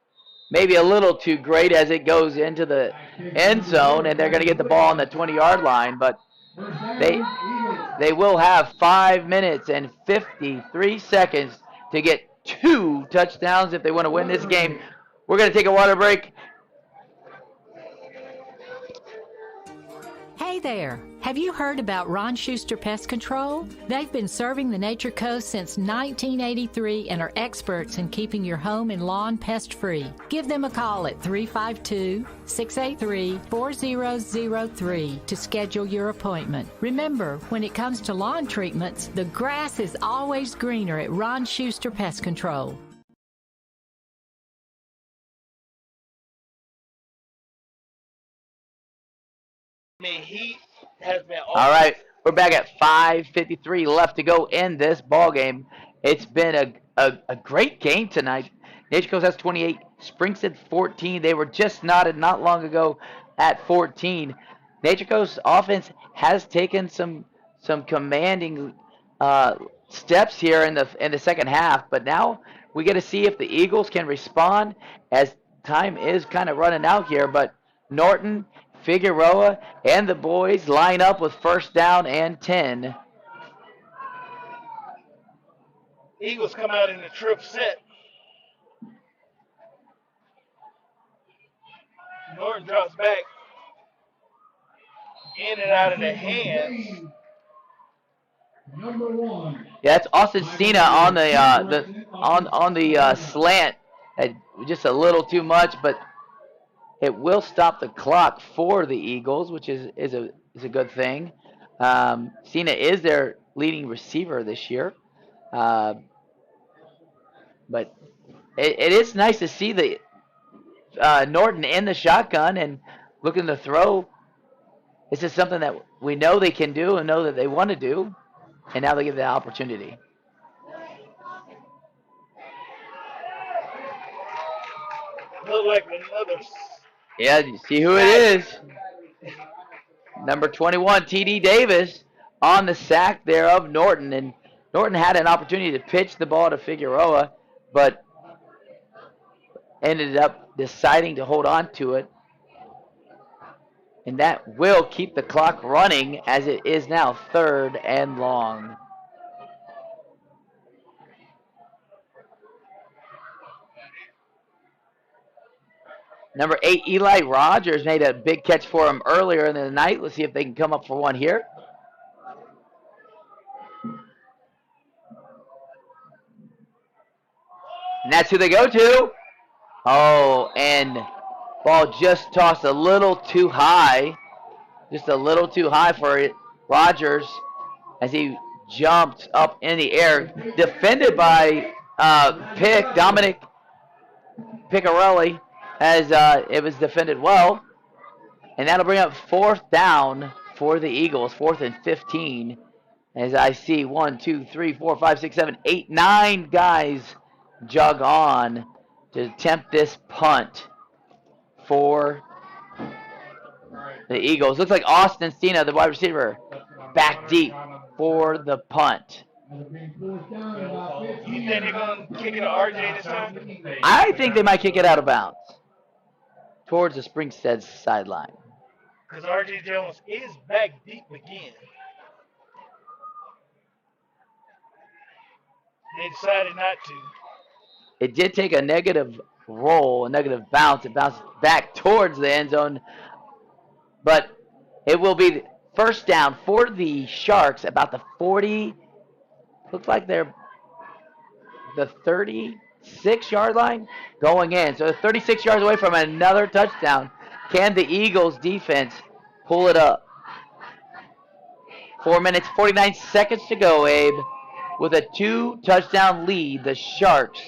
Maybe a little too great as it goes into the end zone, and they're going to get the ball on the 20-yard line. But they will have 5 minutes and 53 seconds to get 2 touchdowns if they want to win this game. We're going to take a water break. Hey there! Have you heard about Ron Schuster Pest Control? They've been serving the Nature Coast since 1983 and are experts in keeping your home and lawn pest-free. Give them a call at 352-683-4003 to schedule your appointment. Remember, when it comes to lawn treatments, the grass is always greener at Ron Schuster Pest Control. I mean, he has been awesome. All right, we're back at 5:53 left to go in this ball game. It's been a great game tonight. Nature Coast has 28, Springstead 14. They were just knotted not long ago at 14. Nature Coast offense has taken some commanding steps here in the second half, but now we get to see if the Eagles can respond as time is kind of running out here. But Norton, Figueroa, and the boys line up with first down and 10. Eagles come out in the trip set. Norton drops back in and out of the hands. Number 1. Yeah, that's Austin Cena on the slant. Just a little too much, but it will stop the clock for the Eagles, which is a good thing. Cena is their leading receiver this year, but it is nice to see the Norton in the shotgun and looking to throw. This is something that we know they can do and know that they want to do, and now they give the opportunity. Look like another. Yeah, you see who it is. Number 21, T.D. Davis, on the sack there of Norton. And Norton had an opportunity to pitch the ball to Figueroa, but ended up deciding to hold on to it. And that will keep the clock running as it is now 3rd and long. Number 8, Eli Rogers made a big catch for him earlier in the night. Let's see if they can come up for one here. And that's who they go to. Oh, and ball just tossed a little too high. Just a little too high for it. Rogers as he jumped up in the air. Defended by Dominic Picarelli as it was defended well. And that'll bring up 4th down for the Eagles. 4th and 15. As I see 1, 2, 3, 4, 5, 6, 7, 8, 9 guys jog on to attempt this punt for the Eagles. Looks like Austin Cena, the wide receiver, back deep for the punt. You think they're going to kick it to RJ this time? I think they might kick it out of bounds towards the Springstead sideline. Because RJ Jones is back deep again. They decided not to. It did take a negative roll, a negative bounce. It bounced back towards the end zone. But it will be first down for the Sharks about the 40. Looks like they're the 36-yard line going in. So 36 yards away from another touchdown. Can the Eagles defense pull it up? 4 minutes, 49 seconds to go, Abe. With a 2-touchdown lead, the Sharks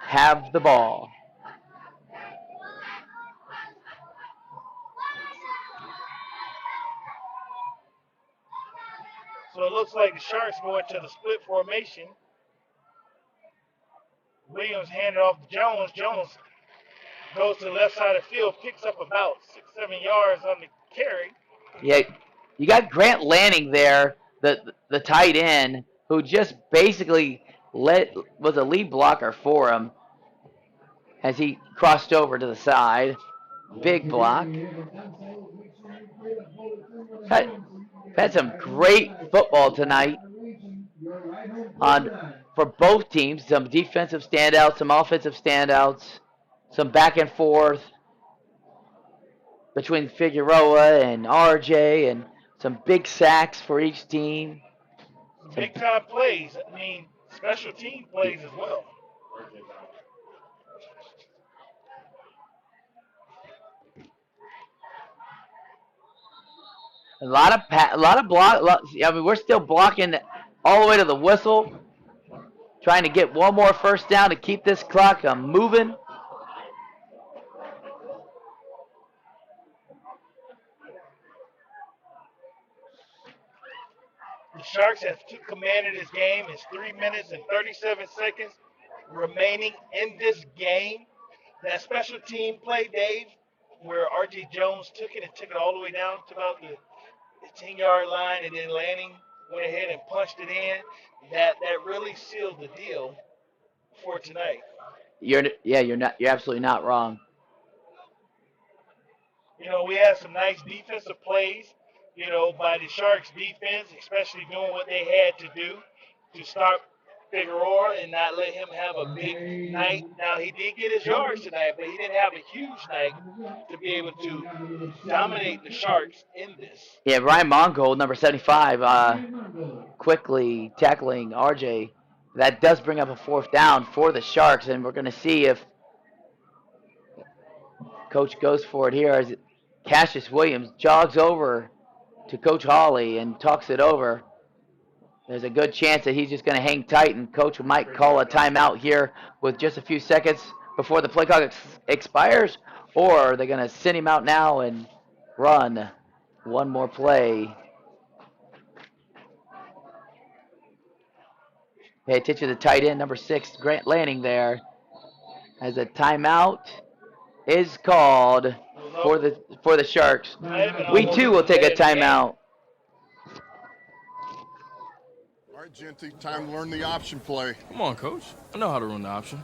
have the ball. So it looks like the Sharks going to the split formation. Williams handed off to Jones. Jones goes to the left side of the field, picks up about 6-7 yards on the carry. Yeah, you got Grant Lanning there, the tight end, who just basically was a lead blocker for him as he crossed over to the side. Big block. Had some great football tonight for both teams. Some defensive standouts, some offensive standouts, some back and forth between Figueroa and RJ, and some big sacks for each team. Big time plays. I mean, special team plays as well. A lot of block. I mean, we're still blocking all the way to the whistle, trying to get one more first down to keep this clock moving. Sharks have took command of this game. It's 3 minutes and 37 seconds remaining in this game. That special team play, Dave, where R.J. Jones took it all the way down to about the 10-yard line, and then Lanning went ahead and punched it in. That really sealed the deal for tonight. You're absolutely not wrong. You know, we had some nice defensive plays, you know, by the Sharks defense, especially doing what they had to do to stop Figueroa and not let him have a big night. Now, he did get his yards tonight, but he didn't have a huge night to be able to dominate the Sharks in this. Yeah, Ryan Mongold, number 75, quickly tackling RJ. That does bring up a 4th down for the Sharks, and we're going to see if Coach goes for it here as Cassius Williams jogs over to Coach Hawley and talks it over. There's a good chance that he's just going to hang tight, and Coach might call a timeout here with just a few seconds before the play clock expires, or are they going to send him out now and run one more play? Pay attention to the tight end, number 6, Grant Lanning there, as a timeout is called for the Sharks. We too will take a timeout. All right, Genty, time to learn the option play. Come on, Coach. I know how to run the option.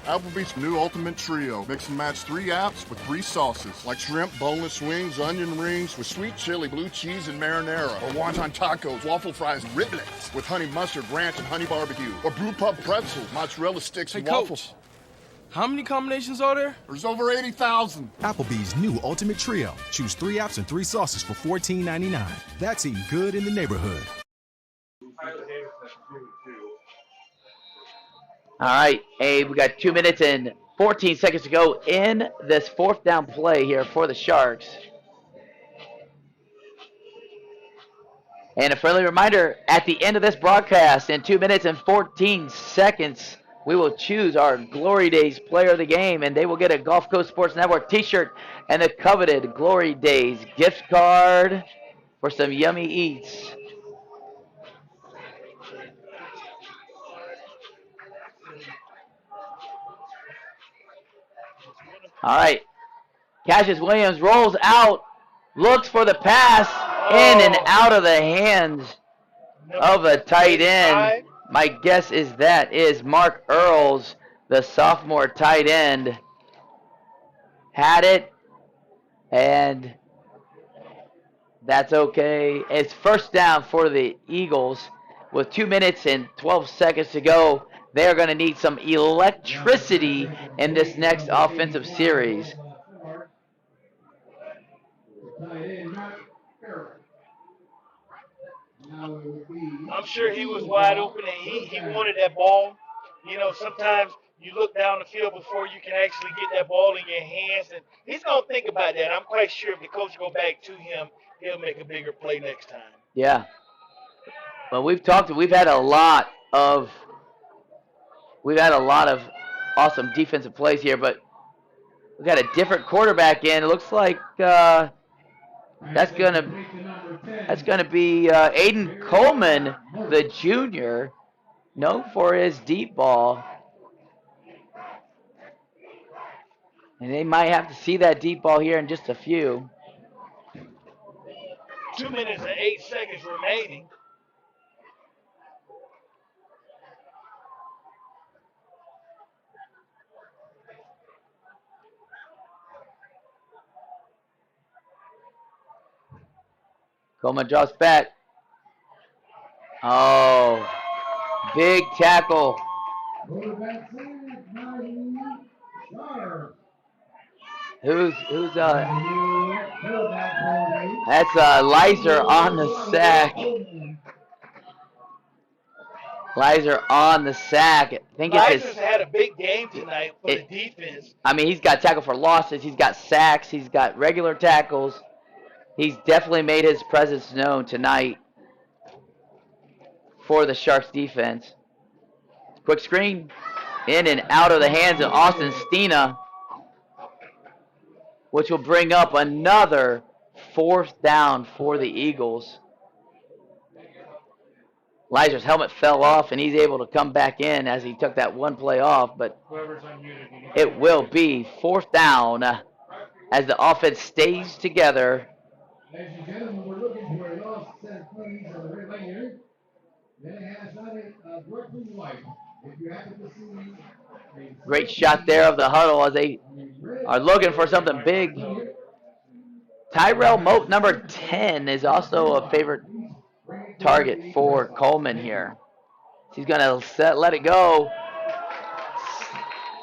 Applebee's new Ultimate Trio. Mix and match 3 apps with 3 sauces, like shrimp, boneless wings, onion rings with sweet chili, blue cheese, and marinara. Or wonton tacos, waffle fries, and riblets with honey mustard, ranch, and honey barbecue. Or brew pub pretzels, mozzarella sticks, and waffles. Coach, how many combinations are there? There's over 80,000. Applebee's new Ultimate Trio. Choose 3 apps and 3 sauces for $14.99. That's eating good in the neighborhood. All right, Abe, we got 2 minutes and 14 seconds to go in this 4th down play here for the Sharks. And a friendly reminder, at the end of this broadcast, in 2 minutes and 14 seconds, we will choose our Glory Days player of the game, and they will get a Gulf Coast Sports Network t-shirt and the coveted Glory Days gift card for some yummy eats. All right, Cassius Williams rolls out, looks for the pass, in and out of the hands of a tight end. My guess is that is Mark Earls, the sophomore tight end. Had it, and that's okay. It's 1st down for the Eagles with 2 minutes and 12 seconds to go. They're going to need some electricity in this next offensive series. I'm sure he was wide open, and he wanted that ball. You know, sometimes you look down the field before you can actually get that ball in your hands, and he's going to think about that. I'm quite sure if the coach go back to him, he'll make a bigger play next time. Yeah. Well, we've had a lot of awesome defensive plays here, but we got a different quarterback in. It looks like that's gonna be Aiden Coleman, the junior, known for his deep ball. And they might have to see that deep ball here in just a few. 2 minutes and 8 seconds remaining. Coleman drops back. Oh, big tackle. Who's that's Lizer on the sack. Lizer on the sack. I think it's Lizer's had a big game tonight for the defense. I mean, he's got tackle for losses. He's got sacks. He's got regular tackles. He's definitely made his presence known tonight for the Sharks defense. Quick screen. In and out of the hands of Austin Stina, which will bring up another 4th down for the Eagles. Leiser's helmet fell off, and he's able to come back in as he took that one play off, but it will be 4th down as the offense stays together. Ladies and gentlemen, we're looking for a lost set of keys on the red lane here. Then it has on it working white. If you happen to see Great shot there of the huddle as they are looking for something big. Tyrell Moat, number 10, is also a favorite target for Coleman here. He's going to let it go.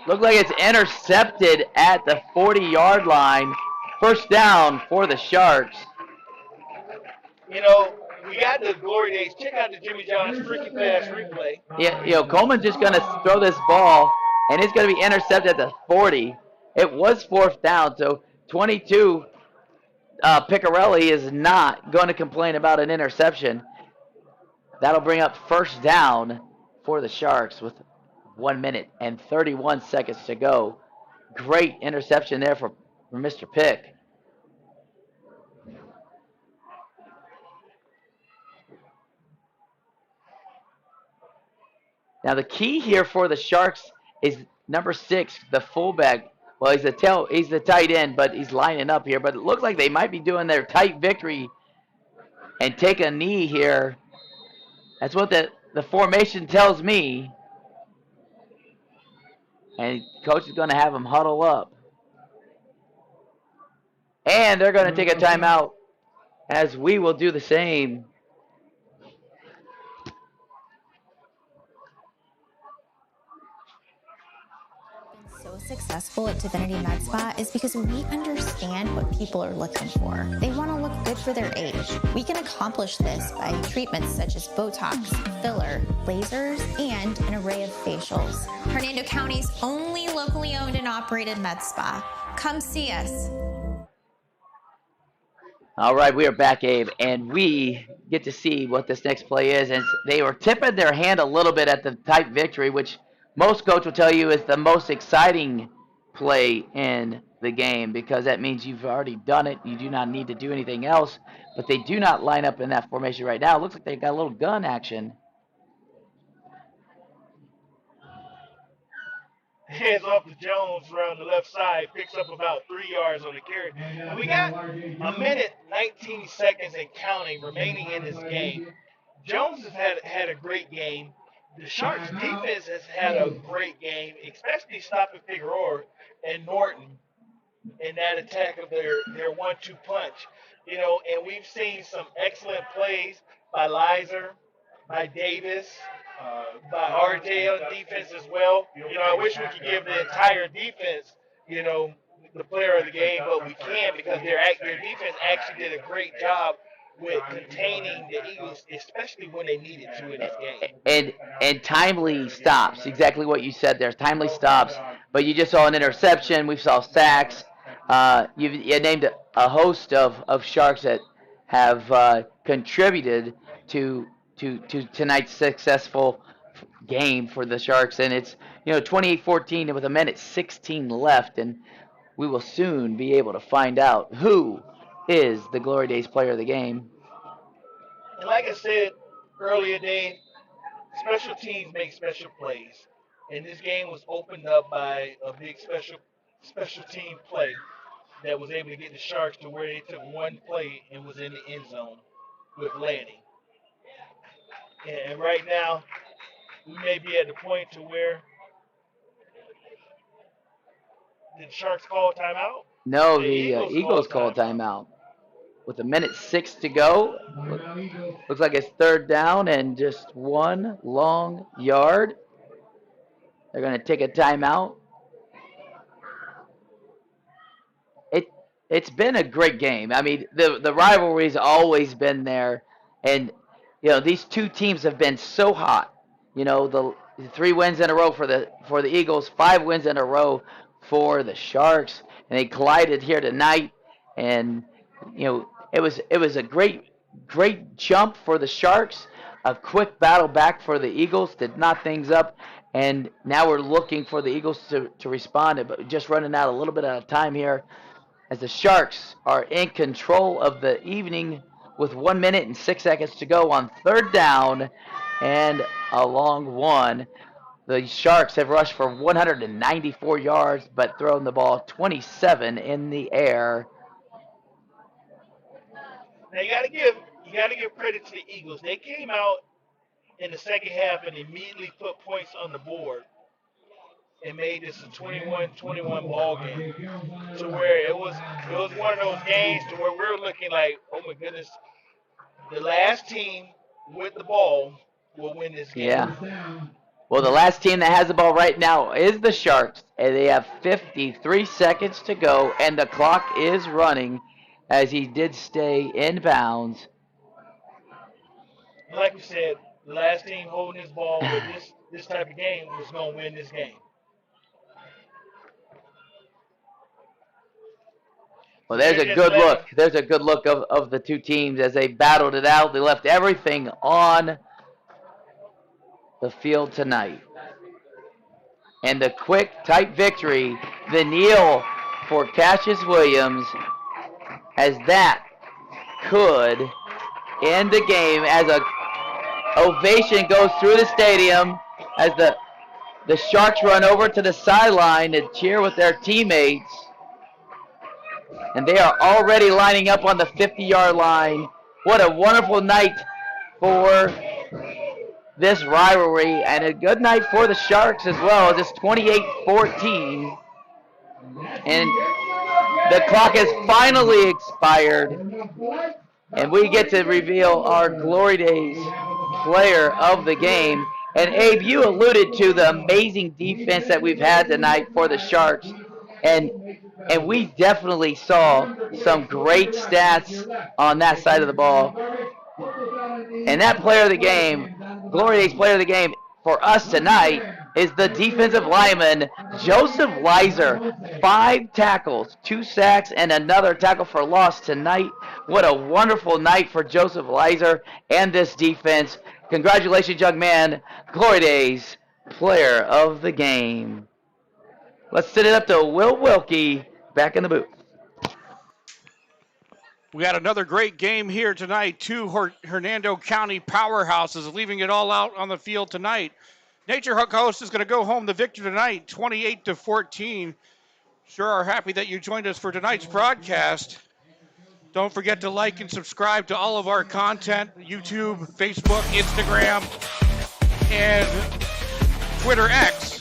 Look like it's intercepted at the 40-yard line. 1st down for the Sharks. You know, we got the glory days. Check out the Jimmy John's freaky pass replay. Yeah, Coleman's just going to throw this ball, and it's going to be intercepted at the 40. It was 4th down, so 22, Piccarelli is not going to complain about an interception. That'll bring up 1st down for the Sharks with 1 minute and 31 seconds to go. Great interception there for Mr. Pick. Now the key here for the Sharks is number 6, the fullback. Well, he's the tight end, but he's lining up here. But it looks like they might be doing their tight victory and take a knee here. That's what the formation tells me. And coach is going to have them huddle up. And they're going to take a timeout as we will do the same. So successful at Divinity Med Spa is because we understand what people are looking for. They want to look good for their age. We can accomplish this by treatments such as Botox, filler, lasers, and an array of facials. Hernando County's only locally owned and operated med spa. Come see us. All right, we are back, Abe, and we get to see what this next play is. And they were tipping their hand a little bit at the tight victory, which most coach will tell you is the most exciting play in the game because that means you've already done it. You do not need to do anything else, but they do not line up in that formation right now. It looks like they got a little gun action. Hands off to Jones around the left side, picks up about 3 yards on the carry. And we got a minute, 19 seconds and counting remaining in this game. Jones has had a great game. The Sharks defense has had a great game, especially stopping Figueroa and Norton in that attack of their 1-2 punch. You know, and we've seen some excellent plays by Leiser, by Davis, by RJ on defense as well. You know, I wish we could give the entire defense, you know, the player of the game, but we can't because their defense actually did a great job with containing the Eagles, especially when they needed to in this game. And timely stops, exactly what you said there, timely stops. But you just saw an interception. We saw sacks. You named a host of Sharks that have contributed to tonight's successful game for the Sharks. And it's, 28-14 with a minute 16 left. And we will soon be able to find out who is the Glory Days player of the game. And like I said earlier, Dave, special teams make special plays. And this game was opened up by a big special team play that was able to get the Sharks to where they took one play and was in the end zone with Lanning. And right now, we may be at the point to where did the Sharks call a timeout? No, the Eagles called timeout. With a minute 6 to go, looks like it's 3rd down and just one long yard. They're going to take a timeout. It's been a great game. I mean, the rivalry's always been there, and these two teams have been so hot. The 3 wins in a row for the Eagles, 5 wins in a row for the Sharks, and they collided here tonight. And it was a great jump for the Sharks, a quick battle back for the Eagles to knot things up, and now we're looking for the Eagles to respond. But just running out a little bit of time here, as the Sharks are in control of the evening with 1 minute and 6 seconds to go on 3rd down, and a long one. The Sharks have rushed for 194 yards, but thrown the ball 27 in the air. Now you gotta give credit to the Eagles. They came out in the second half and immediately put points on the board and made this a 21-21 ball game, to where it was one of those games to where we're looking like, oh my goodness, the last team with the ball will win this game. Yeah. Well, the last team that has the ball right now is the Sharks, and they have 53 seconds to go, and the clock is running as he did stay in bounds. Like we said, the last team holding this ball with this type of game was going to win this game. Well, there's a good look. There's a good look of the two teams as they battled it out. They left everything on the field tonight. And the quick, tight victory, the kneel for Cassius Williams, as that could end the game as a ovation goes through the stadium as the Sharks run over to the sideline to cheer with their teammates. And they are already lining up on the 50-yard line. What a wonderful night for this rivalry, and a good night for the Sharks as well. It's 28-14. And the clock has finally expired. And we get to reveal our Glory Days player of the game. And Abe, you alluded to the amazing defense that we've had tonight for the Sharks. And we definitely saw some great stats on that side of the ball. And that player of the game, Glory Days player of the game for us tonight, is the defensive lineman, Joseph Leiser. 5 tackles, 2 sacks, and another tackle for loss tonight. What a wonderful night for Joseph Leiser and this defense. Congratulations, young man. Glory Days player of the game. Let's send it up to Will Wilkie back in the booth. We had another great game here tonight. 2 Hernando County powerhouses leaving it all out on the field tonight. Nature Hook Host is going to go home the victor tonight, 28-14. Sure are happy that you joined us for tonight's broadcast. Don't forget to like and subscribe to all of our content, YouTube, Facebook, Instagram, and Twitter X.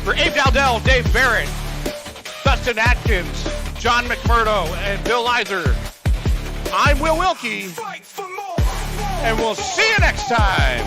For Abe Dowdell, Dave Barrett, Dustin Atkins, John McMurdo, and Bill Leiser, I'm Will Wilkie, and we'll see you next time.